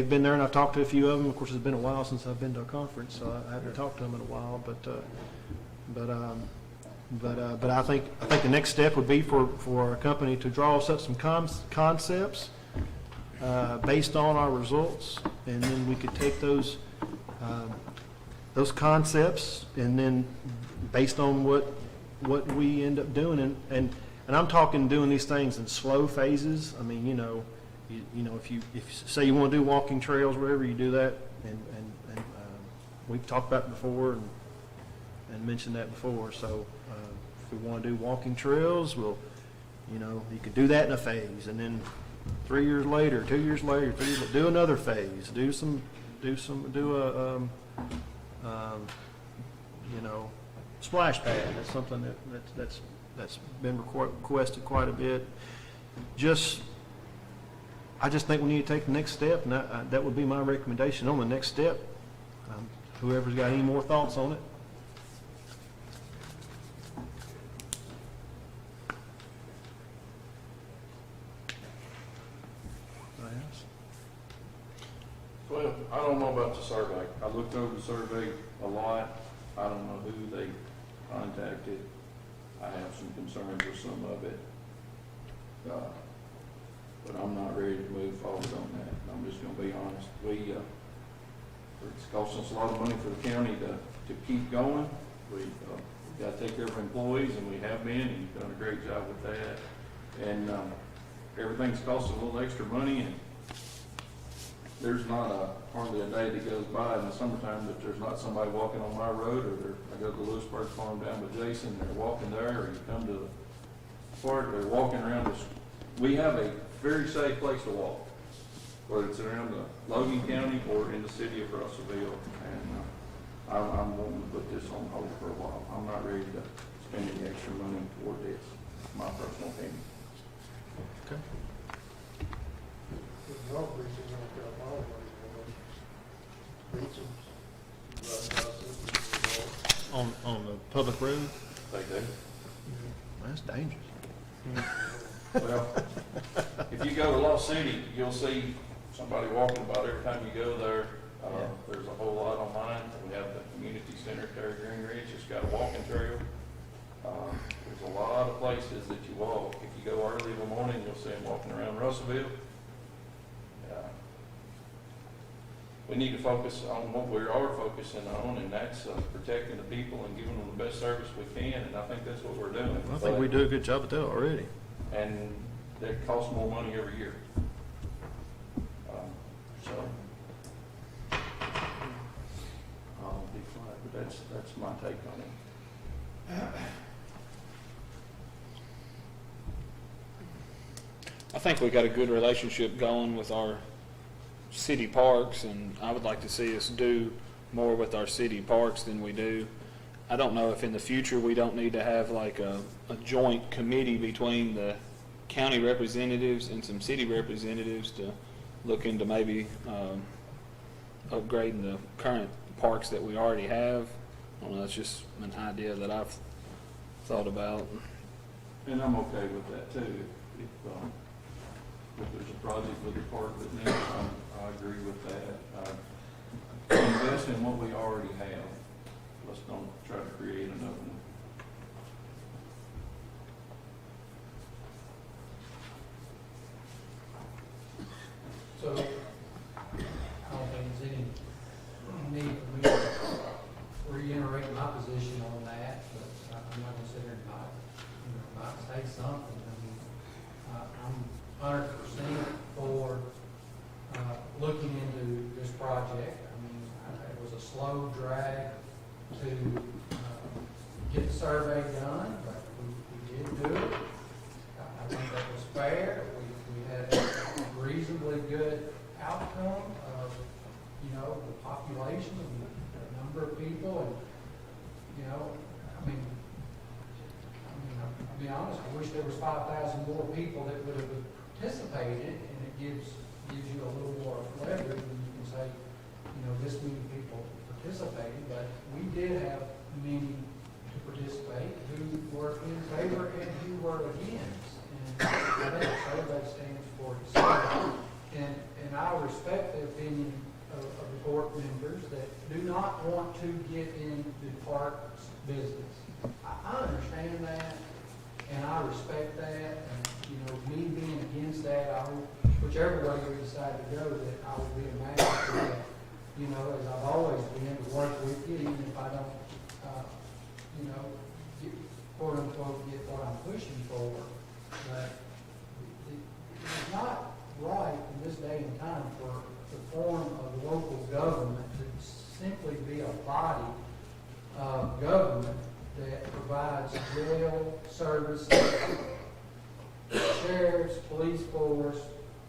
been there, and I've talked to a few of them. Of course, it's been a while since I've been to a conference, so I haven't talked to them in a while. But I think the next step would be for a company to draw us up some concepts based on our results, and then we could take those concepts, and then based on what we end up doing, and I'm talking doing these things in slow phases. I mean, you know, if you say you want to do walking trails, wherever you do that, and we've talked about it before and mentioned that before. So if we want to do walking trails, you could do that in a phase, and then 3 years later, 2 years later, do another phase, do a splash pad. That's something that's been requested quite a bit. I just think we need to take the next step, and that would be my recommendation on the next step. Whoever's got any more thoughts on it. Well, I don't know about the survey. I looked over the survey a lot. I don't know who they contacted. I have some concerns with some of it. But I'm not ready to move forward on that. I'm just gonna be honest. It's costing us a lot of money for the county to keep going. We've got to take care of our employees, and we have been, and you've done a great job with that. And everything's costing a little extra money, and there's not hardly a day that goes by in the summertime that there's not somebody walking on my road, or I go to the Lewisburg Farm down with Jason, they're walking there, or you come to the park, they're walking around us. We have a very safe place to walk, whether it's around the Logan County or in the city of Russellville. And I'm wanting to put this on hold for a while. I'm not ready to spend any extra money toward this, my personal opinion. Okay. On the public road? They do. That's dangerous. Well, if you go to Lost City, you'll see somebody walking about every time you go there. There's a whole lot on mine. We have the community center there at Green Ridge. It's got a walking trail. There's a lot of places that you walk. If you go early in the morning, you'll see them walking around Russellville. We need to focus on what we are focusing on, and that's protecting the people and giving them the best service we can, and I think that's what we're doing. I think we do a good job at that already. And that costs more money every year. So, I'll be quiet, but that's my take on it. I think we got a good relationship going with our city parks, and I would like to see us do more with our city parks than we do. I don't know if in the future we don't need to have like a joint committee between the county representatives and some city representatives to look into maybe upgrading the current parks that we already have. I don't know, that's just an idea that I've thought about. And I'm okay with that too. If there's a project with the park that needs, I agree with that. Invest in what we already have. Let's don't try to create another one. So, I don't think there's any need for me to reiterate my position on that, but I'm not gonna sit here and not say something. I mean, I'm 100% for looking into this project. I mean, it was a slow drag to get the survey done, but we did do it. I think that was fair. We had a reasonably good outcome of, the population and the number of people, and, I'll be honest, I wish there was 5,000 more people that would have participated, and it gives you a little more leverage, and you can say, this many people participated, but we did have many to participate who were in favor and who were against. And I think the survey stands for itself. And I respect the opinion of the board members that do not want to get into parks business. I understand that, and I respect that, and, me being against that, whichever way we decide to go, that I will be a match for that. As I've always been, to work with you, even if I don't, quote unquote, get what I'm pushing for. But it's not right in this day and time for the form of local government to simply be a body of government that provides jail services, sheriff's, police force,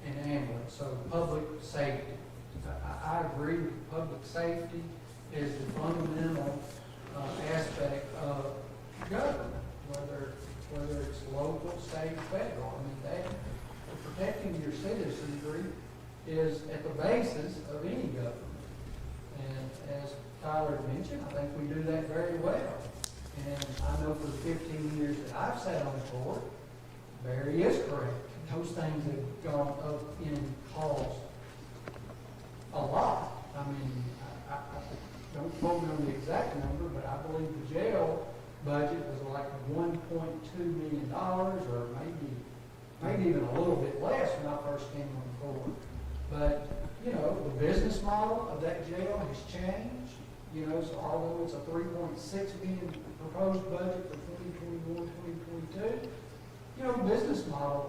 and ambulance, so public safety. I agree with public safety is the fundamental aspect of government, whether it's local, state, federal. I mean, that protecting your citizenry is at the basis of any government. And as Tyler mentioned, I think we do that very well. And I know for the 15 years that I've sat on the board, Barry is correct. Those things have gone up in cost a lot. I mean, I don't quote me on the exact number, but I believe the jail budget was like $1.2 million, or maybe even a little bit less when I first came on the board. But, the business model of that jail has changed. So although it's a $3.6 billion proposed budget for 2021, 2022, the business model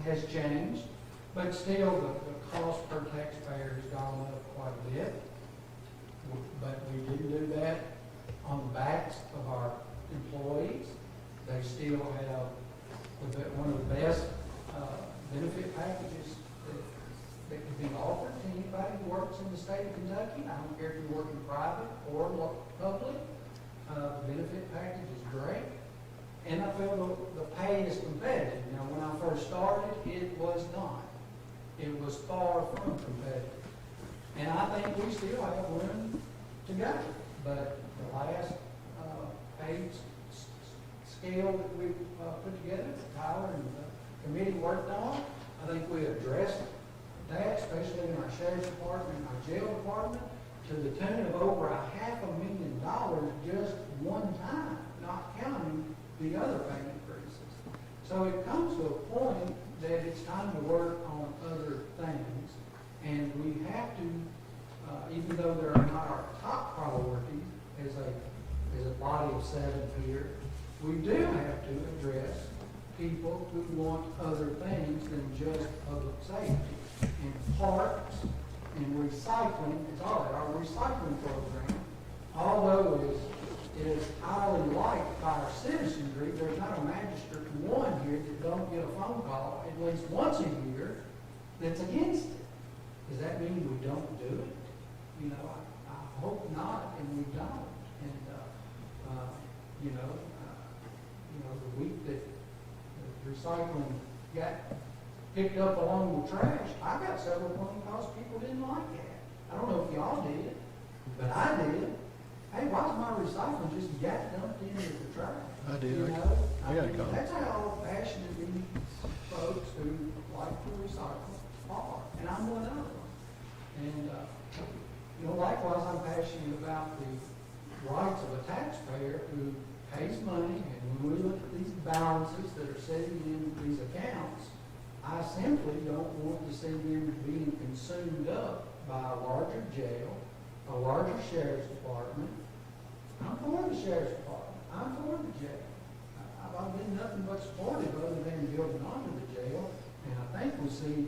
has changed, but still the cost per taxpayer has gone up quite a bit. But we didn't do that on the backs of our employees. They still have one of the best benefit packages that can be offered to anybody who works in the state of Kentucky. I don't care if you're working private or public. The benefit package is great. And I feel the pay is competitive. Now, when I first started, it was not. It was far from competitive. And I think we still have room to go. But the last pay scale that we put together, that Tyler and the committee worked on, I think we addressed that, especially in our sheriff's department and our jail department, to the tune of over $500,000 just one time, not counting the other pay increases. So it comes to a point that it's time to work on other things, and we have to, even though they're not our top priority as a body of 7 here, we do have to address people who want other things than just public safety. And parks and recycling is all that. Our recycling program, although it is highly liked by our citizenry, there's not a magistrate one here that don't get a phone call at least once a year that's against it. Does that mean we don't do it? You know, I hope not, and we don't. And the week that the recycling got picked up along with trash, I got several phone calls people didn't like that. I don't know if y'all did, but I did. Hey, why's my recycling just got dumped into the trash? I did. You know, I got a call. That's how passionate these folks who like to recycle are, and I'm one of them. And likewise, I'm passionate about the rights of a taxpayer who pays money, and when we look at these balances that are sitting in these accounts, I simply don't want to see them being consumed up by a larger jail, a larger sheriff's department. I'm for the sheriff's department. I'm for the jail. I've been nothing but supportive other than building onto the jail. And I think we see,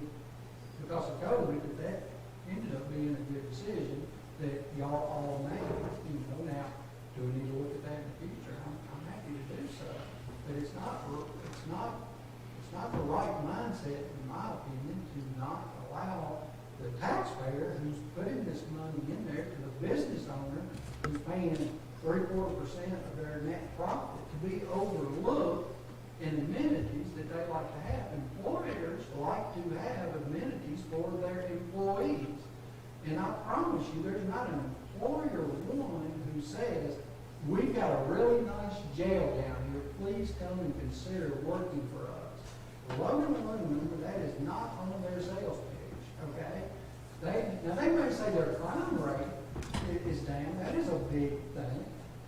because of COVID, that ended up being a good decision that y'all all made. Now, do we need to look at that in the future? I'm happy to do so. But it's not the right mindset, in my opinion, to not allow the taxpayer who's putting this money in there to the business owner who's paying 3/4% of their net profit to be overlooked in amenities that they like to have. Employers like to have amenities for their employees. And I promise you, there's not an employer one who says, we've got a really nice jail down here, please come and consider working for us. Logan, remember, that is not on their sales page, okay? They may say their crime rate is down. That is a big thing.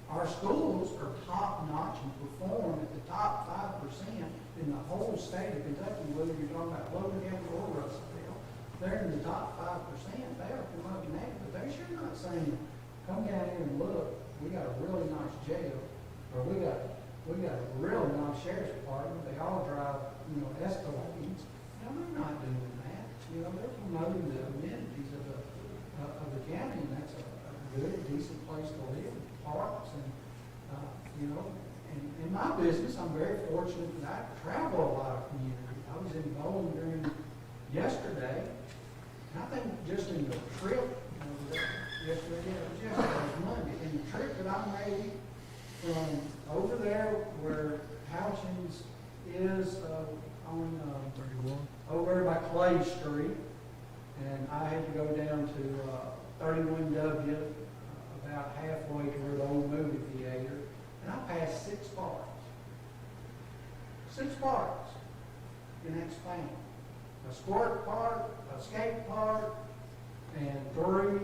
Our schools are top-notch and perform at the top 5% in the whole state of Kentucky, whether you're talking about Logan County or Russellville. They're in the top 5%. They are promoting that, but they're sure not saying, come down here and look, we got a really nice jail, or we got a really nice sheriff's department. They all drive, Escalades. No, they're not doing that. They're promoting the amenities of the county, and that's a good, decent place to live, parks, and and in my business, I'm very fortunate that I travel a lot of communities. I was in Bowling Green yesterday, and I think just in the trip, yesterday, it was Monday, in the trip that I made from over there where Houchins is on over by Clay Street, and I had to go down to 31W, about halfway to where the old movie theater, and I passed 6 parks. 6 parks in that span. A squirt park, a skate park, and three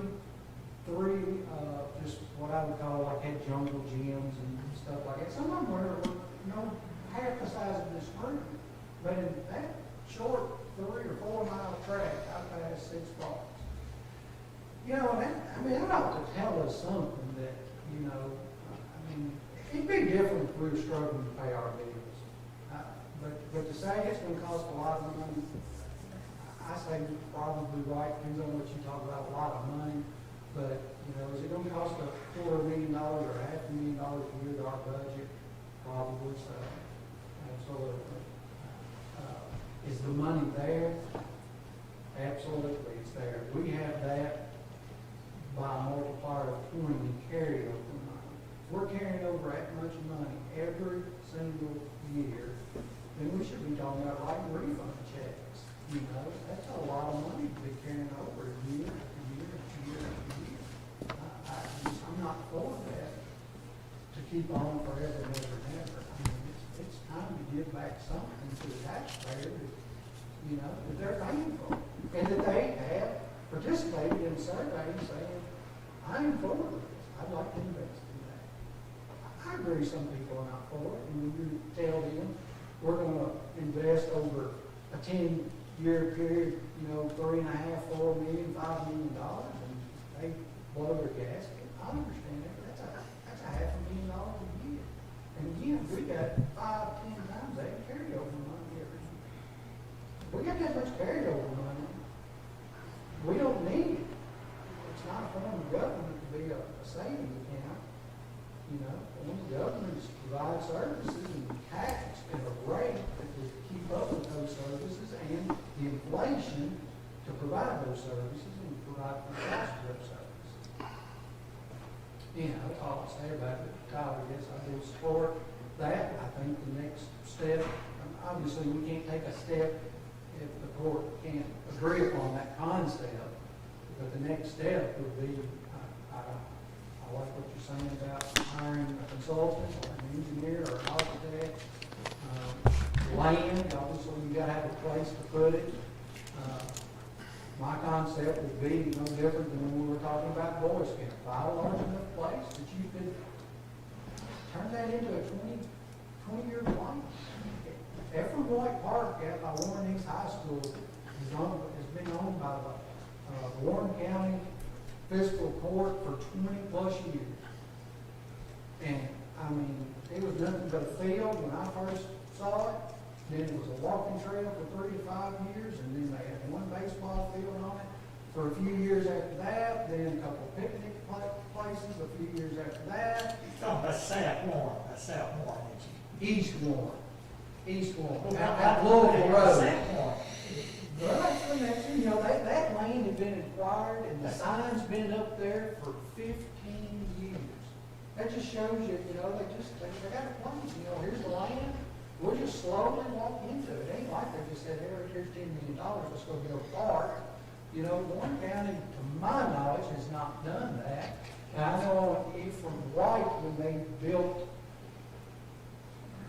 just what I would call like had jungle gyms and stuff like that. Some of them were half the size of this room. But in that short 3 or 4 mile track, I passed 6 parks. That ought to tell us something that, it'd be different if we were struggling to pay our bills. But But to say it's gonna cost a lot of money, I say probably right, depends on what you talk about, a lot of money. But, you know, is it gonna cost $250,000 or $500,000 a year to our budget? Probably so, absolutely. Is the money there? Absolutely, it's there. We have that by a multiplier of 20 in carryover money. If we're carrying over that much money every single year, then we should be talking about writing refund checks. You know, that's a lot of money to be carrying over year after year after year after year. I'm not for that, to keep on forever and ever and ever. I mean, it's time to give back something to the taxpayer that, you know, that they're paying for. And that they have participated in a survey saying, I'm for this, I'd like to invest in that. I agree some people are not for it, and when you tell them, we're gonna invest over a 10-year period, you know, $3.5 million, $4 million, $5 million, and they blow their gasket. I understand that, but that's a $500,000 a year. And again, we got 5, 10 times that carryover money every year. We got that much carryover money. We don't need it. It's not a form of government to be a savings account. You know, when the governments provide services and tax at a rate that would keep up with those services and the inflation to provide those services and provide for the cost of those services. You know, that's all I say about it. Tyler, yes, I do support that. I think the next step, obviously we can't take a step if the court can't agree upon that concept, but the next step would be, I like what you're saying about hiring a consultant or an engineer or an architect. Land, obviously you gotta have a place to put it. My concept would be no different than when we were talking about Boy Scouts. Buy a large enough place that you could turn that into a 20-year plan. Ephraim White Park out by Warren East High School has been owned by the Warren County Fiscal Court for 20+ years. And, I mean, it was nothing but a field when I first saw it. Then it was a walking trail for 3 to 5 years, and then they had one baseball field on it for a few years after that, then a couple picnic places a few years after that. You're talking about South Warren, East Warren. East Warren, out Louisville Road. Well, that's, you know, that land had been acquired and the sign's been up there for 15 years. That just shows you, you know, they got a plan. You know, here's the land. We'll just slowly walk into it. It ain't like they just said, here's $10 million, let's go get a park. You know, Warren County, to my knowledge, has not done that. And I know Ephraim White, when they built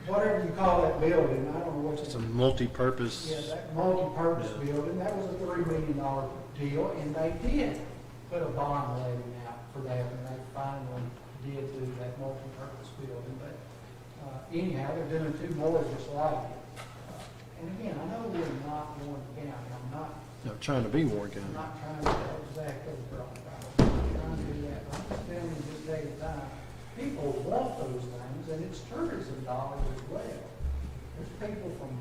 whatever you call that building, I don't know what It's a multi-purpose. Yeah, that multi-purpose building, that was a $3 million deal, and they did put a bond levy out for that, and they finally did do that multi-purpose building. But anyhow, they're doing 2 more just like it. And again, I know we're not Warren County. I'm not Trying to be Warren County. I'm not trying to exact over I'm not trying to do that. I'm just telling you this day and time. People want those things, and it's tourism dollars as well. There's people from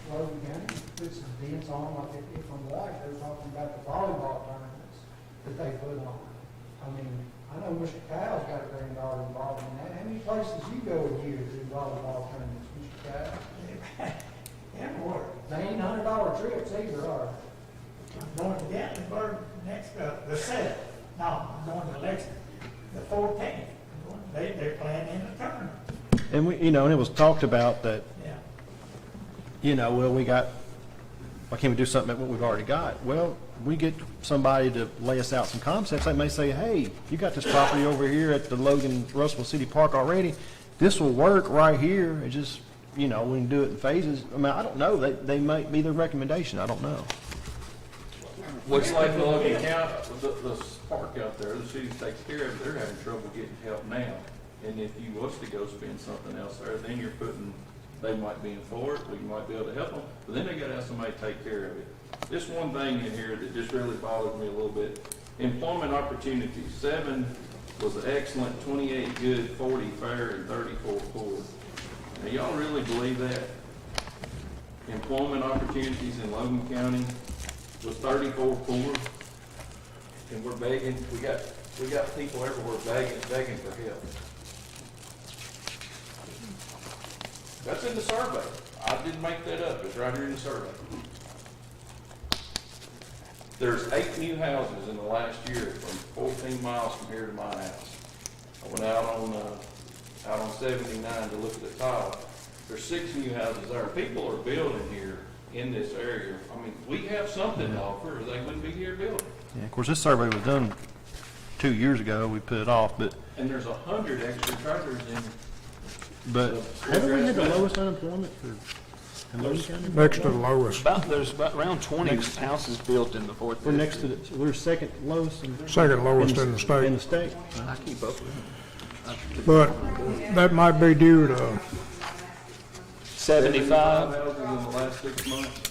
Logan County put some events on, like from White, they're talking about the volleyball tournaments that they put on. I mean, I know Mr. Kyle's got a granddaughter involved in that. How many places you go a year to do volleyball tournaments, Mr. Kyle? Everywhere. They ain't $100 trips either, are I'm going to Gatlinburg next, the 7th. No, I'm going to Lexington, the 14th. They're playing in the tournament. And we, and it was talked about that, Yeah. well, we got, why can't we do something at what we've already got? Well, we get somebody to lay us out some concepts. They may say, hey, you got this property over here at the Logan Russell City Park already. This will work right here. It just, we can do it in phases. I mean, I don't know. They might be the recommendation. I don't know. What's like Logan County, the park out there, the city takes care of it, they're having trouble getting help now. And if you was to go spend something else there, then you're they might be in for it, we might be able to help them, but then they gotta have somebody take care of it. Just one thing in here that just really bothers me a little bit. Employment opportunities, 7 was excellent, 28 good, 40 fair, and 34 poor. Now, y'all really believe that? Employment opportunities in Logan County was 34 poor, and we're begging, we got people everywhere begging for help. That's in the survey. I didn't make that up. It's right here in the survey. There's 8 new houses in the last year from 14 miles from here to my house. I went out on 79 to look at the tile. There's 6 new houses there. People are building here in this area. I mean, we have something to offer, or they wouldn't be here building. Yeah, of course, this survey was done 2 years ago. We put it off, but And there's 100 extra trailers in. haven't we had the lowest unemployment in Logan County? Next to the lowest, There's about around 20 houses built in the fourth. We're next to we're second lowest second lowest in the in the state. state. I keep up with them. But that might be due to 75. houses in the last 6 months.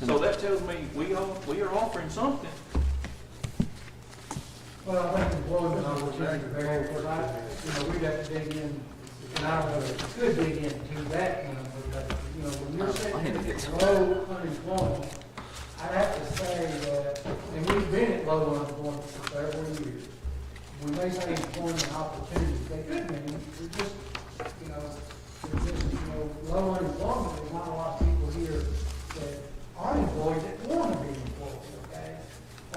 So that tells me we are offering something. Well, I think employment opportunity varies, because we'd have to dig in, and I don't know if we could dig into that number, but, when you're saying low unemployment, I'd have to say that, and we've been at low unemployment for several years. We may say employment opportunities, they could mean, we're just, low unemployment, there's not a lot of people here that are employed that want to be employed, okay?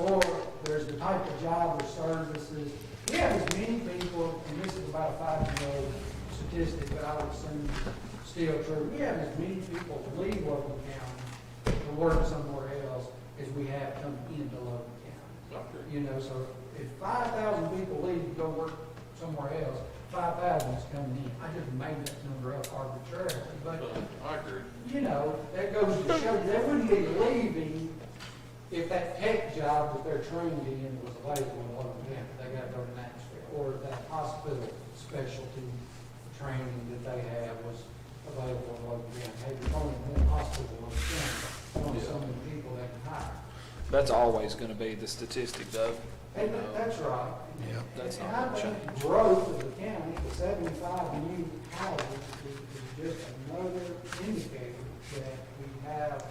Or there's the type of job or services. We have as many people, and this is about a 5-year-old statistic, but I would assume still true. We have as many people leave Logan County to work somewhere else as we have come into Logan County. So if 5,000 people leave to go work somewhere else, 5,000 is coming in. I just made that number up arbitrarily, but I agree. That goes to show you they wouldn't be leaving if that tech job that they're trained in was available in Logan County. They got to go to Nashville, or that hospital specialty training that they have was available in Logan County. Hey, there's only one hospital in Logan County, only so many people they can hire. That's always going to be the statistic, though. And that's right. Yeah, that's And not I going to think change. growth of the county, the 75 new houses is just another indicator that we have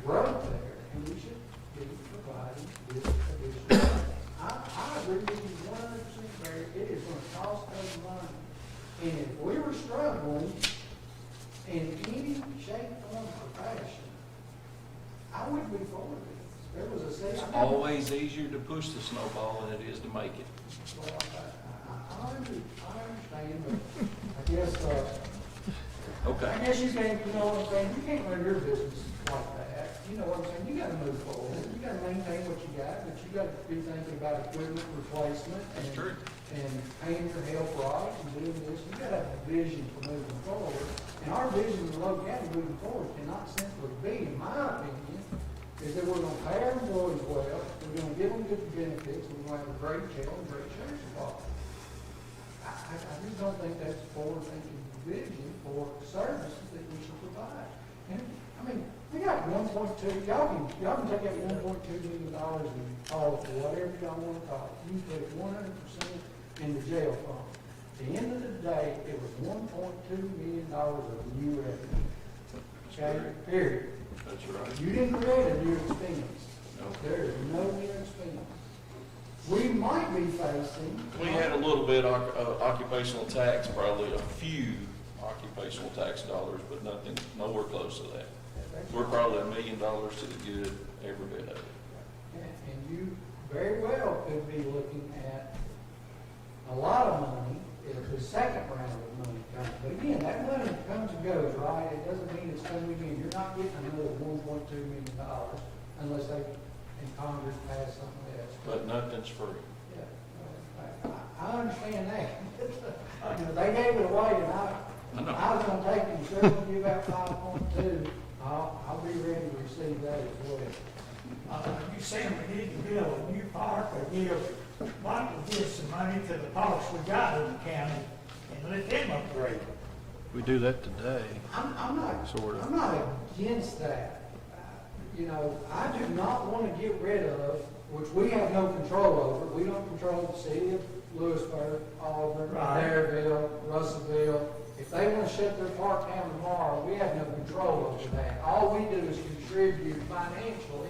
growth there, and we should be providing this additional. I agree with you 100%, Barry. It is going to cost us money. And if we were struggling in any shape, form, or fashion, I would be for this. There was a It's always easier to push the snowball than it is to make it. Well, I understand, but I guess, Okay. I guess you can't, what I'm saying, you can't run your business like that. You know what I'm saying? You gotta move forward. You gotta maintain what you got, but you gotta be thinking about equipment replacement and paying your health right and doing this. You gotta have a vision for moving forward. And our vision in Logan County moving forward cannot simply be, in my opinion, is that we're gonna pay our employees well, we're gonna give them good benefits, we're gonna have a great jail and great sheriff's department. I just don't think that's a forward-thinking vision for services that we should provide. And, I mean, we got 1.2, y'all can take that $1.2 million and call it whatever y'all wanna call it. You put it 100% in the jail fund. At the end of the day, it was $1.2 million of new revenue. Okay, period. That's right. You didn't create a new expense. No. There is no new expense. We might be facing. We had a little bit of occupational tax, probably a few occupational tax dollars, but nothing, nowhere close to that. We're probably $1 million to the good, every bit of it. And you very well could be looking at a lot of money if the second round of money comes. But again, that money comes and goes, right? It doesn't mean it's coming in. You're not getting another $1.2 million unless they, in Congress, pass something else. But nothing's free. Yeah, I understand that. They gave it away, and I was gonna take it and still give out 5.2. I'll be ready to receive that as well. You saying we need to build a new park or why don't we give some money to the parks we got in the county and let them upgrade them? We do that today. I'm not, Sort of. I'm not against that. I do not want to get rid of, which we have no control over. We don't control the city of Lewisburg, Auburn, Right. Maryville, Russellville, if they want to shut their park down tomorrow, we have no control over that. All we do is contribute financially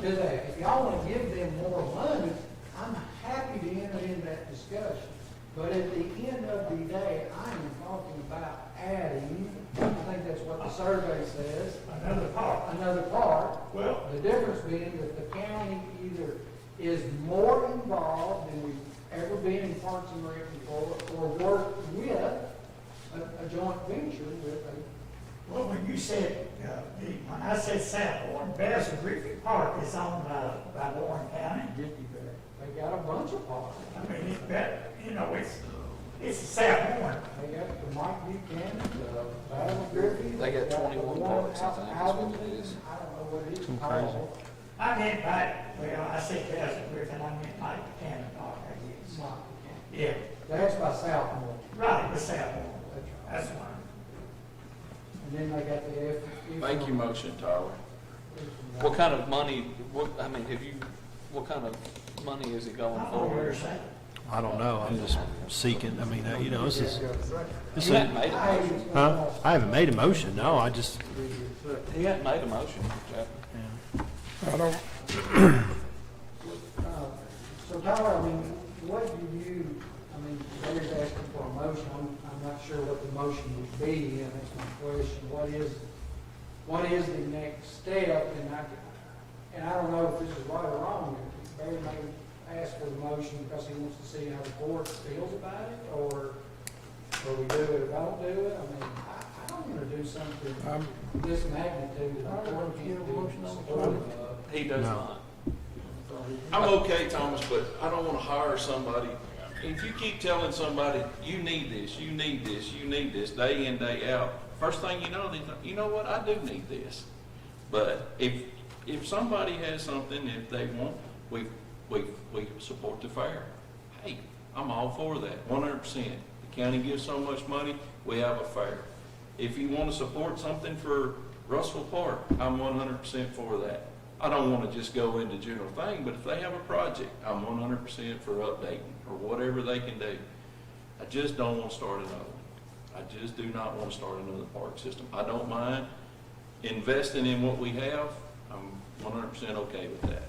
to that. If y'all want to give them more money, I'm happy to enter in that discussion. But at the end of the day, I am talking about adding, I think that's what the survey says. Another part. Another part. Well, The difference being that the county either is more involved than we've ever been in Parks and Rec before, or work with a joint venture with a. well, when you said, when I said South Warren, Basil Griffin Park is owned by Warren County. They got a bunch of parks. I mean, it's a South Warren. They got the Mike Buchanan, the Basil Griffin. They got 21 the one parks, I out think, is Alvin. what it is. I don't know what it is Some called. I meant I said Basil Griffin, I meant Mike Buchanan Park, I guess. Mike Buchanan. Yeah, That's by South Warren. right, the South Warren. That's right. That's one. And then they got the F. Make your motion, Tyler. What kind of money, what kind of money is it going I don't know what for? you're saying. I don't know, I'm just seeking, I mean, you know, this is, You hadn't made a motion. huh? I haven't made a motion, no, I just, He hadn't made a motion, Jeff. I don't, So Tyler, I mean, what do you, I mean, Larry's asking for a motion, I'm not sure what the motion would be, and that's my question. What is the next step? And I don't know if this is right or wrong. Barry may ask for the motion because he wants to see how the board feels about it, or we do it or don't do it. I mean, I don't want to do something this magnitude that the board can't do supportive of. He does No. not. I'm okay, Thomas, but I don't want to hire somebody. If you keep telling somebody, you need this, you need this, you need this, day in, day out, first thing you know, they think, you know what, I do need this. But if somebody has something, if they want, we support the fair. Hey, I'm all for that, 100%. The county gives so much money, we have a fair. If you want to support something for Russell Park, I'm 100% for that. I don't want to just go into general thing, but if they have a project, I'm 100% for updating or whatever they can do. I just don't want to start another one. I just do not want to start another park system. I don't mind investing in what we have. I'm 100% okay with that.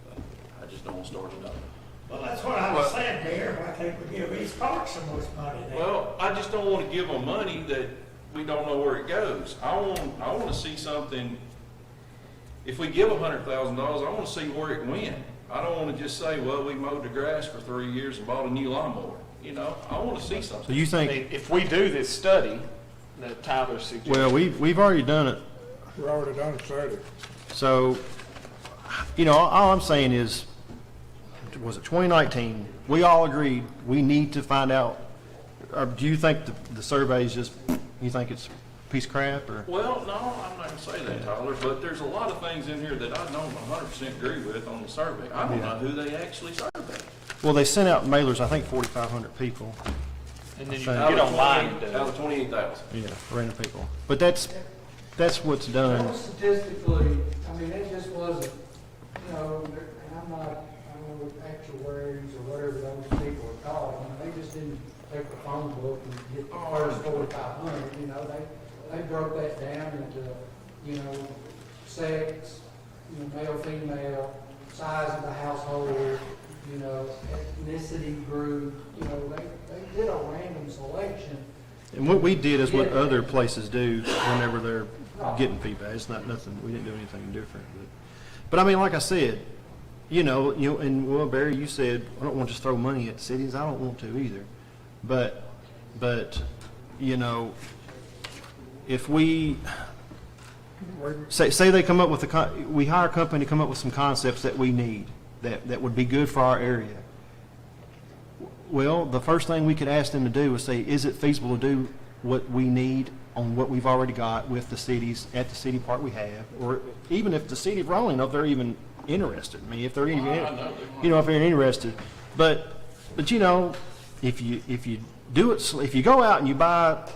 But I just don't want to start another one. Well, that's what I was saying there, why can't we give East Park some more money then? Well, I just don't want to give them money that we don't know where it goes. I want to see something. If we give $100,000, I want to see where it went. I don't want to just say, well, we mowed the grass for 3 years and bought a new lawnmower. You know, I want to see something. so you I think, mean, if we do this study that Tyler suggested. well, we've already done it, we already done study. so, you know, all I'm saying is, was it 2019, we all agreed we need to find out, or do you think the survey's just, you think it's a piece of crap, or? Well, no, I'm not going to say that, Tyler, but there's a lot of things in here that I don't 100% agree with on the survey. I don't know who they actually surveyed. Well, they sent out mailers, I think 4,500 people. And then you Out get online and do Out it. of 28,000. Yeah, random people. But that's what's done. Statistically, I mean, it just wasn't, you know, and I'm not, I don't know, actuaries or whatever those people are called. I mean, they just didn't take the phone book and get the first 4,500, you know, they broke that down into, you know, sex, you know, male, female, size of the household, you know, ethnicity group, you know, they did a random selection. And what we did is what other places do whenever they're getting feedback. It's not nothing, we didn't do anything different. But I mean, like I said, you know, and well, Barry, you said, I don't want to just throw money at cities. I don't want to either. But, you know, if we, say they come up with we hire a company to come up with some concepts that we need, that would be good for our area. Well, the first thing we could ask them to do is say, is it feasible to do what we need on what we've already got with the cities, at the city park we have, or even if the city of Raleigh, if they're even interested. I mean, if they're even, you know, if they're interested. But you know, if you do it, if you go out and you buy,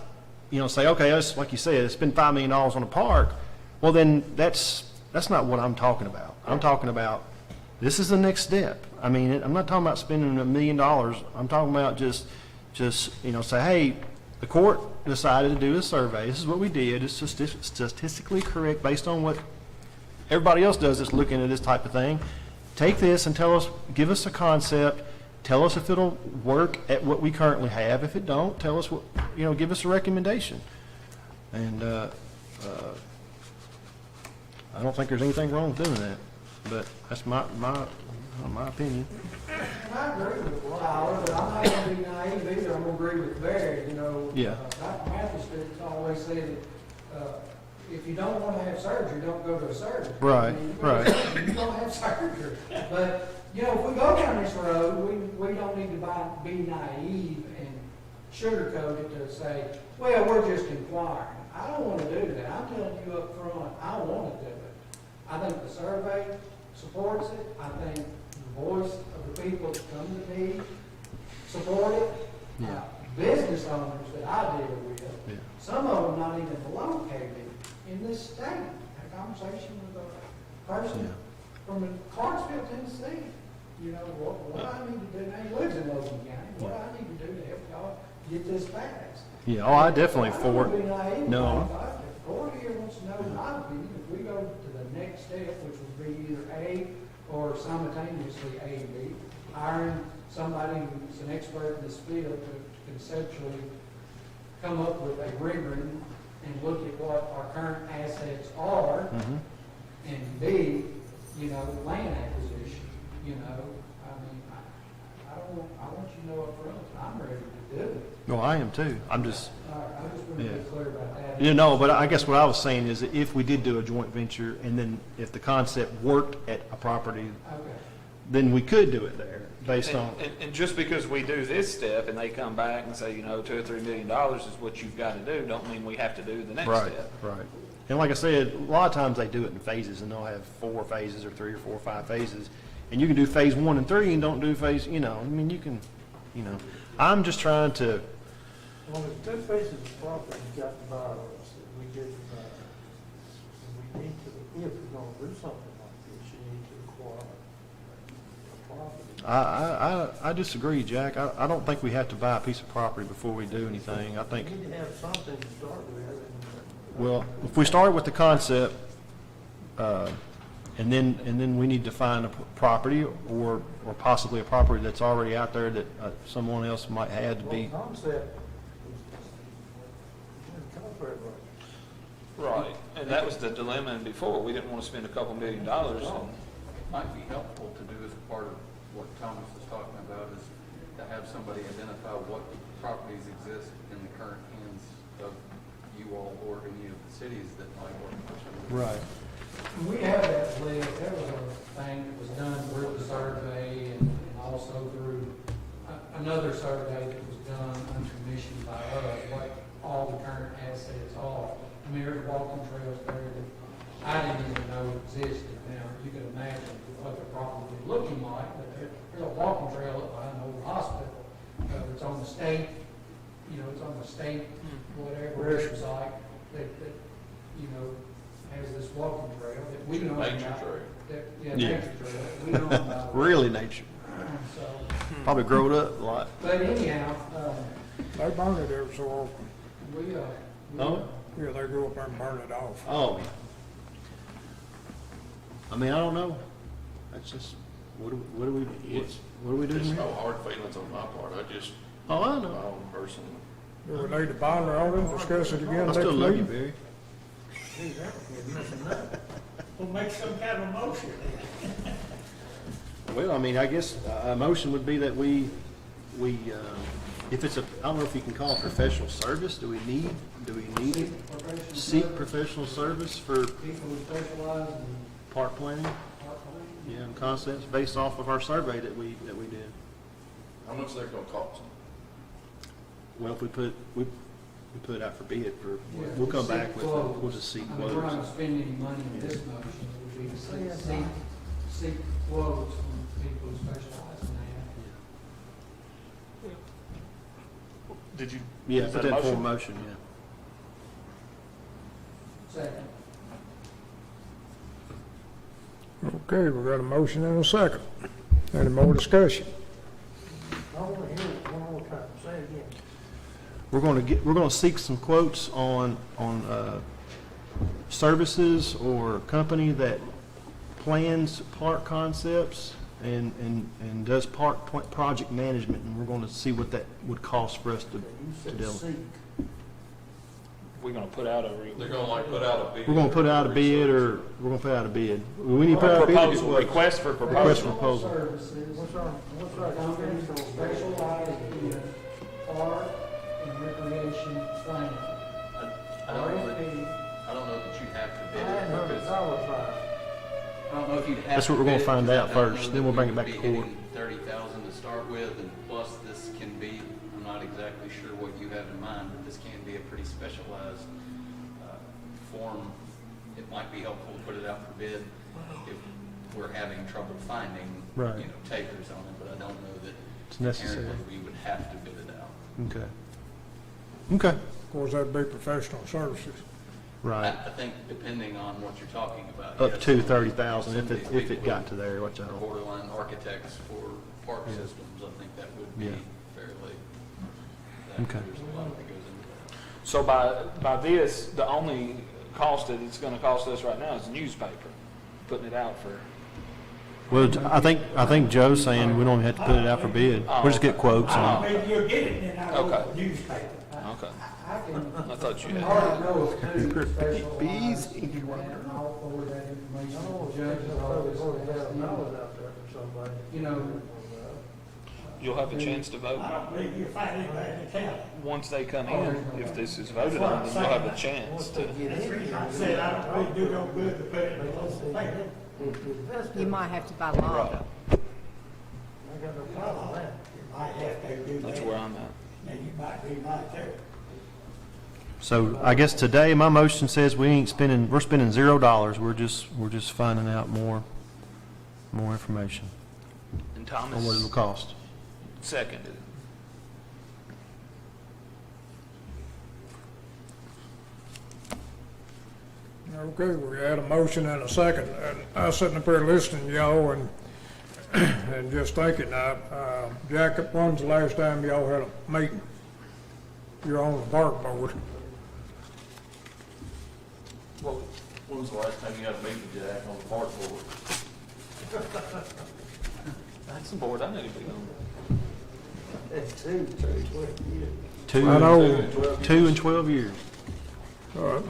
you know, say, okay, let's, like you said, spend $5 million on a park, well then that's not what I'm talking about. I'm talking about, this is the next step. I mean, I'm not talking about spending $1 million. I'm talking about just, you know, say, hey, the court decided to do a survey. This is what we did. It's statistically correct based on what everybody else does that's looking at this type of thing. Take this and tell us, give us a concept, tell us if it'll work at what we currently have. If it don't, tell us what, give us a recommendation. And I don't think there's anything wrong with doing that, but that's my opinion. And I agree with Tyler, but I'm not gonna be naive either. I'm gonna agree with Barry, Yeah. Dr. Mathis always said, if you don't wanna have surgery, don't go to a surgeon. Right, I mean, right. You don't have surgery. But, if we go down this road, we don't need to be naive and sugarcoat it to say, well, we're just inquiring. I don't wanna do that. I'm telling you up front, I wanna do it. I think the survey supports it. I think the voice of the people that come to me support it. Yeah. Business owners that I deal with, Yeah. some of them not even located in this state. I had a conversation with a person from Clarksville, Tennessee. What I need to do, now he lives in Logan County, what I need to do to help y'all get this passed. Yeah, I definitely I don't for wanna be naive No. about it. If the court here wants to know my opinion, if we go to the next step, which would be either A or simultaneously A and B, hiring somebody who's an expert in this field to conceptually come up with a rendering and look at what our current assets are, and B, land acquisition, I want you to know up front, I'm ready to do it. Well, I am too. I'm just, All right, I just want to Yeah. be clear about that. but I guess what I was saying is that if we did do a joint venture and then if the concept worked at a property, Okay. then we could do it there based on, And just because we do this step and they come back and say, $2 or $3 million is what you've got to do, don't mean we have to do the next right, step. right. And like I said, a lot of times they do it in phases and they'll have 4 phases or 3 or 4 or 5 phases. And you can do phase 1 and 3 and don't do phase, you can, I'm just trying to, Well, there's two pieces of property got to buy us that we didn't buy. And we need to, if we're gonna do something like this, you need to acquire a property. I disagree, Jack. I don't think we have to buy a piece of property before we do anything. I think, You need to have something to start with. well, if we start with the concept, and then we need to find a property or possibly a property that's already out there that someone else might have to be. Well, concept is contract right. Right, and that was the dilemma before, we didn't want to spend a couple $1 million and Might be helpful to do as part of what Thomas was talking about, is to have somebody identify what properties exist in the current hands of you all or any of the cities that might work for some. Right. We have that list, there was a thing that was done through the survey and also through another survey that was done uncommissioned by us, what all the current assets are. I mean, there's walking trails there that I didn't even know existed. Now, you can imagine what they're probably looking like, but there's a walking trail up by an old hospital. It's on the state, it's on the state, whatever website that has this walking trail that we don't. Nature trail. Yeah, Yeah. nature trail. that We don't. Really nature. So, Probably growed up a lot. but anyhow, They burn it every so often. we, Oh? Yeah, they go up there and burn it off. Oh. I mean, I don't know. That's just, what do we do It's here? no hard feelings on my part, Oh, I my know. own person. Do we need to bind it on and discuss it again I next still love you, meeting? Barry. Gee, that was missing that. We'll make some kind of motion then. Well, I mean, I guess a motion would be that we, if it's I don't know if you can call it professional service, do we need it? Seek professional service for people who specialize in park planning? park planning. Yeah, and concepts based off of our survey that we did. How much they're gonna cost? Well, if we put it out for bid for, Yeah, we'll come seek back with, quotes. we'll just seek I mean, we're not quotes. gonna spend any money in this motion, it would be to seek quotes from people who specialize in that. Did you? Yeah, is put that a that for a motion? motion, yeah. Second. Okay, we got a motion and a second. Any more discussion? I want to hear it one more time, say it again. we're gonna seek some quotes on services or company that plans park concepts and does park project management, and we're gonna see what that would cost for us to deal with. We're gonna put out a. They're gonna like put out a bid. We're gonna put out a bid, or we're gonna put out a bid. We need to put out a bid. Proposal, request for proposal. Request for proposal. What's our conventional specialized in park and recreation plan? I don't know that you have to bid it, because I don't know if you'd have to. That's what we're gonna bid it, find because out I don't first, know then we'll that bring we it back would to be court. hitting 30,000 to start with, and plus this can be, I'm not exactly sure what you have in mind, but this can be a pretty specialized form. It might be helpful to put it out for bid if we're having trouble finding, Right. takers on it, but I don't know that It's necessary. inherently we would have to bid it out. Okay. Okay. Of course, that'd be professional services. Right. I think depending on what you're talking about. Up yes, to some 30,000 of these if it people got to there, which I are don't. borderline architects for park systems. I think that would be Yeah. fairly. Okay. There's a lot that goes into that. So by this, the only cost that it's gonna cost us right now is the newspaper, putting it out for. Well, I think Joe's saying we don't even have to put it out for bid. We'll just get quotes on it. Maybe you'll get it, and then I'll go Okay. to the newspaper. Okay. I I thought you had. Hard to know if two specialized and I'll forward that information to the judges. You'll have a chance to vote. I don't believe you'll find anybody in the county. Once they come in, if this is voted on, then you'll have a chance to. That's the reason I said I don't really do no good to put it in the local paper. You might have to buy law. I got no problem with that. You might have to do that. That's where I'm at. And you might be right there. So I guess today my motion says we're spending $0. We're just finding out more information And on what it'll Thomas cost. seconded. Okay, we had a motion and a second, and I was sitting up there listening to y'all and, and just thinking, Jack, when's the last time y'all had a meeting? You're on the park board. Well, when was the last time you had a meeting, Jack, on the park board? That's the board I need to be on. I know. 2 and 12 years.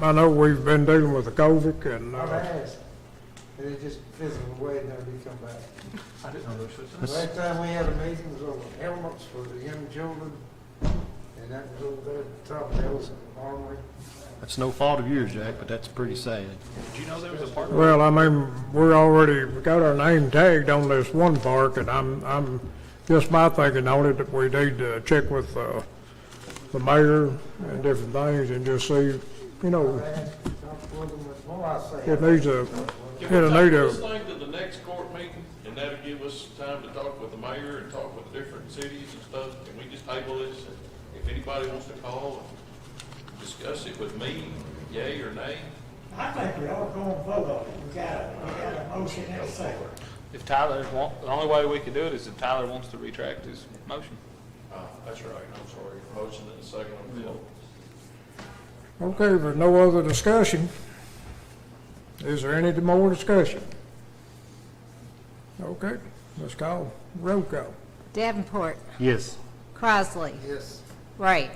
I know we've been dealing with the COVID and, And it just fizzled away and never did come back. I didn't know this Last time we had a meeting was over helmets for the young children, and that was over there at the top of the hills in Armory. That's no fault of yours, Jack, but that's pretty sad. Did you know there was a park? well, I mean, we got our name tagged on this one park, and I'm just my thinking on it that we need to check with, the mayor and different things and just see, it needs a, Can we take this thing to the next court meeting, and that'll give us time to talk with the mayor and talk with the different cities and stuff? Can we just table this, and if anybody wants to call and discuss it with me, yay or nay? I think we ought to go and vote on it. We got a motion and a second. If the only way we can do it is if Tyler wants to retract his motion. That's right, I'm sorry, motion and a second on the floor. Okay, if there's no other discussion, is there any more discussion? Okay, let's call, roll call. Davenport, Yes. Crosley, Yes. Wright,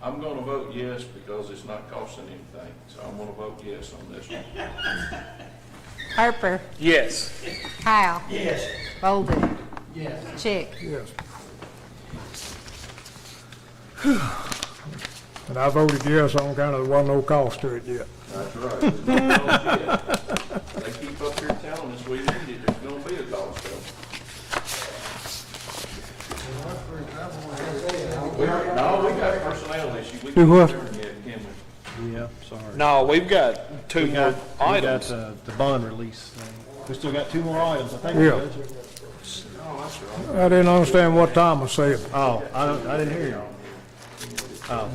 I'm gonna vote yes because it's not costing anything, so I'm gonna vote yes on this one. Harper, Yes. Kyle, Yes. Bolden, Yes. Chick. Yes. And I voted yes on kind of, there wasn't no cost to it yet. That's right. There's no cost yet. They keep up here telling us we need it, there's gonna be a cost to it. No, we got personnel issue. We Do can't what? do it yet, can we? Yeah, sorry. No, we've got two more items. We got the bond release thing. We still got 2 more items, I think. Yeah. I didn't understand what Thomas said. Oh, I didn't hear you. Oh.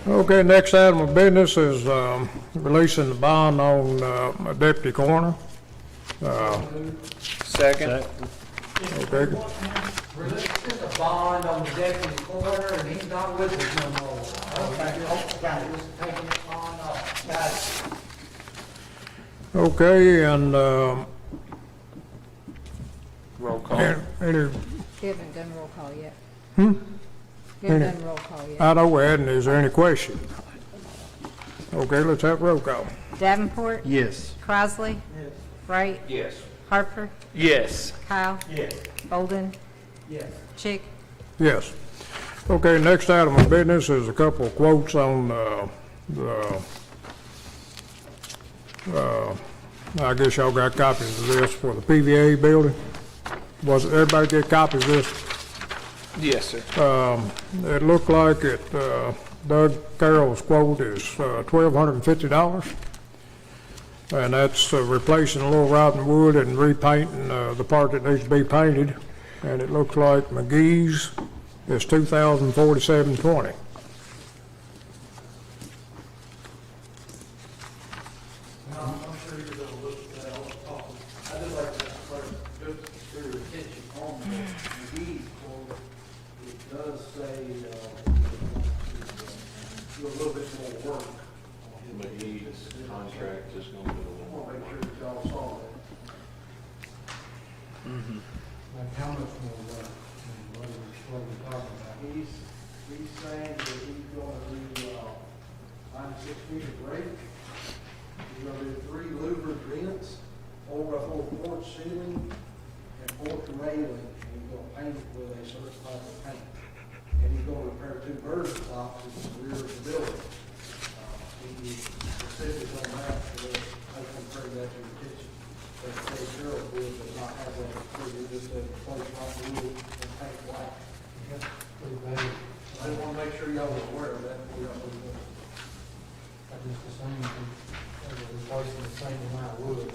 Okay, next item of business is releasing the bond on a deputy coroner. Second. Okay. It's just a bond on the deputy's corner, and he's not with us no more. Okay, got it. Just taking the bond off. Got it. Okay, and, Roll call. any, We haven't done roll call yet. hmm? We haven't Any- done roll call yet. I know we hadn't. Is there any question? Okay, let's have roll call. Davenport, Yes. Crossley, Wright, Yes. Harper, Yes. Kyle, Yes. Bolden, Yes. Chick. Yes. Okay, next item of business is a couple of quotes on, I guess y'all got copies of this for the PVA building. Was it, everybody get copies of this? Yes, sir. It looked like it, Doug Carroll's quote is $1,250. And that's replacing a little rotten wood and repainting the part that needs to be painted. And it looks like McGee's is $2,047.20. I'm sure you're gonna look at that all the time. I just like to just for your attention on the McGee's quote, it does say, do a little bit more work on his. McGee's contract is going to be a I little want to make sure that y'all saw that. Like how much more work, and what we're talking about. He's saying that he's gonna do, 96 feet of grate. He's gonna do 3 louvered vents, over a whole porch ceiling, and porch railing, and he's gonna paint it with a certain type of paint. And he's gonna repair 2 vertical blocks in the rear of the building. He specific on that, so I can bring that to your attention. But the Carroll wood does not have that, so you just place rock wood and paint white. Pretty bad. I just want to make sure y'all are aware of that before y'all move on. That's just the same, replacing the same amount of wood.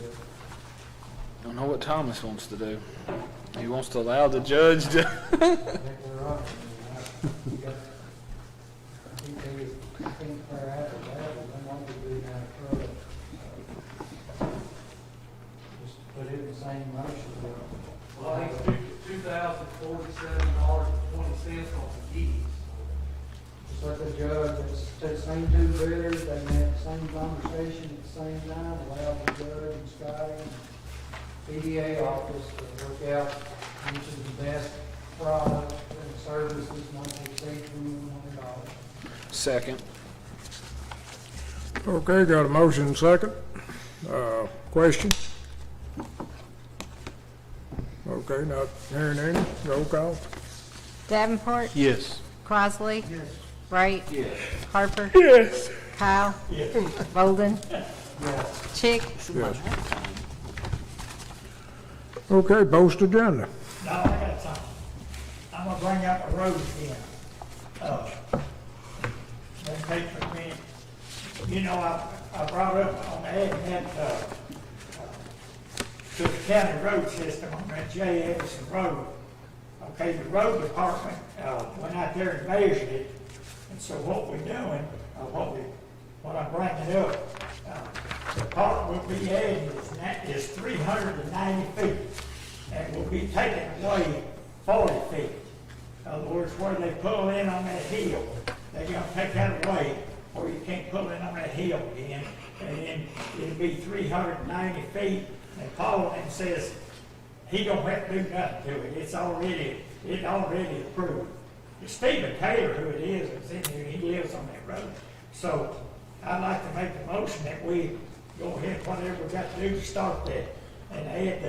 Don't know what Thomas wants to do. He wants to allow the judge to. I think we're right. I think they're after that, but they want to be down a truck. Just put it in the same motion. Well, I think $2,047.20 on the keys. Just like the judge, it's the same 2 bidders, they had the same conversation at the same time, allowed the judge and Scotty and PDA office to work out which is the best product and services, not to exceed $2,100. Second. Okay, got a motion and second. Question? Okay, not hearing any. Roll call. Davenport, Yes. Crossley, Wright, Harper, Yes. Kyle, Bolden, Chick. Yes. Okay, post agenda. No, I got something. I'm gonna bring up the road again. That takes a minute. You know, I brought up on the admin, to the county road system on that J. Edison Road. Okay, the road department, went out there and measured it. And so what we're doing, what I'm bringing up, the part we'll be adding is 390 feet. And we'll be taking away 40 feet. In other words, where they pull in on that hill, they're gonna take that away, or you can't pull in on that hill again. And then it'll be 390 feet. And Paul then says, he don't have to do nothing to it. It's already approved. It's Stephen Taylor, who it is, in here, he lives on that road. So I'd like to make a motion that we go ahead, whatever we got to do to start that, and add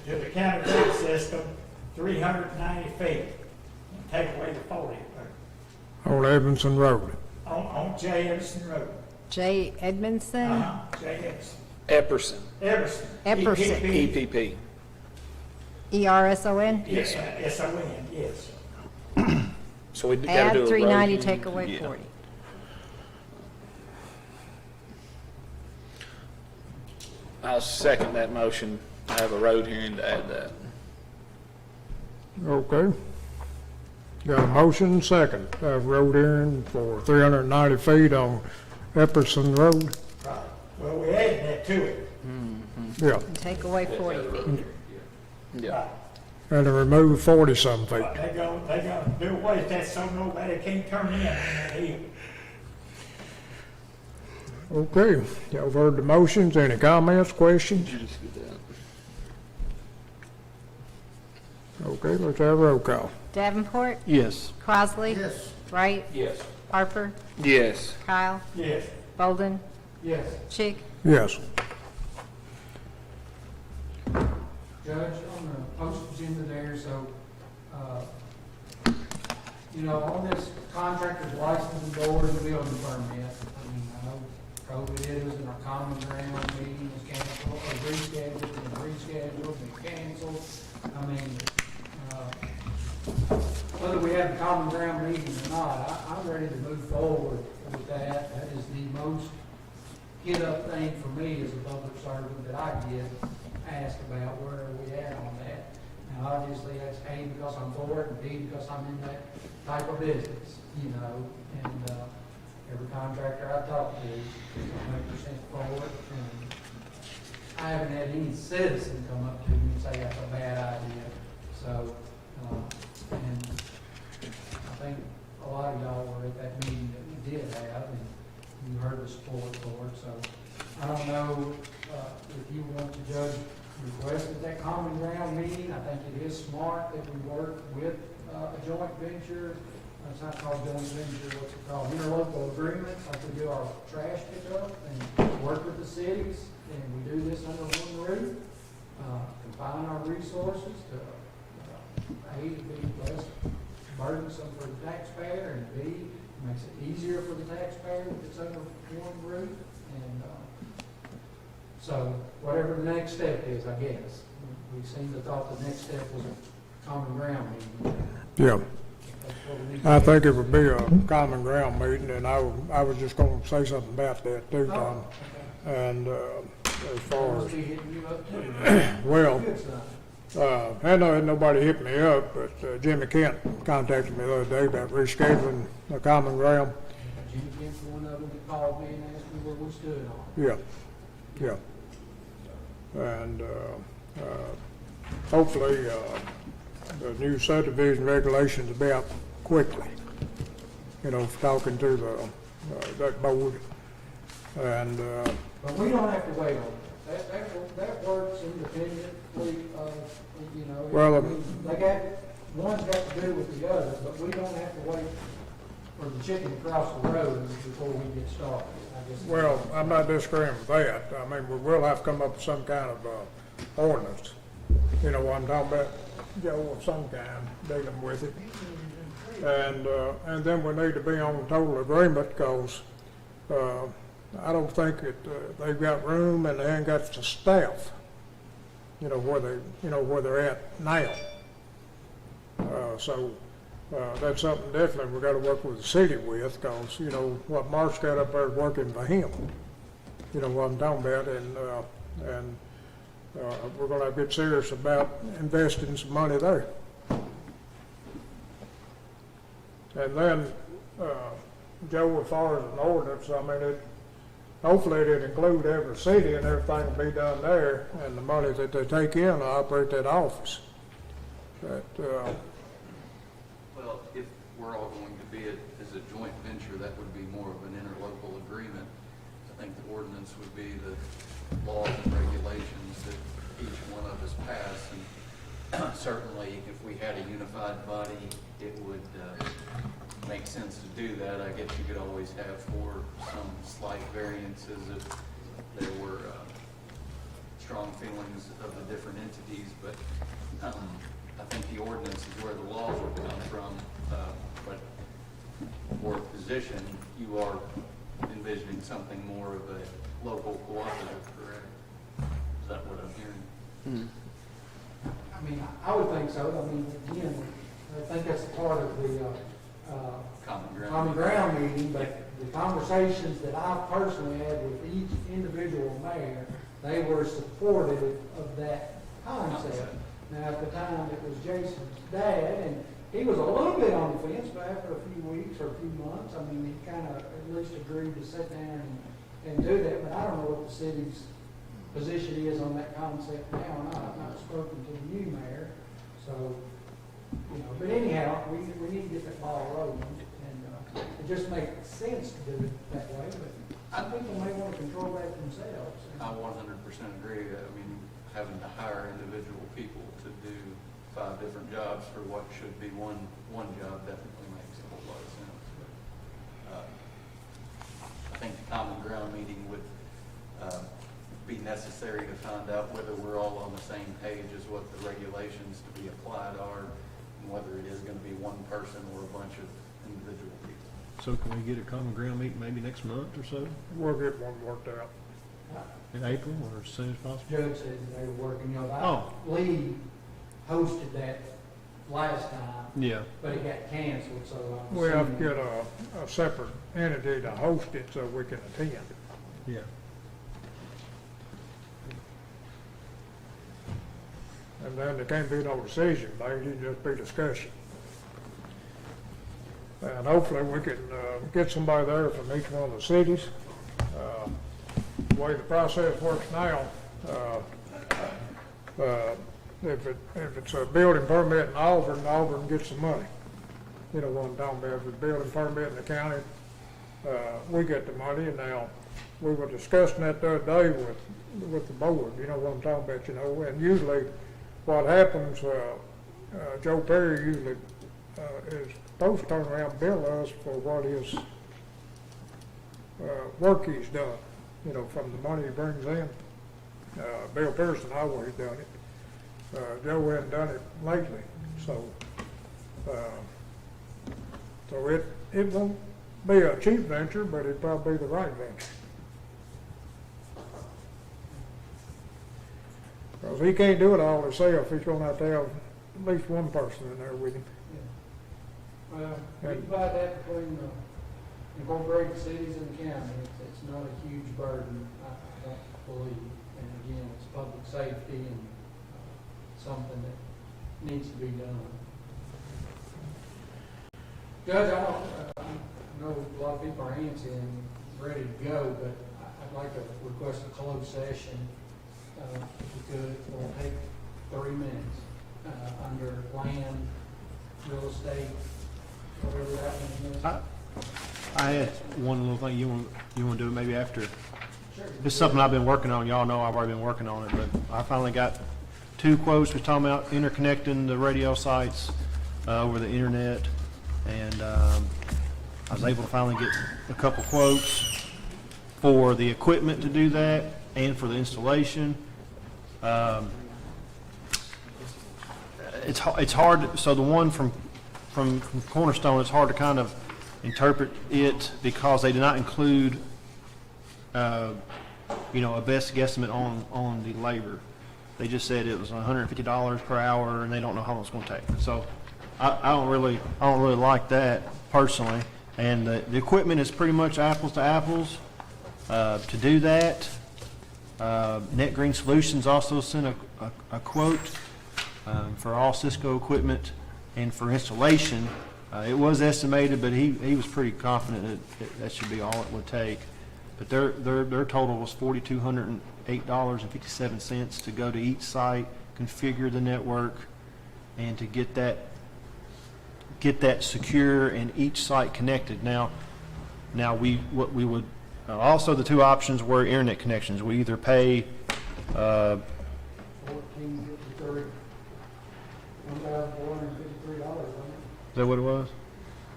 to the county road system, 390 feet, and take away the 40 On Evanson Road. on J. Edison Road. J. Edmondson, J. Edison. Epperson. Everson. Epperson. EPP. ERSON. Yes, S-O-N, yes. So we gotta Add do a road. 390, take away Yeah. 40. I'll second that motion. I have a road hearing to add that. Okay. Got a motion and second. Have road hearing for 390 feet on Epperson Road. Right. Well, we added that to it. Yeah. And take away 40 feet. Yeah. and to remove 40-some feet. But they gonna do away with that so nobody can't turn in on that hill. Okay, y'all have heard the motions. Any comments, questions? Okay, let's have a roll call. Davenport, Yes. Crossley. Yes. Wright, Yes. Harper, Yes. Kyle, Yes. Bolden, Yes. Chick. Yes. Judge, on the post agenda there, so, on this contractor's license board and building permit, I know COVID is and our common ground meeting was canceled, or rescheduled and canceled. Whether we have a common ground meeting or not, I'm ready to move forward with that. That is the most hit up thing for me as a public servant that I get asked about where are we at on that. Now, obviously, that's A, because I'm for it, and B, because I'm in that type of business, and every contractor I talk to is 100% for it. And I haven't had any citizen come up to me and say that's a bad idea. So, and I think a lot of y'all were at that meeting that we did have, and you heard the support for it. So, I don't know if you want to judge request at that common ground meeting. I think it is smart that we work with a joint venture. It's not called joint venture, what's it called? Interlocal agreement, like we do our trash pickup, and work with the cities, and we do this under one roof. Combine our resources to A, to be less burdensome for the taxpayer, and B, makes it easier for the taxpayer if it's under one roof. And so whatever the next step is, I guess. We seem to thought the next step was a common ground meeting. Yeah. That's what we need. I think it would be a common ground meeting, and I was just gonna say something about that too, Tom. And, as far Must as, be hitting you up too. well, Good sign. had nobody hit me up, but Jimmy Kent contacted me the other day about rescheduling the common ground. Jimmy Kent's one of them that called me and asked me where we stood on. Yeah, yeah. And, hopefully, the new subdivision regulations will be out quickly, talking to that board. And, But we don't have to wait on it. That works independently of, Well, one's got to do with the other, but we don't have to wait for the chicken to cross the road before we get started. I guess. well, I'm not disagreeing with that. I mean, we will have to come up with some kind of, ordinance. You know what I'm talking about, Joe, of some kind, dealing with it. And then we need to be on total agreement, because, I don't think that, they've got room and they ain't got the staff, where they're at now. So, that's something definitely we gotta work with the city with, because, what Mark's got up there is working for him. You know what I'm talking about, and we're gonna have to get serious about investing some money there. And then, Joe, as far as an ordinance, I mean, hopefully it'd include every city and everything will be done there, and the money that they take in will operate that office. But, Well, if we're all going to be it as a joint venture, that would be more of an interlocal agreement. I think the ordinance would be the laws and regulations that each one of us pass. And certainly, if we had a unified body, it would make sense to do that. I guess you could always have for some slight variances if there were strong feelings of the different entities, but I think the ordinance is where the laws would come from. But for a position, you are envisioning something more of a local cooperative, correct? Is that what I'm hearing? I mean, I would think so. I mean, again, I think that's part of the common ground meeting, but the conversations that I personally had with each individual mayor, they were supportive of that concept. Now, at the time, it was Jason's dad, and he was a little bit on the fence, but after a few weeks or a few months, I mean, he kind of at least agreed to sit down and do that, but I don't know what the city's position is on that concept now, and I've not spoken to the new mayor, so So, but anyhow, we need to get that ball rolling, and it just makes sense to do it that way, but some people may want to control that themselves. I 100% agree. I mean, having to hire individual people to do 5 different jobs for what should be one job definitely makes a whole lot of sense. But, I think the common ground meeting would be necessary to find out whether we're all on the same page as what the regulations to be applied are, and whether it is going to be one person or a bunch of individual people. So can we get a common ground meeting maybe next month or so? We'll get one worked out. In April or as soon as possible? Judge said they were working, Oh. Lee hosted that last time, Yeah. but it got canceled, so I'm We have to assuming- get a separate entity to host it so we can attend. Yeah. And then there can't be no decision, there can just be discussion. And hopefully we can get somebody there from each one of the cities. The way the process works now, if it's a building permit in Auburn gets the money. You know what I'm talking about, if it's a building permit in the county, we get the money. And now, we were discussing that the other day with the board, you know what I'm talking about, and usually what happens, Joe Perry usually is supposed to turn around and bill us for what his work he's done, from the money he brings in. Bill Pearson always done it. Joe hasn't done it lately, so it won't be a cheap venture, but it'd probably be the right venture. Because he can't do it all himself, he's gonna have to have at least one person in there with him. Well, we divide that between the incorporated cities and the county. It's not a huge burden, I don't believe. And again, it's public safety and something that needs to be done. Judge, I know a lot of people are antsy and ready to go, but I'd like to request a closed session. If we could, it will take 3 minutes under land, real estate, whatever that one is. I had one little thing you want to do it maybe after. Sure. It's something I've been working on. Y'all know I've already been working on it, but I finally got 2 quotes. We're talking about interconnecting the radio sites over the internet, and I was able to finally get a couple quotes for the equipment to do that and for the installation. It's hard. So the one from Cornerstone, it's hard to kind of interpret it because they did not include, a best guesstimate on the labor. They just said it was $150 per hour, and they don't know how long it's going to take. So I don't really like that personally. And the equipment is pretty much apples to apples to do that. Net Green Solutions also sent a quote for all Cisco equipment and for installation. It was estimated, but he was pretty confident that should be all it would take. But their total was $4,208.57 to go to each site, configure the network, and to get that secure and each site connected. Now what we would also, the 2 options were internet connections. We either pay $1,453, $1,453. Is that what it was?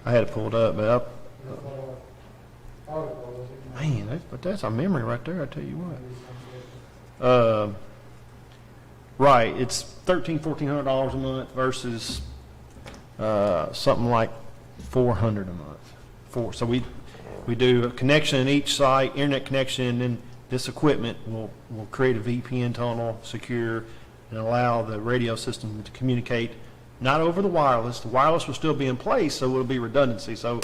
I had it pulled up, but man, that's a memory right there. I tell you what. Right, it's $1,400 a month versus something like $400 a month. So we do a connection in each site, internet connection, and then this equipment will create a VPN tunnel, secure, and allow the radio system to communicate. Not over the wireless. The wireless will still be in place, so it'll be redundancy. So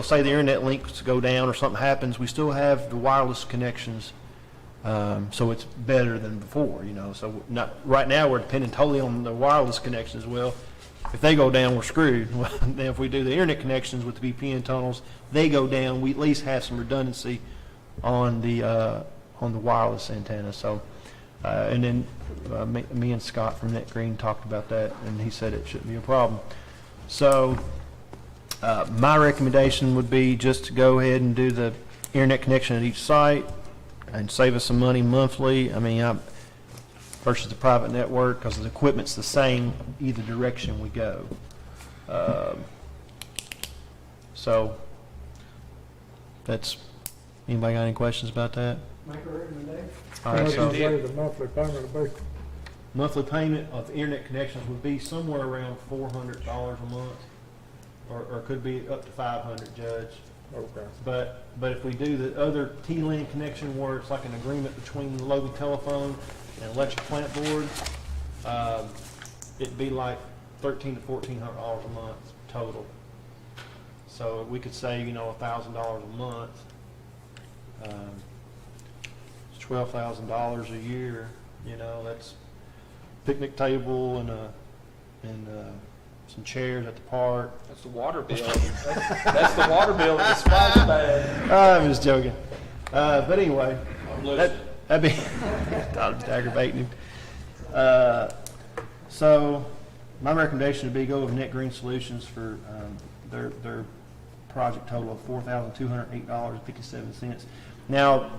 say the internet links go down or something happens, we still have the wireless connections, so it's better than before. So right now we're depending totally on the wireless connections. Well, if they go down, we're screwed. Well, then if we do the internet connections with the VPN tunnels, they go down. We at least have some redundancy on the wireless antenna. So And then me and Scott from Net Green talked about that, and he said it shouldn't be a problem. So my recommendation would be just to go ahead and do the internet connection at each site and save us some money monthly. I mean, versus the private network, because the equipment's the same either direction we go. So that's, anybody got any questions about that? Make a recommendation. All right, so The monthly payment will be. monthly payment of internet connections would be somewhere around $400 a month, or could be up to $500, Judge. Okay. But if we do the other T-Link connection where it's like an agreement between the Logan Telephone and Electric Plant Board, it'd be like $1,300 to $1,400 a month total. So we could say, $1,000 a month. It's $12,000 a year. That's picnic table and some chairs at the park. That's the water bill. That's the water bill that's sponsored by. I'm just joking. But anyway, that'd be aggravating. So my recommendation would be go with Net Green Solutions for their project total of $4,208.57. Now,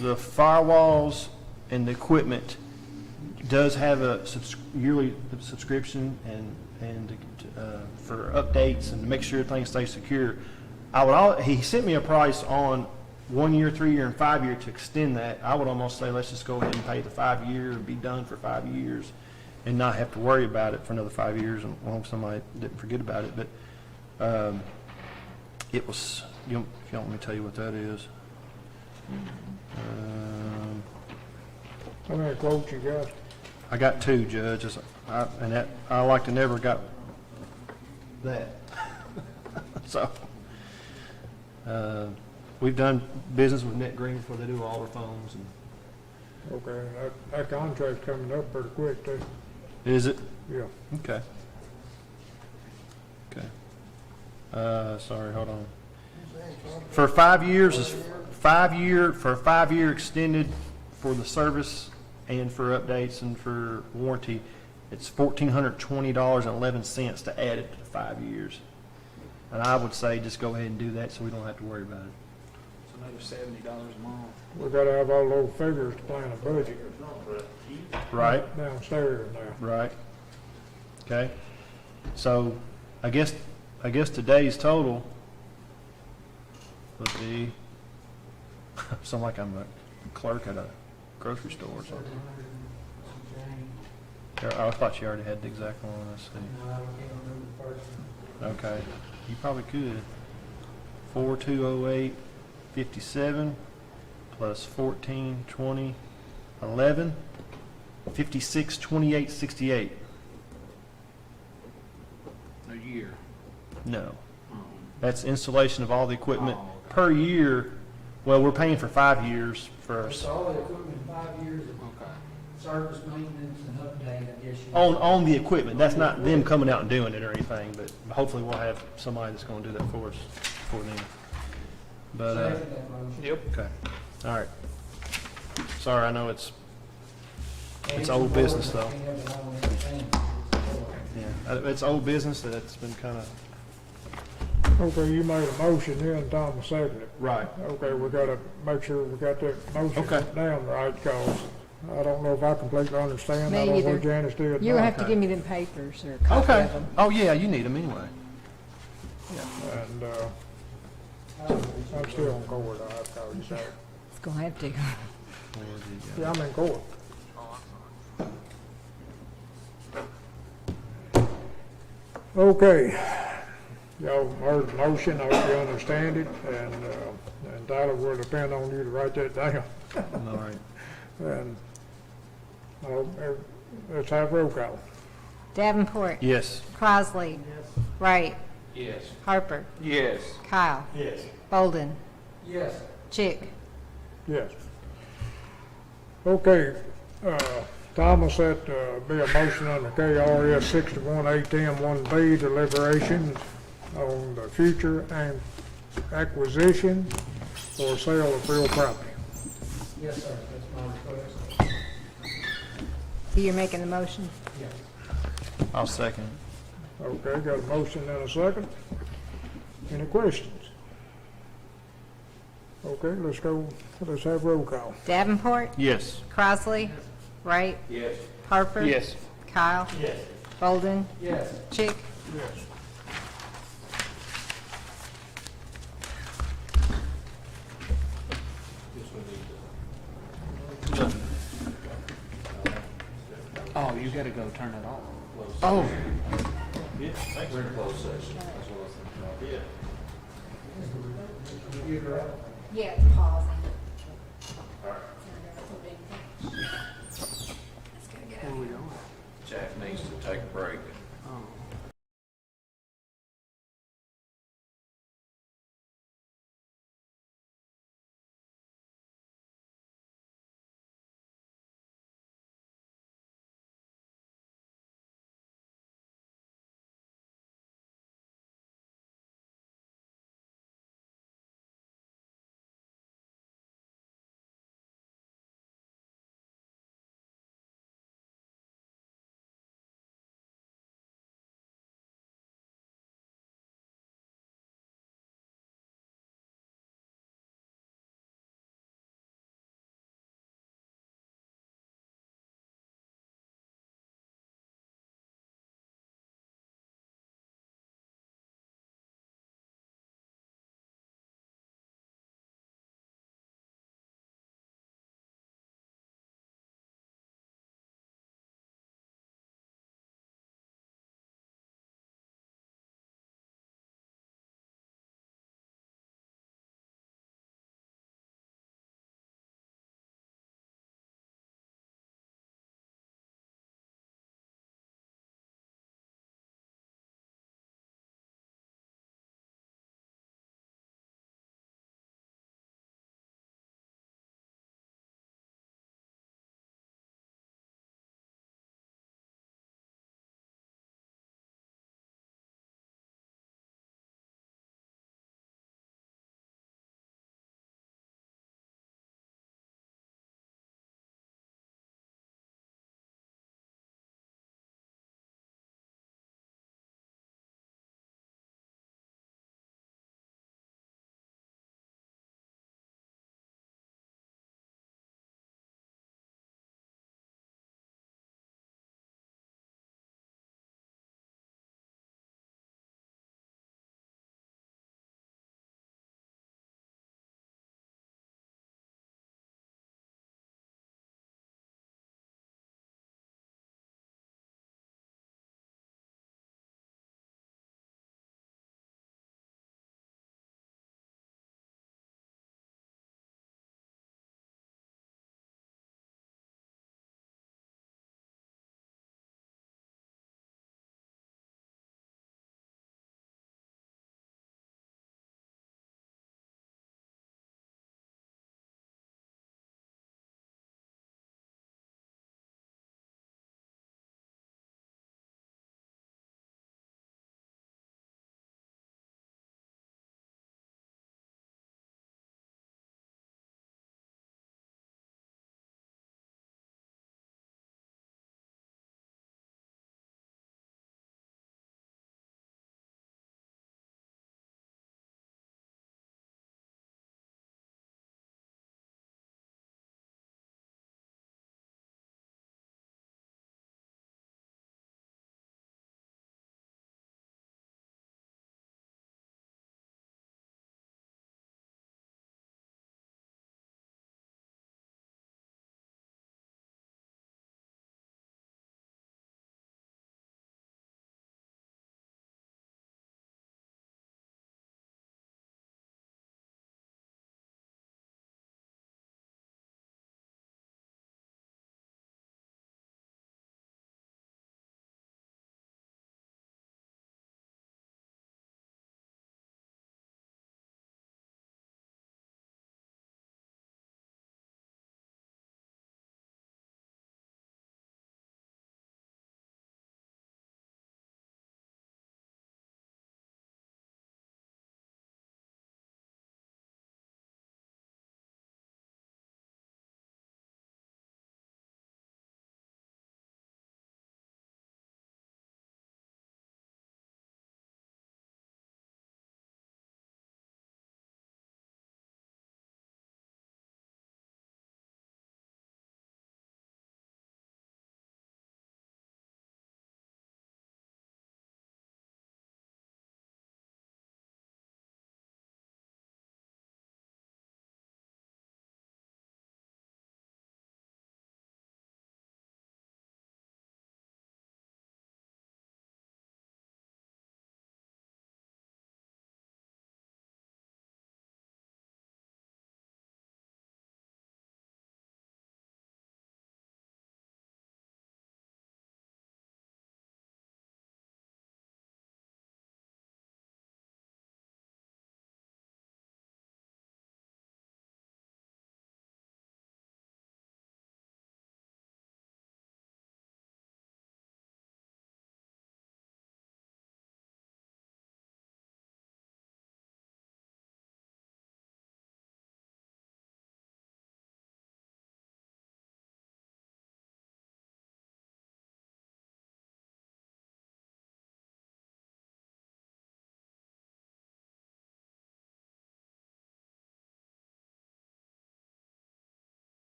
the firewalls and the equipment does have a yearly subscription and for updates and to make sure things stay secure. He sent me a price on 1 year, 3 year, and 5 year to extend that. I would almost say let's just go ahead and pay the 5 year and be done for 5 years and not have to worry about it for another 5 years as long as somebody didn't forget about it. But it was, if you want me to tell you what that is. How many quotes you got? I got 2, Judge, and I like to never got that. So we've done business with Net Green before they do all their phones. Okay, that contract's coming up pretty quick too. Is it? Yeah. Okay. Sorry, hold on. For 5 years is 5 year extended for the service and for updates and for warranty. It's $1,420.11 to add it to the 5 years. And I would say just go ahead and do that so we don't have to worry about it. It's another $70 a month. We gotta have all those figures to plan a budget. Right. Downstairs now. Right. Okay. So I guess today's total would be sound like I'm a clerk at a grocery store or something. I thought you already had the exact one. Let's see. Okay. You probably could. 4208.57 plus 1420.11 5628.68. A year. No. That's installation of all the equipment per year. Well, we're paying for 5 years first. all the equipment, 5 years of service, maintenance, and update, I guess. On the equipment. That's not them coming out and doing it or anything, but hopefully we'll have somebody that's going to do that for us before then. But Yep. okay. All right. Sorry, I know it's old business though. Yeah, it's old business that's been kind of. Okay, you made a motion then, Tom seconded it. Right. Okay, we gotta make sure we got that motion down right, cause I don't know if I completely understand. Me I don't know either. what Janice did. You now. have to give me them papers or a copy Okay. of them. Oh yeah, you need them anyway. And, I'm still on court, I have to call you back. It's gonna have to. Yeah, I'm in court. Okay, y'all heard the motion, I hope you understand it, and Tyler will depend on you to write that down. All right. And, let's have roll call. Davenport. Yes. Crosley. Wright. Yes. Harper. Yes. Kyle. Yes. Bolden. Yes. Chick. Yes. Okay, Thomas, that be a motion under KRS 61-810-1B, deliberations on the future and acquisition or sale of real property. Yes, sir, that's my request. So you're making the motion? I'll second. Okay, got a motion and a second. Any questions? Okay, let's have roll call. Davenport, Yes. Crossley, Wright, Yes. Harper. Yes. Kyle. Yes. Bolden. Yes. Chick. Yes. Oh, you gotta go turn it off. Oh, We're in closed session. That's what I was thinking about. Yeah. Yeah, pausing. Jack needs to take a break.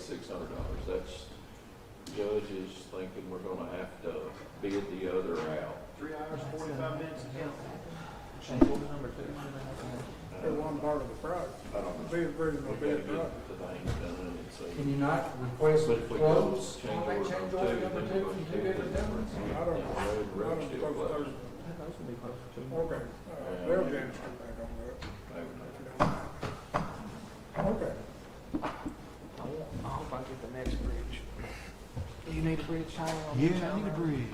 $600. That's, judge is thinking we're gonna have to bid the other out. 3 hours, 45 minutes to count. They're one part of the project. I don't know. Be a very, We gotta big get project. the things done and see. Can you not request But if we quotes go on that change order number two from two different companies? I don't, Yeah, road, I road's don't still suppose closed. there's, okay, they'll get come back on that. Maybe not. Okay. I hope I get the next bridge. You need a bridge, Tyler? Yeah, I need a bridge.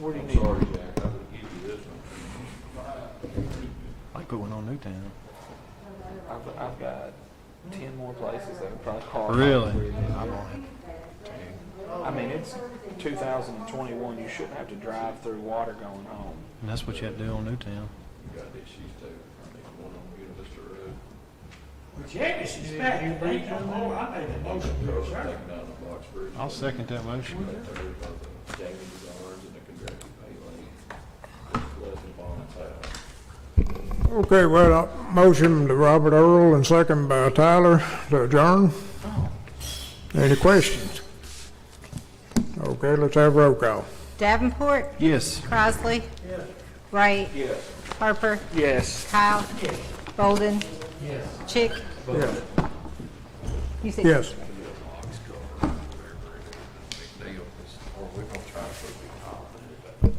Where do you I'm need? sorry, Jack, I would give you this one. I put one on Newtown. I've got 10 more places that would probably call. Really? I'm on it. I mean, it's 2021. You shouldn't have to drive through water going home. And that's what you have to do on Newtown. You got issues too. I think one on University Road. Well, check this is back, you ain't no more, I made a motion to Taking adjourn. down the box bridge. I'll second that motion. Right there by the Jamie's Arms and the Kentucky Pay Lane. Just letting bonds out. Okay, well, motion to Robert Earl and second by Tyler to adjourn. Any questions? Okay, let's have roll call. Davenport, Yes. Crossley, Wright, Yes. Harper, Yes. Kyle, Bolden, Chick. Yes. You said Yes.